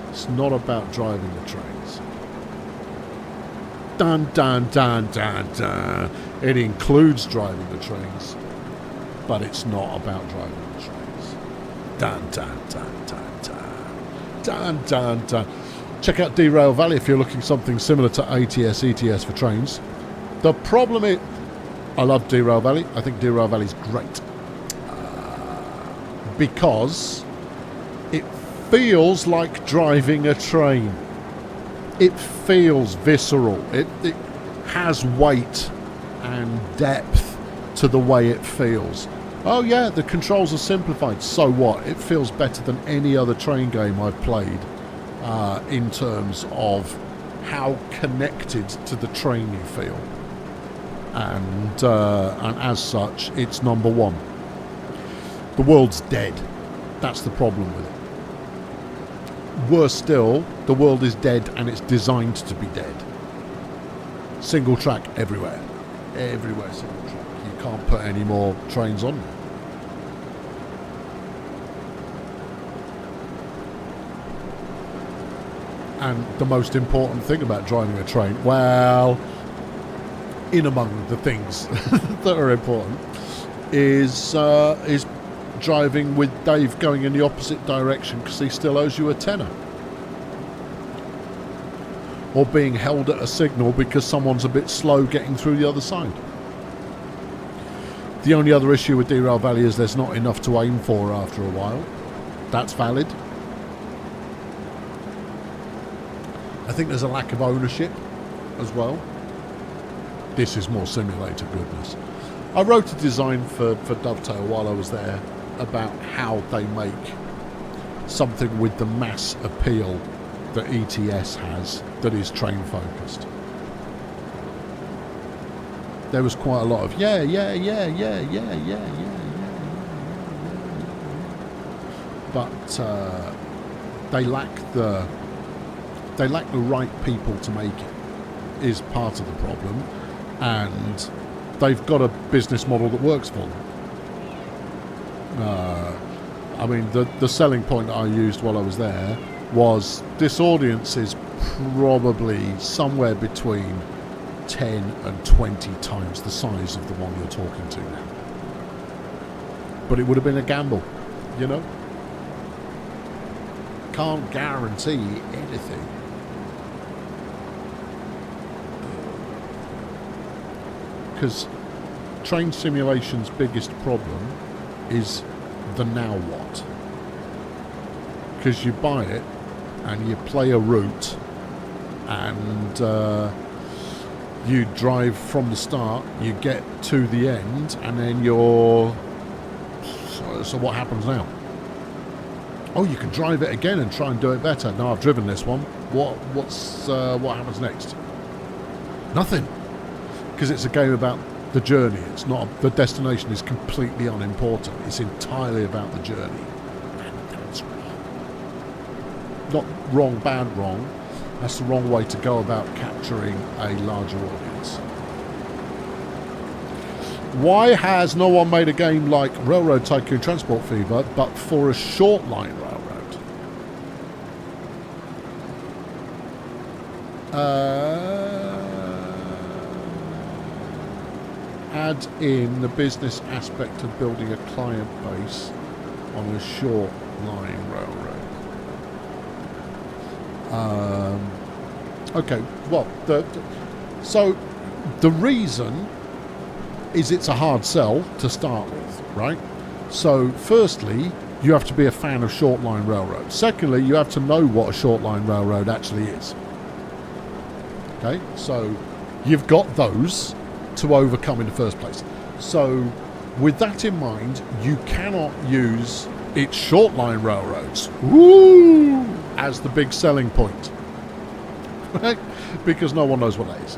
it's not about driving the trains. Dun dun dun dun dun. It includes driving the trains, but it's not about driving the trains. Dun dun dun dun dun. Dun dun dun. Check out Derail Valley if you're looking something similar to ATS, ETS for trains. The problem is, I love Derail Valley. I think Derail Valley's great because it feels like driving a train. It feels visceral. has weight and depth to the way it feels. Oh yeah, the controls are simplified. So what? It feels better than any other train game I've played in terms of how connected to the train you feel. And as such, it's number one. The world's dead. That's the problem with it. Worse still, the world is dead and it's designed to be dead. Single track everywhere. Everywhere single track. You can't put any more trains on there. And the most important thing about driving a train, well, in among the things that are important, is driving with Dave going in the opposite direction because he still owes you a tenner. Or being held at a signal because someone's a bit slow getting through the other side. The only other issue with Derail Valley is there's not enough to aim for after a while. That's valid. I think there's a lack of ownership as well. This is more simulator goodness. I wrote a design for Dovetail while I was there about how they make something with the mass appeal that ETS has that is train focused. There was quite a lot of yeah, but they lack the right people to make it, is part of the problem, and they've got a business model that works for them. I mean, the selling point I used while I was there was this audience is probably somewhere between 10 and 20 times the size of the one you're talking to now. But it would have been a gamble, you know? Can't guarantee anything. Because train simulation's biggest problem is the now what. Because you buy it and you play a route and you drive from the start, you get to the end, and then you're... So what happens now? Oh, you can drive it again and try and do it better. No, I've driven this one. What happens next? Nothing. Because it's a game about the journey. It's not the destination is completely unimportant. It's entirely about the journey. And that's wrong. Not wrong, bad, wrong. That's the wrong way to go about capturing a larger audience. Why has no one made a game like Railroad Tycoon Transport Fever, but for a short line railroad? Add in the business aspect of building a client base on a short line railroad. Okay, well, so the reason is it's a hard sell to start with, right? So firstly, you have to be a fan of short line railroads. Secondly, you have to know what a short line railroad actually is. Okay, so you've got those to overcome in the first place. So with that in mind, you cannot use its short line railroads as the big selling point, right? Because no one knows what that is.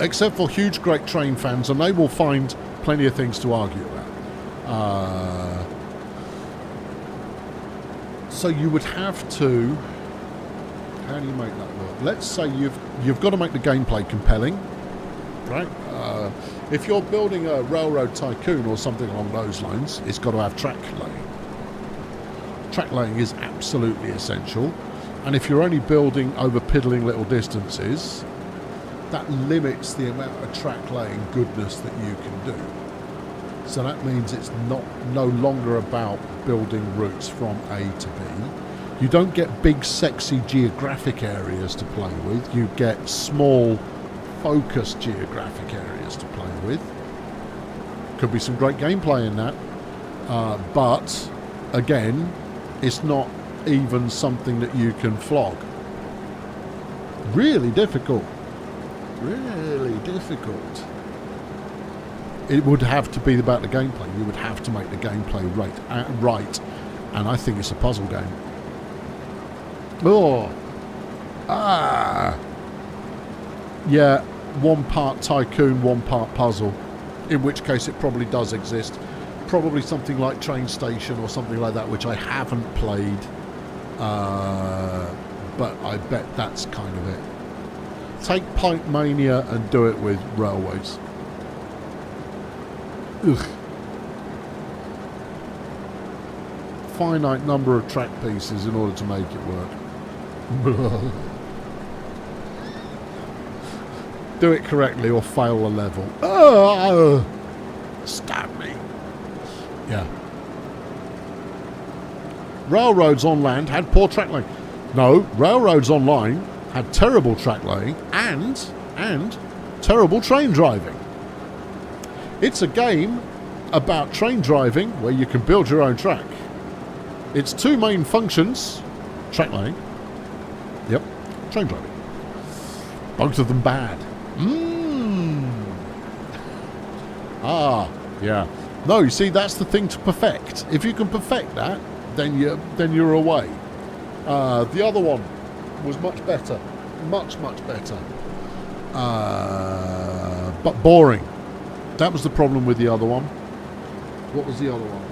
Except for huge great train fans, and they will find plenty of things to argue about. So you would have to... How do you make that work? Let's say you've got to make the gameplay compelling, right? If you're building a Railroad Tycoon or something along those lines, it's got to have track laying. Track laying is absolutely essential. And if you're only building over piddling little distances, that limits the amount of track laying goodness that you can do. So that means it's no longer about building routes from A to B. You don't get big sexy geographic areas to play with. You get small focused geographic areas to play with. Could be some great gameplay in that. But again, it's not even something that you can flog. Really difficult. Really difficult. It would have to be about the gameplay. You would have to make the gameplay right. And I think it's a puzzle game. Oh. Ah. Yeah, one part tycoon, one part puzzle. In which case it probably does exist. Probably something like Train Station or something like that, which I haven't played. But I bet that's kind of it. Take Pipe Mania and do it with railways. Ugh. Finite number of track pieces in order to make it work. Do it correctly or fail a level. Oh, stab me. Yeah. Railroads on land had poor track laying. No, railroads online had terrible track laying and terrible train driving. It's a game about train driving where you can build your own track. Its two main functions, track laying, yep, train driving. Both of them bad. Ah, yeah. No, you see, that's the thing to perfect. If you can perfect that, then you're away. The other one was much better. Much better. But boring. That was the problem with the other one. What was the other one?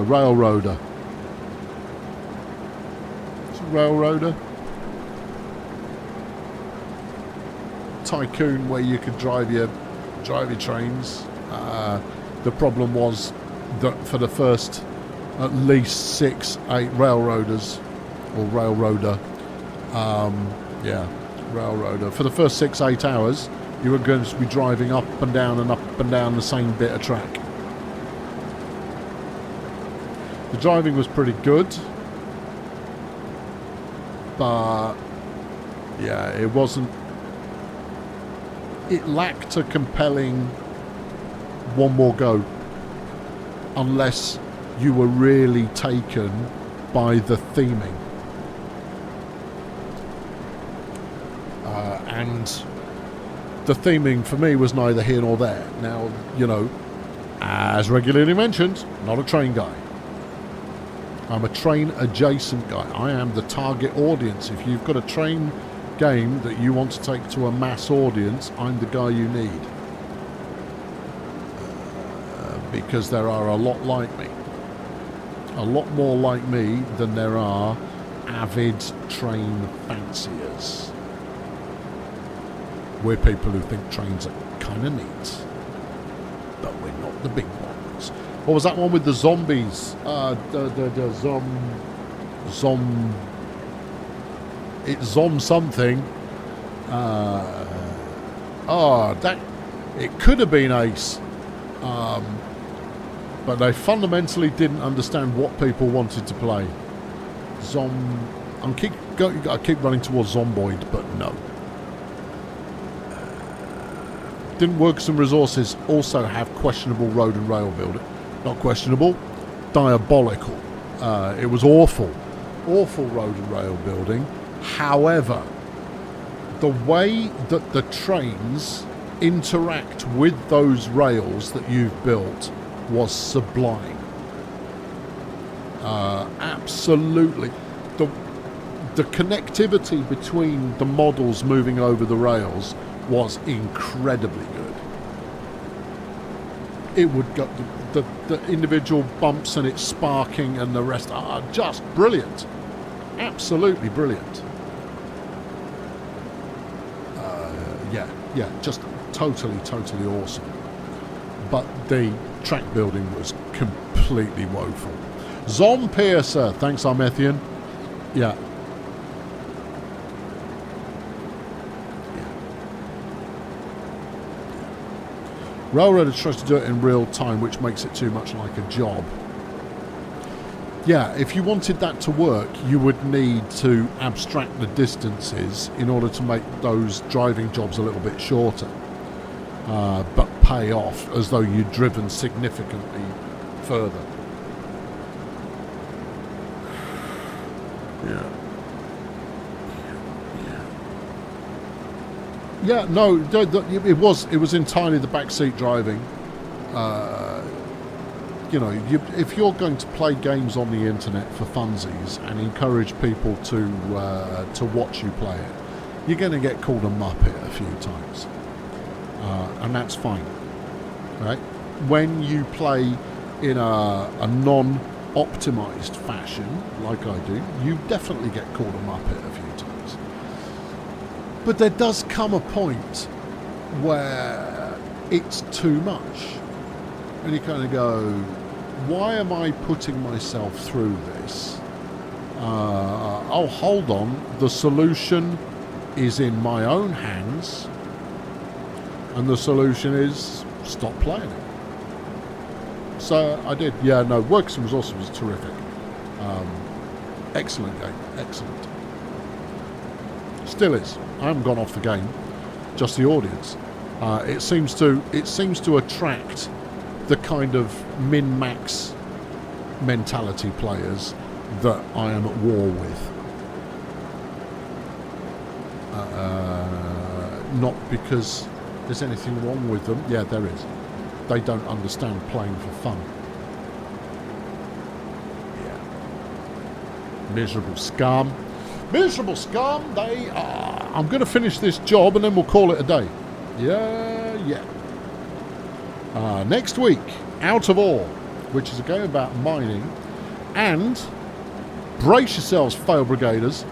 Railroader. It's a Railroader. Tycoon, where you could drive your trains. The problem was that for the first at least 6-8 railroaders or railroader, railroader. For the first 6-8 hours, you were going to be driving up and down the same bit of track. The driving was pretty good, but yeah, it wasn't. It lacked a compelling one more go, unless you were really taken by the theming. And the theming for me was neither here nor there. Now, as regularly mentioned, not a train guy. I'm a train adjacent guy. I am the target audience. If you've got a train game that you want to take to a mass audience, I'm the guy you need. Because there are a lot like me. A lot more like me than there are avid train fanciers. We're people who think trains are kind of neat, but we're not the big ones. What was that one with the zombies? It's Zom something. That it could have been Ace, but they fundamentally didn't understand what people wanted to play. I keep running towards Zomboid, but no. Didn't work some resources. Also have questionable road and rail building. Not questionable, diabolical. It was awful road and rail building. However, the way that the trains interact with those rails that you've built was sublime. Absolutely. The connectivity between the models moving over the rails was incredibly good. It would go, the individual bumps and its sparking and the rest are just brilliant. Absolutely brilliant. Yeah, just totally awesome. But the track building was completely woeful. Zom Piercer, thanks Armethian. Yeah. Railroader tries to do it in real time, which makes it too much like a job. Yeah, if you wanted that to work, you would need to abstract the distances in order to make those driving jobs a little bit shorter, but pay off as though you'd driven significantly further. Yeah, no, it was entirely the backseat driving. You know, if you're going to play games on the internet for funsies and encourage people to watch you play it, you're going to get called a muppet a few times, and that's fine, right? When you play in a non-optimized fashion, like I do, you definitely get called a muppet a few times. But there does come a point where it's too much. And you kind of go, why am I putting myself through this? Oh, hold on. The solution is in my own hands. And the solution is stop playing it. So I did. Yeah, no, Workers and Resources was terrific. Excellent game. Excellent. Still is. I haven't gone off the game. Just the audience. It seems to attract the kind of min-max mentality players that I am at war with. Not because there's anything wrong with them. Yeah, there is. They don't understand playing for fun. Yeah. Miserable scum. Miserable scum, they are. I'm going to finish this job and then we'll call it a day. Yeah. Next week, Out of Ore, which is a game about mining. And brace yourselves, Fail Brigaders.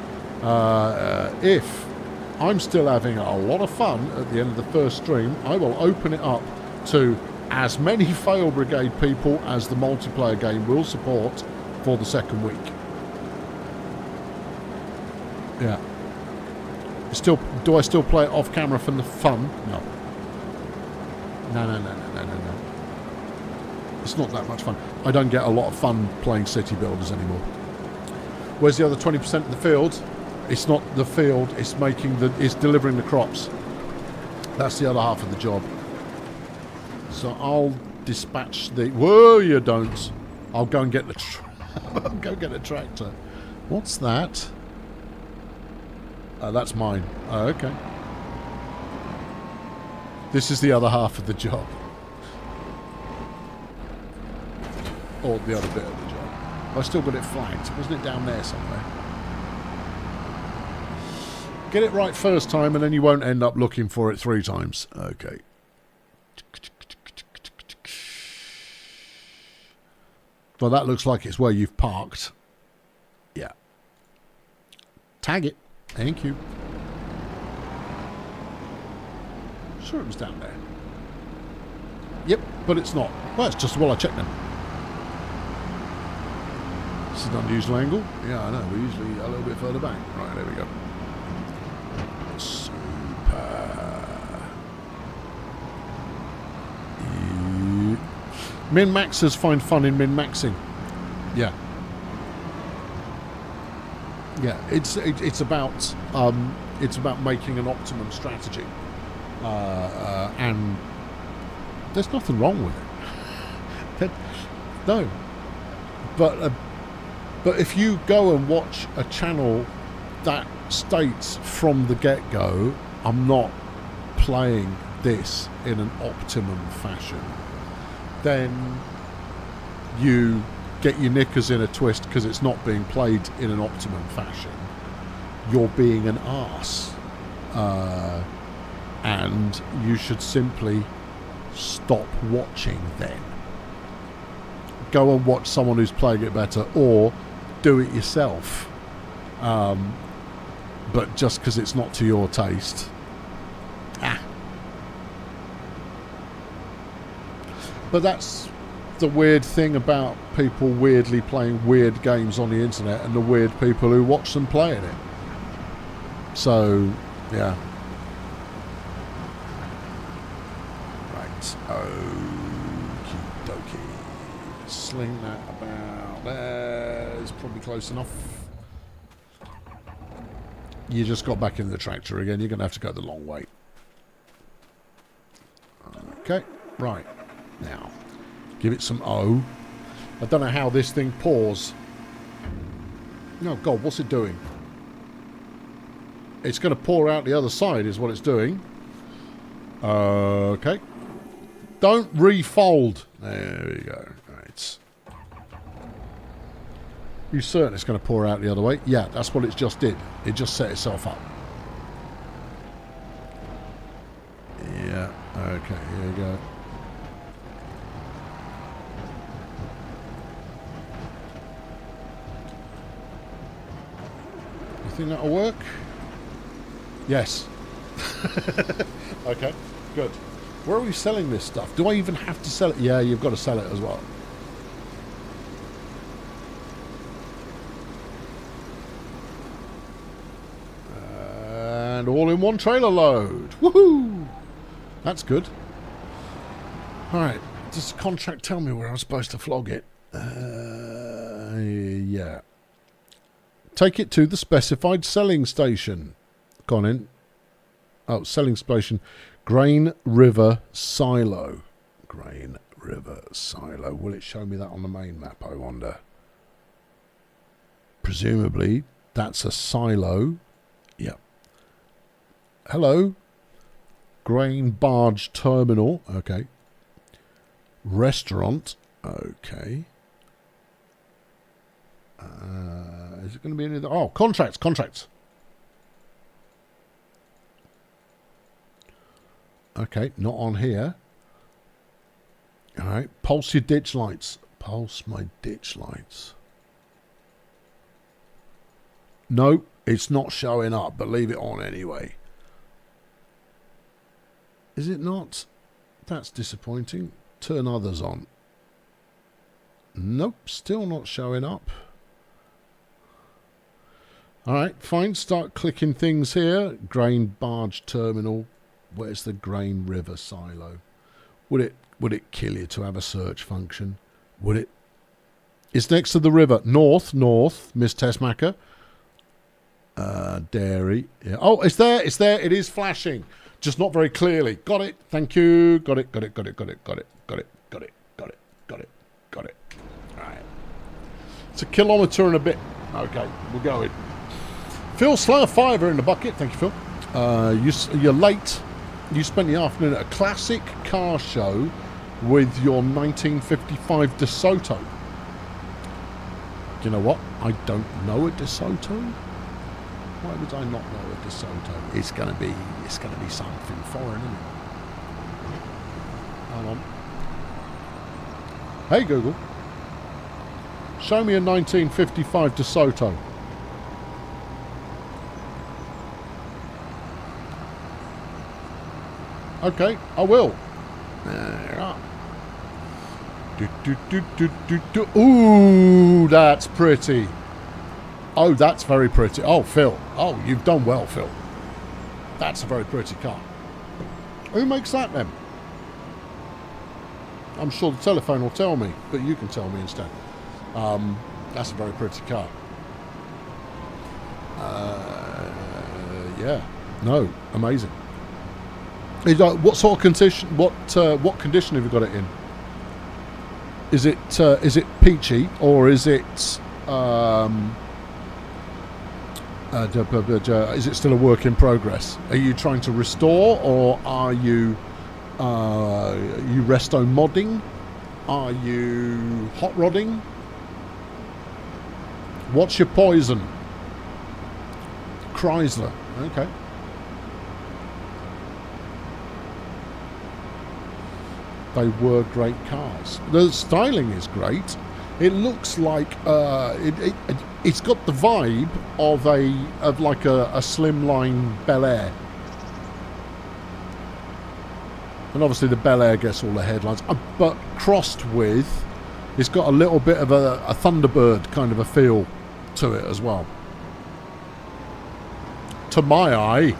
If I'm still having a lot of fun at the end of the first stream, I will open it up to as many Fail Brigade people as the multiplayer game will support for the second week. Yeah. Do I still play it off camera for the fun? No. No. It's not that much fun. I don't get a lot of fun playing city builders anymore. Where's the other 20% of the field? It's not the field, it's delivering the crops. That's the other half of the job. So I'll dispatch the... Whoa, you don't. I'll go and get the... I'll go get a tractor. What's that? That's mine. Oh, okay. This is the other half of the job. Or the other bit of the job. I still got it flagged. Wasn't it down there somewhere? Get it right first time and then you won't end up looking for it 3 times. Okay. Well, that looks like it's where you've parked. Yeah. Tag it. Thank you. Sure it was down there. Yep, but it's not. Well, it's just while I check them. This is an unusual angle. Yeah, I know. We're usually a little bit further back. Right, there we go. Super. Min-maxers find fun in min-maxing. Yeah. Yeah, it's about making an optimum strategy, and there's nothing wrong with it. No, but if you go and watch a channel that states from the get-go, I'm not playing this in an optimum fashion, then you get your knickers in a twist because it's not being played in an optimum fashion. You're being an arse. And you should simply stop watching then. Go and watch someone who's playing it better, or do it yourself. But just because it's not to your taste. But that's the weird thing about people weirdly playing weird games on the internet and the weird people who watch them playing it. So, yeah. Right. Okie dokie. Sling that about there. It's probably close enough. You just got back in the tractor again. You're going to have to go the long way. Okay. Right. Now. Give it some O. I don't know how this thing pours. Oh, God, what's it doing? It's going to pour out the other side is what it's doing. Okay. Don't refold. There we go. Right. You certain it's going to pour out the other way? Yeah, that's what it just did. It just set itself up. Yeah. Okay, here we go. You think that'll work? Yes. Okay, good. Where are we selling this stuff? Do I even have to sell it? Yeah, you've got to sell it as well. And all in one trailer load. Woohoo! That's good. Alright, does the contract tell me where I'm supposed to flog it? Yeah. Take it to the specified selling station. Gone in. Oh, selling station. Grain River Silo. Grain River Silo. Will it show me that on the main map, I wonder? Presumably, that's a silo. Yep. Hello. Grain Barge Terminal. Okay. Restaurant. Okay. Is it going to be any of the... Oh, contracts. Contracts. Okay, not on here. All right, pulse your ditch lights. Pulse my ditch lights. No, it's not showing up, but leave it on anyway. Is it not? That's disappointing. Turn others on. Nope, still not showing up. All right, fine. Start clicking things here. Grain barge terminal. Where's the Grain River Silo? Would it kill you to have a search function? Would it? It's next to the river. North, Miss Tessmacher. Dairy. Yeah. Oh, it's there. It's there. It is flashing. Just not very clearly. Got it. Thank you. Got it. Got it. Got it. Got it. Got it. Got it. Got it. Got it. Got it. Got it. All right. It's a kilometre and a bit. Okay, we're going. Phil Slayer Fiver in the bucket. Thank you, Phil. You're late. You spent the afternoon at a classic car show with your 1955 DeSoto. Do you know what? I don't know a DeSoto. Why would I not know a DeSoto? It's gonna be something foreign, isn't it? Hold on. Hey Google, show me a 1955 DeSoto. Okay, I will. Ooh, that's pretty. Oh, that's very pretty. Oh, Phil. Oh, you've done well, Phil. That's a very pretty car. Who makes that then? I'm sure the telephone will tell me, but you can tell me instead. That's a very pretty car. Yeah. No, amazing. What sort of condition? What condition have you got it in? Is it peachy or is it is it still a work in progress? Are you trying to restore, or are you resto modding? Are you hot rodding? What's your poison? Chrysler. Okay. They were great cars. The styling is great. It looks like it's got the vibe of like a slimline Bel Air, and obviously the Bel Air gets all the headlines, but crossed with, it's got a little bit of a Thunderbird kind of a feel to it as well. To my eye,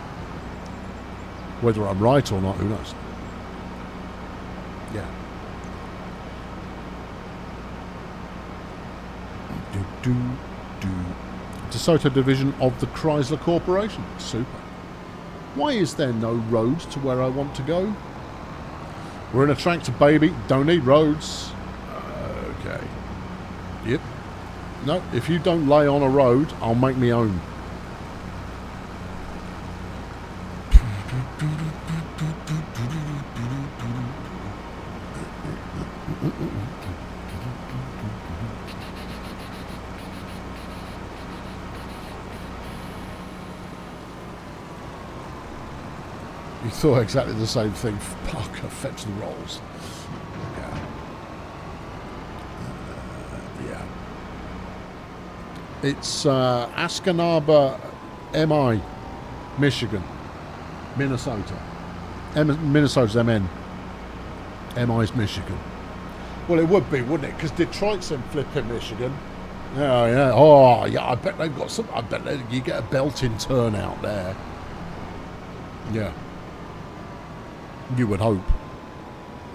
whether I'm right or not, who knows? Yeah. DeSoto division of the Chrysler Corporation. Super. Why is there no road to where I want to go? We're in a tractor, baby. Don't need roads. Okay. Yep. No, if you don't lay on a road, I'll make me own. You thought exactly the same thing. Parker, fetch the rolls. Yeah. Yeah. It's Askanaba, MI, Michigan, Minnesota. Minnesota's MN. MI's Michigan. Well, it would be, wouldn't it? Because Detroit's in flipping Michigan. Yeah, yeah. Oh, yeah. I bet they've got some. I bet you get a belting turnout there. Yeah. You would hope.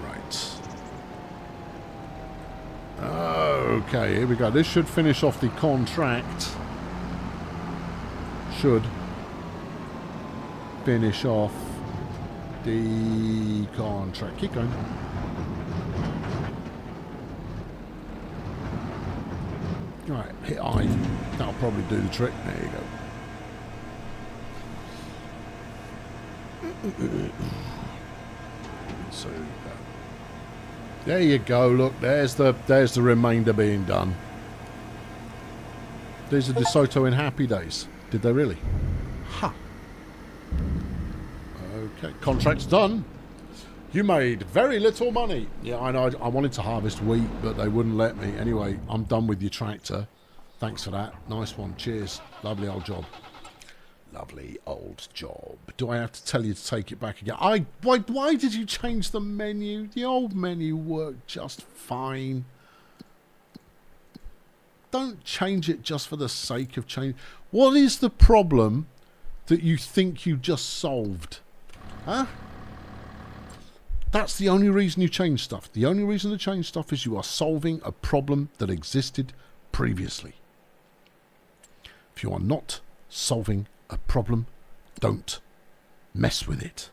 Right. Okay, here we go. This should finish off the contract. Should finish off the contract. Keep going. Right, hit I. That'll probably do the trick. There you go. So there you go. Look, there's the remainder being done. These are DeSoto in Happy Days. Did they really? Ha. Okay, contract's done. You made very little money. Yeah, I know. I wanted to harvest wheat, but they wouldn't let me. Anyway, I'm done with your tractor. Thanks for that. Nice one. Cheers. Lovely old job. Lovely old job. Do I have to tell you to take it back again? Why did you change the menu? The old menu worked just fine. Don't change it just for the sake of change. What is the problem that you think you just solved? Huh? That's the only reason you change stuff. The only reason to change stuff is you are solving a problem that existed previously. If you are not solving a problem, don't mess with it.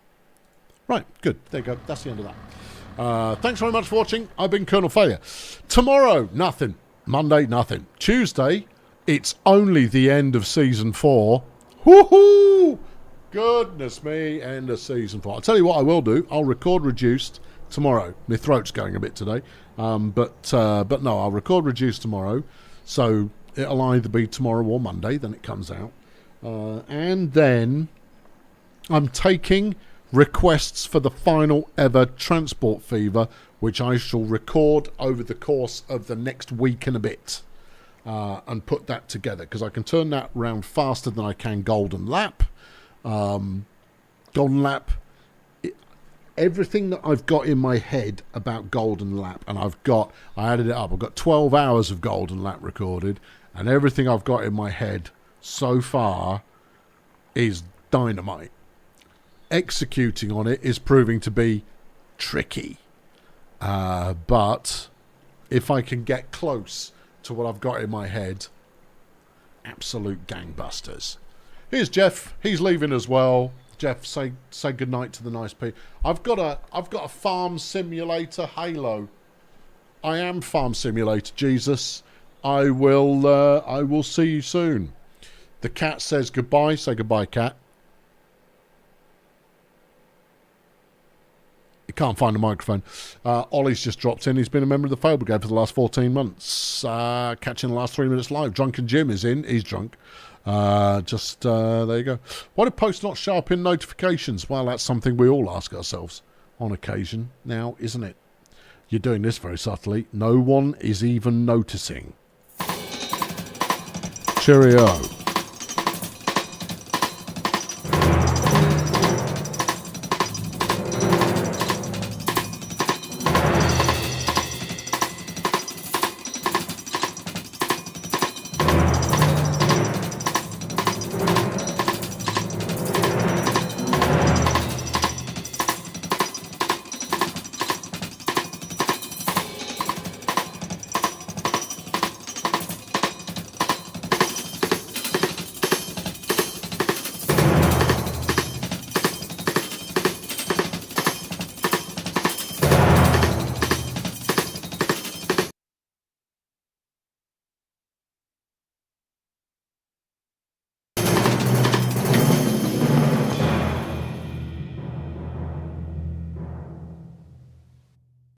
Right, good. There you go. That's the end of that. Thanks very much for watching. I've been Colonel Failure. Tomorrow, nothing. Monday, nothing. Tuesday, it's only the end of Season 4. Woohoo! Goodness me, end of Season 4. I'll tell you what I will do. I'll record reduced tomorrow. My throat's going a bit today. But no, I'll record reduced tomorrow. So it'll either be tomorrow or Monday, then it comes out. And then I'm taking requests for the final ever Transport Fever, which I shall record over the course of the next week and a bit. And put that together, because I can turn that around faster than I can Golden Lap. Golden Lap, everything that I've got in my head about Golden Lap, and I added it up, I've got 12 hours of Golden Lap recorded, and everything I've got in my head so far is dynamite. Executing on it is proving to be tricky, but if I can get close to what I've got in my head, absolute gangbusters. Here's Jeff. He's leaving as well. Jeff, say goodnight to the nice people. I've got a Farm Simulator Halo. I am Farm Simulator Jesus. I will see you soon. The cat says goodbye. Say goodbye, cat. He can't find a microphone. Ollie's just dropped in. He's been a member of the Fail Brigade for the last 14 months. Catching the last 3 minutes live. Drunken Jim is in. He's drunk. There you go. Why do posts not show up in notifications? Well, that's something we all ask ourselves on occasion now, isn't it? You're doing this very subtly. No one is even noticing. Cheerio.